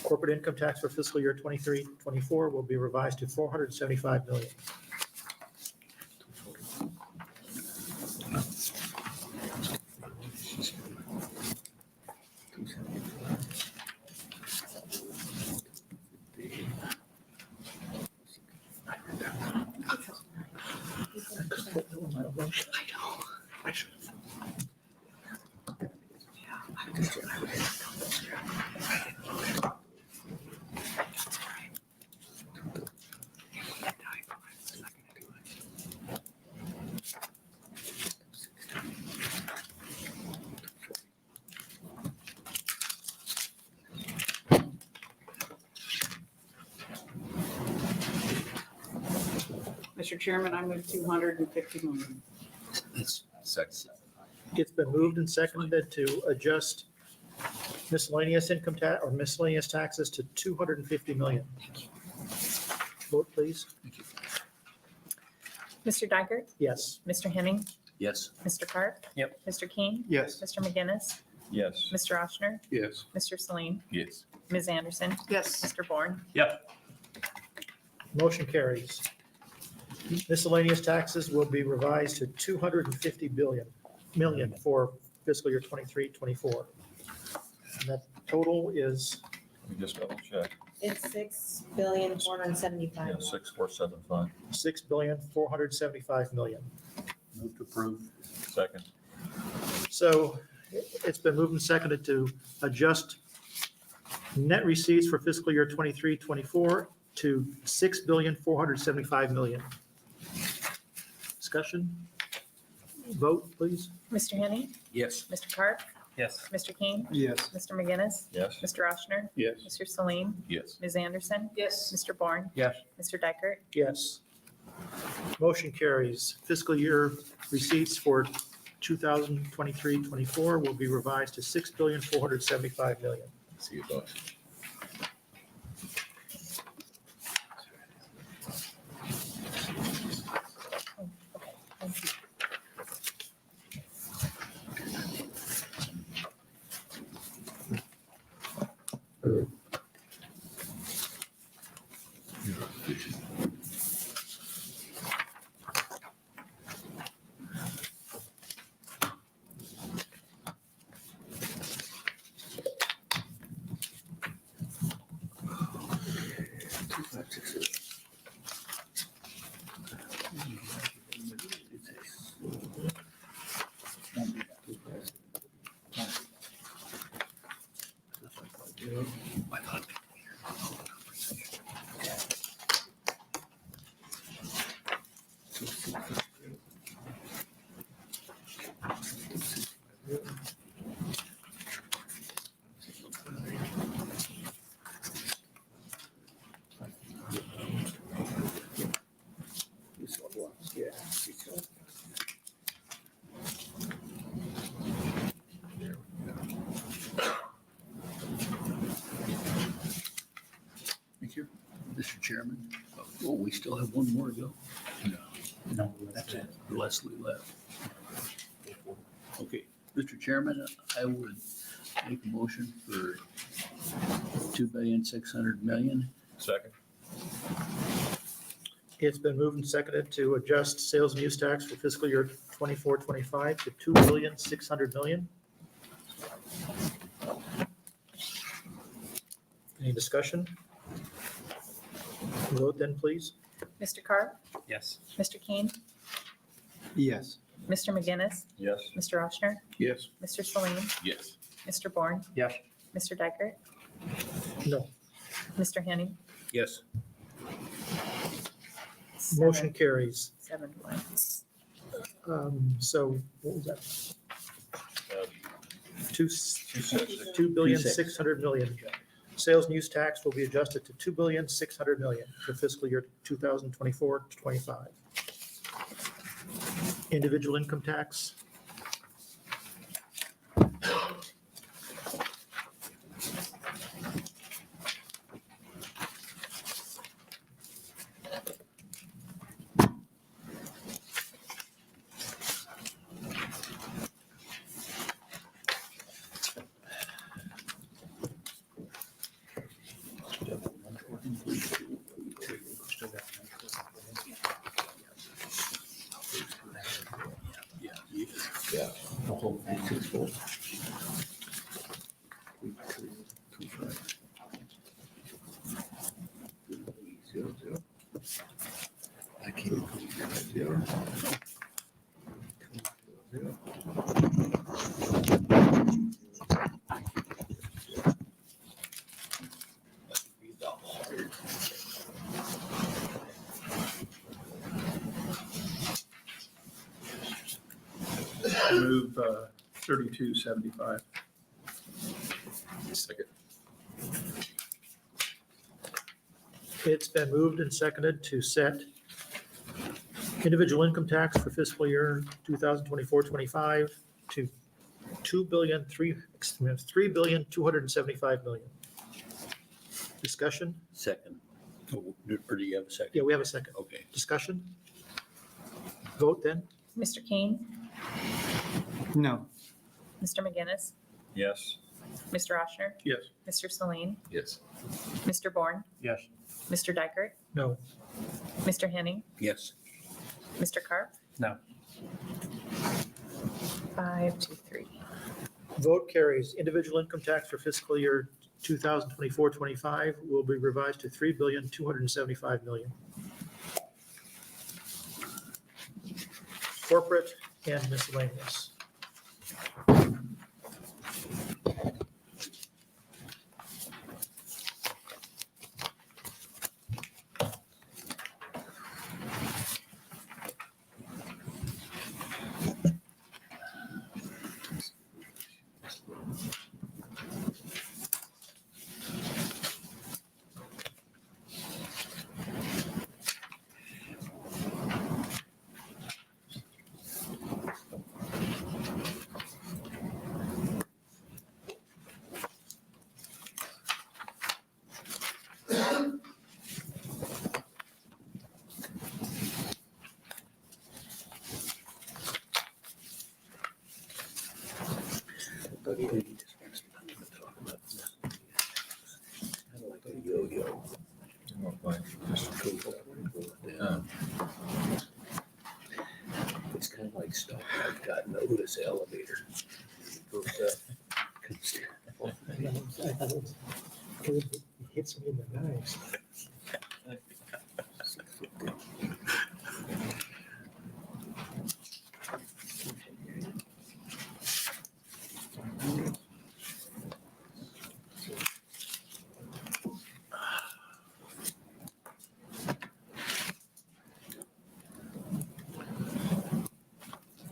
[SPEAKER 1] Corporate income tax for fiscal year 23-24 will be revised to 475 million.
[SPEAKER 11] Mr. Chairman, I move 250 million.
[SPEAKER 7] Second.
[SPEAKER 1] It's been moved and seconded to adjust miscellaneous income tax or miscellaneous taxes to 250 million. Vote please.
[SPEAKER 2] Mr. Decker,
[SPEAKER 1] Yes.
[SPEAKER 2] Mr. Henning,
[SPEAKER 3] Yes.
[SPEAKER 2] Mr. Carr.
[SPEAKER 9] Yep.
[SPEAKER 2] Mr. King,
[SPEAKER 10] Yes.
[SPEAKER 2] Mr. McGinnis,
[SPEAKER 5] Yes.
[SPEAKER 2] Mr. Oshner,
[SPEAKER 4] Yes.
[SPEAKER 2] Mr. Celine,
[SPEAKER 7] Yes.
[SPEAKER 2] Ms. Anderson,
[SPEAKER 11] Yes.
[SPEAKER 2] Mr. Bourne,
[SPEAKER 1] Motion carries. Miscellaneous taxes will be revised to 250 million for fiscal year 23-24. And that total is,
[SPEAKER 5] Let me just double check.
[SPEAKER 8] It's 6,475,000,000.
[SPEAKER 5] Yeah, 6,475.
[SPEAKER 1] 6,475 million.
[SPEAKER 3] Move to approve.
[SPEAKER 5] Second.
[SPEAKER 1] So it's been moved and seconded to adjust net receipts for fiscal year 23-24 to 6,475 million. Discussion? Vote, please.
[SPEAKER 2] Mr. Henning,
[SPEAKER 3] Yes.
[SPEAKER 2] Mr. Carr,
[SPEAKER 9] Yes.
[SPEAKER 2] Mr. King,
[SPEAKER 10] Yes.
[SPEAKER 2] Mr. McGinnis,
[SPEAKER 5] Yes.
[SPEAKER 2] Mr. Oshner,
[SPEAKER 4] Yes.
[SPEAKER 2] Mr. Celine,
[SPEAKER 7] Yes.
[SPEAKER 2] Ms. Anderson,
[SPEAKER 11] Yes.
[SPEAKER 2] Mr. Bourne,
[SPEAKER 3] Yes.
[SPEAKER 2] Mr. Decker,
[SPEAKER 1] Yes. Motion carries. Fiscal year receipts for 2023-24 will be revised to 6,475 million.
[SPEAKER 7] See you, boss. You're efficient.
[SPEAKER 3] Chairman. Oh, we still have one more to go.
[SPEAKER 14] No, that's it.
[SPEAKER 3] Leslie left. Okay, Mr. Chairman, I would make a motion for $2,600,000,000.
[SPEAKER 5] Second.
[SPEAKER 1] It's been moved and seconded to adjust sales and use tax for fiscal year 24-25 to $2,600,000,000. Any discussion? Vote then, please.
[SPEAKER 2] Mr. Carp?
[SPEAKER 9] Yes.
[SPEAKER 2] Mr. King?
[SPEAKER 10] Yes.
[SPEAKER 2] Mr. McGinnis?
[SPEAKER 5] Yes.
[SPEAKER 2] Mr. Oshner?
[SPEAKER 4] Yes.
[SPEAKER 2] Mr. Celine?
[SPEAKER 7] Yes.
[SPEAKER 2] Mr. Bourne?
[SPEAKER 9] Yes.
[SPEAKER 2] Mr. Dykert?
[SPEAKER 1] No.
[SPEAKER 2] Mr. Henning?
[SPEAKER 3] Yes.
[SPEAKER 1] Motion carries.
[SPEAKER 2] 7-1.
[SPEAKER 1] So what was that?
[SPEAKER 5] Uh,
[SPEAKER 1] 2,600,000,000. Sales and use tax will be adjusted to 2,600,000,000 for fiscal year 2024-25. Individual income tax.
[SPEAKER 3] Yeah.
[SPEAKER 14] The whole thing is full.
[SPEAKER 3] I can't.
[SPEAKER 4] Move 3275.
[SPEAKER 5] Second.
[SPEAKER 1] It's been moved and seconded to set individual income tax for fiscal year 2024-25 to $3,275,000,000. Discussion?
[SPEAKER 3] Second. Oh, or do you have a second?
[SPEAKER 1] Yeah, we have a second.
[SPEAKER 3] Okay.
[SPEAKER 1] Discussion? Vote then?
[SPEAKER 2] Mr. King?
[SPEAKER 10] No.
[SPEAKER 2] Mr. McGinnis?
[SPEAKER 5] Yes.
[SPEAKER 2] Mr. Oshner?
[SPEAKER 4] Yes.
[SPEAKER 2] Mr. Celine?
[SPEAKER 7] Yes.
[SPEAKER 2] Mr. Bourne?
[SPEAKER 9] Yes.
[SPEAKER 2] Mr. Dykert?
[SPEAKER 1] No.
[SPEAKER 2] Mr. Henning?
[SPEAKER 3] Yes.
[SPEAKER 2] Mr. Carp?
[SPEAKER 9] No.
[SPEAKER 2] 5-3.
[SPEAKER 1] Vote carries. Individual income tax for fiscal year 2024-25 will be revised to $3,275,000,000. Corporate and miscellaneous.
[SPEAKER 3] It's kind of like stuff I've got in the Otis elevator. Goes up, comes down.
[SPEAKER 1] It hits me in the nose.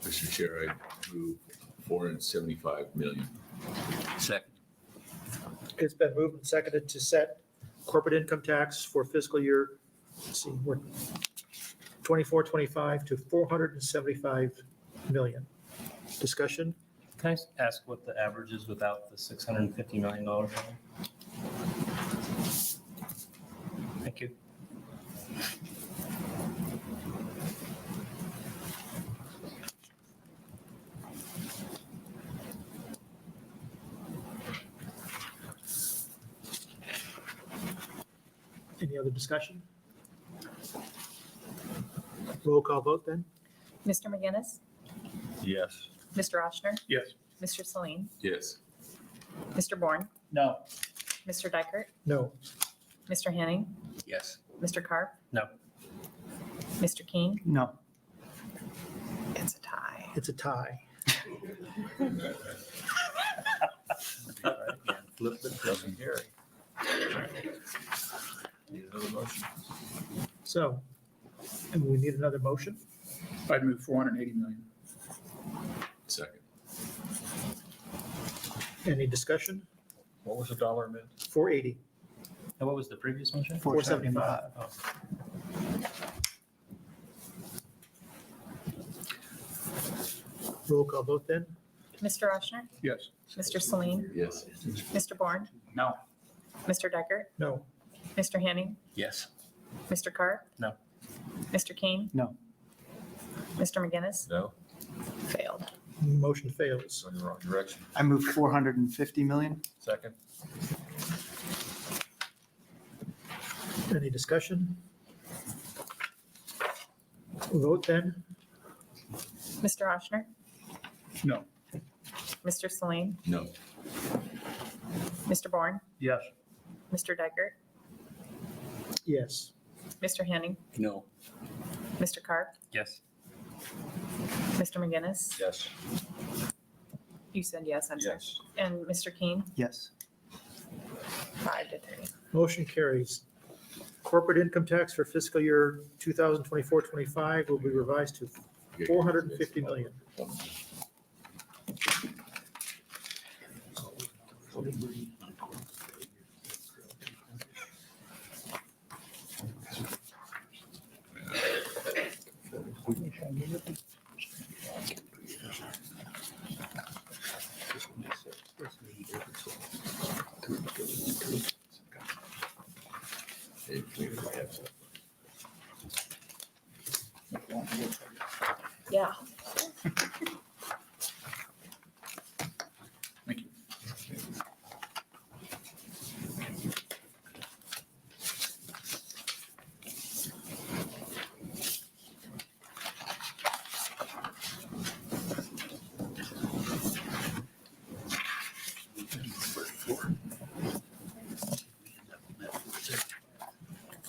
[SPEAKER 7] Mr. Chair, I move 475 million.
[SPEAKER 3] Second.
[SPEAKER 1] It's been moved and seconded to set corporate income tax for fiscal year, let's see, we're 24-25 to 475 million. Discussion?
[SPEAKER 9] Can I ask what the average is without the $650 million? Thank you.
[SPEAKER 1] Any other discussion? Roll call vote then?
[SPEAKER 2] Mr. McGinnis,
[SPEAKER 5] Yes.
[SPEAKER 2] Mr. Oshner,
[SPEAKER 4] Yes.
[SPEAKER 2] Mr. Celine,
[SPEAKER 7] Yes.
[SPEAKER 2] Mr. Bourne,
[SPEAKER 14] No.
[SPEAKER 2] Mr. Dykert,
[SPEAKER 1] No.
[SPEAKER 2] Mr. Henning,
[SPEAKER 3] Yes.
[SPEAKER 2] Mr. Carp.
[SPEAKER 9] No.
[SPEAKER 2] Mr. King,
[SPEAKER 10] No.
[SPEAKER 2] it's a tie.
[SPEAKER 1] It's a tie.
[SPEAKER 5] Flip it, doesn't carry. Need another motion?
[SPEAKER 1] So, and we need another motion.
[SPEAKER 4] I'd move 480 million.
[SPEAKER 7] Second.
[SPEAKER 1] Any discussion?
[SPEAKER 5] What was the dollar amount?
[SPEAKER 1] 480.
[SPEAKER 9] And what was the previous motion?
[SPEAKER 1] 475.
[SPEAKER 9] Oh.
[SPEAKER 1] Roll call vote then?
[SPEAKER 2] Mr. Oshner,
[SPEAKER 4] Yes.
[SPEAKER 2] Mr. Celine,
[SPEAKER 7] Yes.
[SPEAKER 2] Mr. Bourne,
[SPEAKER 14] No.
[SPEAKER 2] Mr. Dykert,
[SPEAKER 1] No.
[SPEAKER 2] Mr. Henning,
[SPEAKER 3] Yes.
[SPEAKER 2] Mr. Carp.
[SPEAKER 9] No.
[SPEAKER 2] Mr. King.
[SPEAKER 10] No.
[SPEAKER 2] Mr. McGinnis,
[SPEAKER 5] No,
[SPEAKER 2] failed.
[SPEAKER 1] Motion fails.
[SPEAKER 5] it's in the wrong direction.
[SPEAKER 10] I move 450 million.
[SPEAKER 5] Second?
[SPEAKER 1] Any discussion? Vote then?
[SPEAKER 2] Mr. Oshner,
[SPEAKER 4] No.
[SPEAKER 2] Mr. Celine,
[SPEAKER 7] No.
[SPEAKER 2] Mr. Bourne,
[SPEAKER 14] Yes.
[SPEAKER 2] Mr. Dykert,
[SPEAKER 1] Yes.
[SPEAKER 2] Mr. Henning,
[SPEAKER 3] No.
[SPEAKER 2] Mr. Carp,
[SPEAKER 9] Yes.
[SPEAKER 2] Mr. McGinnis.
[SPEAKER 5] Yes.
[SPEAKER 2] You said yes, I'm sorry.
[SPEAKER 5] Yes.
[SPEAKER 2] And Mr. King,
[SPEAKER 10] Yes.
[SPEAKER 2] 5-3.
[SPEAKER 1] Motion carries. Corporate income tax for fiscal year 2024-25 will be revised to 450 million.
[SPEAKER 2] Yeah.
[SPEAKER 4] Thank you.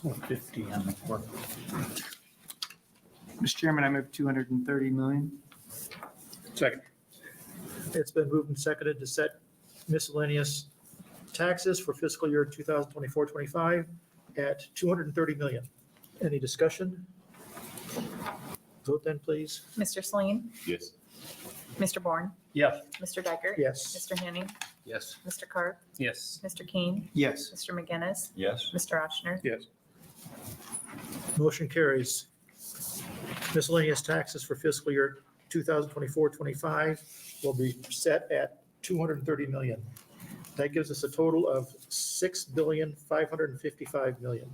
[SPEAKER 14] On the fourth.
[SPEAKER 10] Mr. Chairman, I move 230 million.
[SPEAKER 4] Second.
[SPEAKER 1] It's been moved and seconded to set miscellaneous taxes for fiscal year 2024-25 at 230 million. Any discussion? Vote then, please.
[SPEAKER 2] Mr. Celine,
[SPEAKER 7] Yes.
[SPEAKER 2] Mr. Bourne,
[SPEAKER 14] Yes.
[SPEAKER 2] Mr. Dykert.
[SPEAKER 1] Yes.
[SPEAKER 2] Mr. Henning,
[SPEAKER 3] Yes.
[SPEAKER 2] Mr. Carp,
[SPEAKER 9] Yes.
[SPEAKER 2] Mr. King,
[SPEAKER 10] Yes.
[SPEAKER 2] Mr. McGinnis,
[SPEAKER 5] Yes.
[SPEAKER 2] Mr. Oshner.
[SPEAKER 4] Yes.
[SPEAKER 1] Motion carries. Miscellaneous taxes for fiscal year 2024-25 will be set at 230 million. That gives us a total of 6,555 million.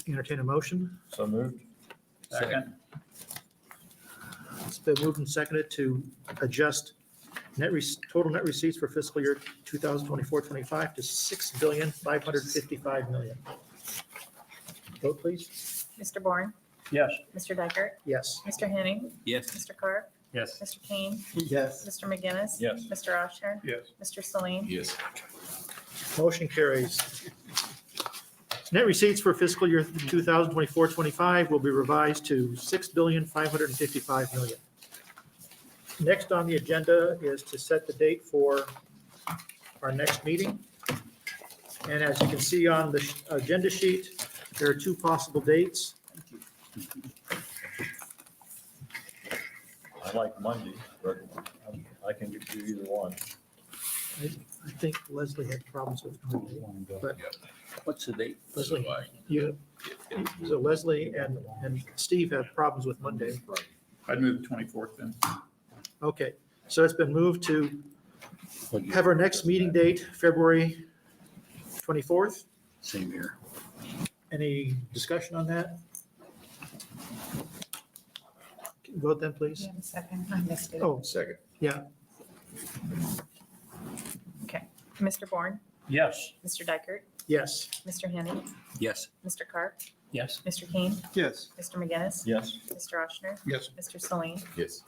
[SPEAKER 1] Entertain a motion.
[SPEAKER 5] So moved?
[SPEAKER 14] Second.
[SPEAKER 1] It's been moved and seconded to adjust total net receipts for fiscal year 2024-25 to 6,555 million. Vote please.
[SPEAKER 2] Mr. Bourne,
[SPEAKER 14] Yes.
[SPEAKER 2] Mr. Dykert,
[SPEAKER 1] Yes.
[SPEAKER 2] Mr. Henning,
[SPEAKER 3] Yes.
[SPEAKER 2] Mr. Carp,
[SPEAKER 9] Yes.
[SPEAKER 2] Mr. King,
[SPEAKER 10] Yes.
[SPEAKER 2] Mr. McGinnis.
[SPEAKER 5] Yes.
[SPEAKER 2] Mr. Oshner,
[SPEAKER 4] Yes.
[SPEAKER 2] Mr. Celine,
[SPEAKER 7] Yes.
[SPEAKER 1] Motion carries. Net receipts for fiscal year 2024-25 will be revised to 6,555 million. Next on the agenda is to set the date for our next meeting. And as you can see on the agenda sheet, there are two possible dates.
[SPEAKER 5] I like Monday, but I can do either one.
[SPEAKER 1] I think Leslie had problems with Monday, but
[SPEAKER 3] What's the date?
[SPEAKER 1] Leslie,
[SPEAKER 7] So I-
[SPEAKER 1] you, so Leslie and Steve have problems with Monday.
[SPEAKER 4] I'd move the 24th then.
[SPEAKER 1] Okay, so it's been moved to have our next meeting date, February 24th.
[SPEAKER 3] Same here.
[SPEAKER 1] Any discussion on that? Vote then, please.
[SPEAKER 2] you have a second? I missed it.
[SPEAKER 1] Oh,
[SPEAKER 4] Second.
[SPEAKER 1] yeah,
[SPEAKER 2] Okay. Mr. Bourne,
[SPEAKER 9] Yes.
[SPEAKER 2] Mr. Dykert,
[SPEAKER 1] Yes.
[SPEAKER 2] Mr. Henning,
[SPEAKER 3] Yes.
[SPEAKER 2] Mr. Carp,
[SPEAKER 9] Yes.
[SPEAKER 2] Mr. Kane,
[SPEAKER 10] Yes.
[SPEAKER 2] Mr. McGinnis,
[SPEAKER 14] Yes.
[SPEAKER 2] Mr. Oshner,
[SPEAKER 4] Yes.
[SPEAKER 2] Mr. Celine.
[SPEAKER 7] Yes.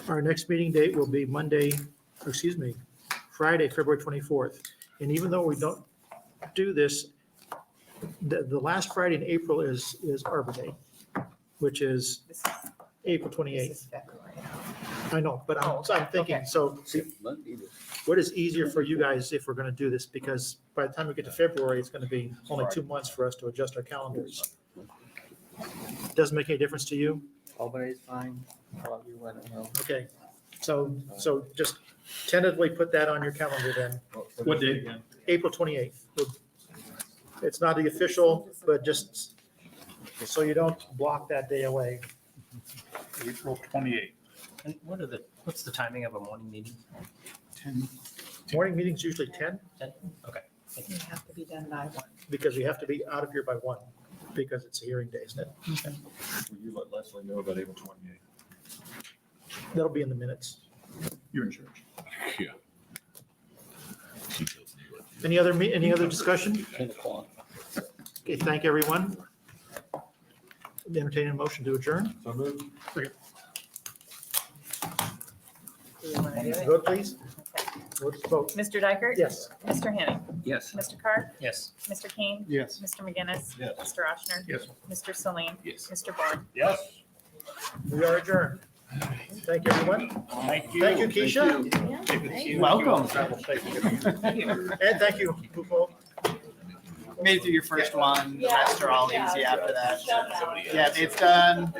[SPEAKER 1] Our next meeting date will be Friday, February 24th. And even though we don't do this, the last Friday in April is Arbor Day, which is
[SPEAKER 2] This is,
[SPEAKER 1] April
[SPEAKER 2] this
[SPEAKER 1] 28th.
[SPEAKER 2] is February.
[SPEAKER 1] I know, but
[SPEAKER 2] Oh,
[SPEAKER 1] I'm thinking,
[SPEAKER 2] okay.
[SPEAKER 1] so what is easier for you guys if we're going to do this? Because by the time we get to February, it's going to be only 2 months for us to adjust our calendars. Doesn't make any difference to you?
[SPEAKER 6] Albany is fine. How about you? I don't know.
[SPEAKER 1] Okay, so just tentatively put that on your calendar then,
[SPEAKER 4] What day again?
[SPEAKER 1] April 28th. It's not the official, but just so you don't block that day away.
[SPEAKER 14] April 28th.
[SPEAKER 9] And what's the timing of a morning meeting?
[SPEAKER 10] 10.
[SPEAKER 1] Morning meeting's usually 10
[SPEAKER 9] Okay.
[SPEAKER 2] You have to be done by 1.
[SPEAKER 1] because we have to be out of here by 1 because it's a hearing day, isn't it?
[SPEAKER 5] Will you let Leslie know about April 28th?
[SPEAKER 1] That'll be in the minutes.
[SPEAKER 4] You're in charge.
[SPEAKER 7] Yeah. She tells me what to do.
[SPEAKER 1] Any other discussion?
[SPEAKER 6] 10 o'clock.
[SPEAKER 1] Okay, thank everyone. Entertain a motion to adjourn.
[SPEAKER 5] So moved.
[SPEAKER 2] Do we want to do it?
[SPEAKER 1] Vote, please.
[SPEAKER 2] Okay.
[SPEAKER 1] Let's vote.
[SPEAKER 2] Mr. Dykert?
[SPEAKER 1] Yes.
[SPEAKER 2] Mr. Henning,
[SPEAKER 3] Yes.
[SPEAKER 2] Mr. Carp,
[SPEAKER 9] Yes.
[SPEAKER 2] Mr. Kane,
[SPEAKER 10] Yes.
[SPEAKER 2] Mr. McGinnis,
[SPEAKER 5] Yes.
[SPEAKER 2] Mr. Oshner,
[SPEAKER 4] Yes.
[SPEAKER 2] Mr. Celine,
[SPEAKER 7] Yes.
[SPEAKER 2] Mr. Bourne.
[SPEAKER 14] Yes.
[SPEAKER 1] We are adjourned. Thank you, everyone.
[SPEAKER 14] Thank you.
[SPEAKER 1] Thank you, Keisha.
[SPEAKER 10] Welcome.
[SPEAKER 14] Travel safe.
[SPEAKER 1] And thank you, Pupo.
[SPEAKER 10] Made it through your first one. The rest are all easy after that.
[SPEAKER 7] Somebody
[SPEAKER 10] Yeah,
[SPEAKER 7] else.
[SPEAKER 10] it's done.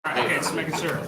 [SPEAKER 9] Okay, just making sure.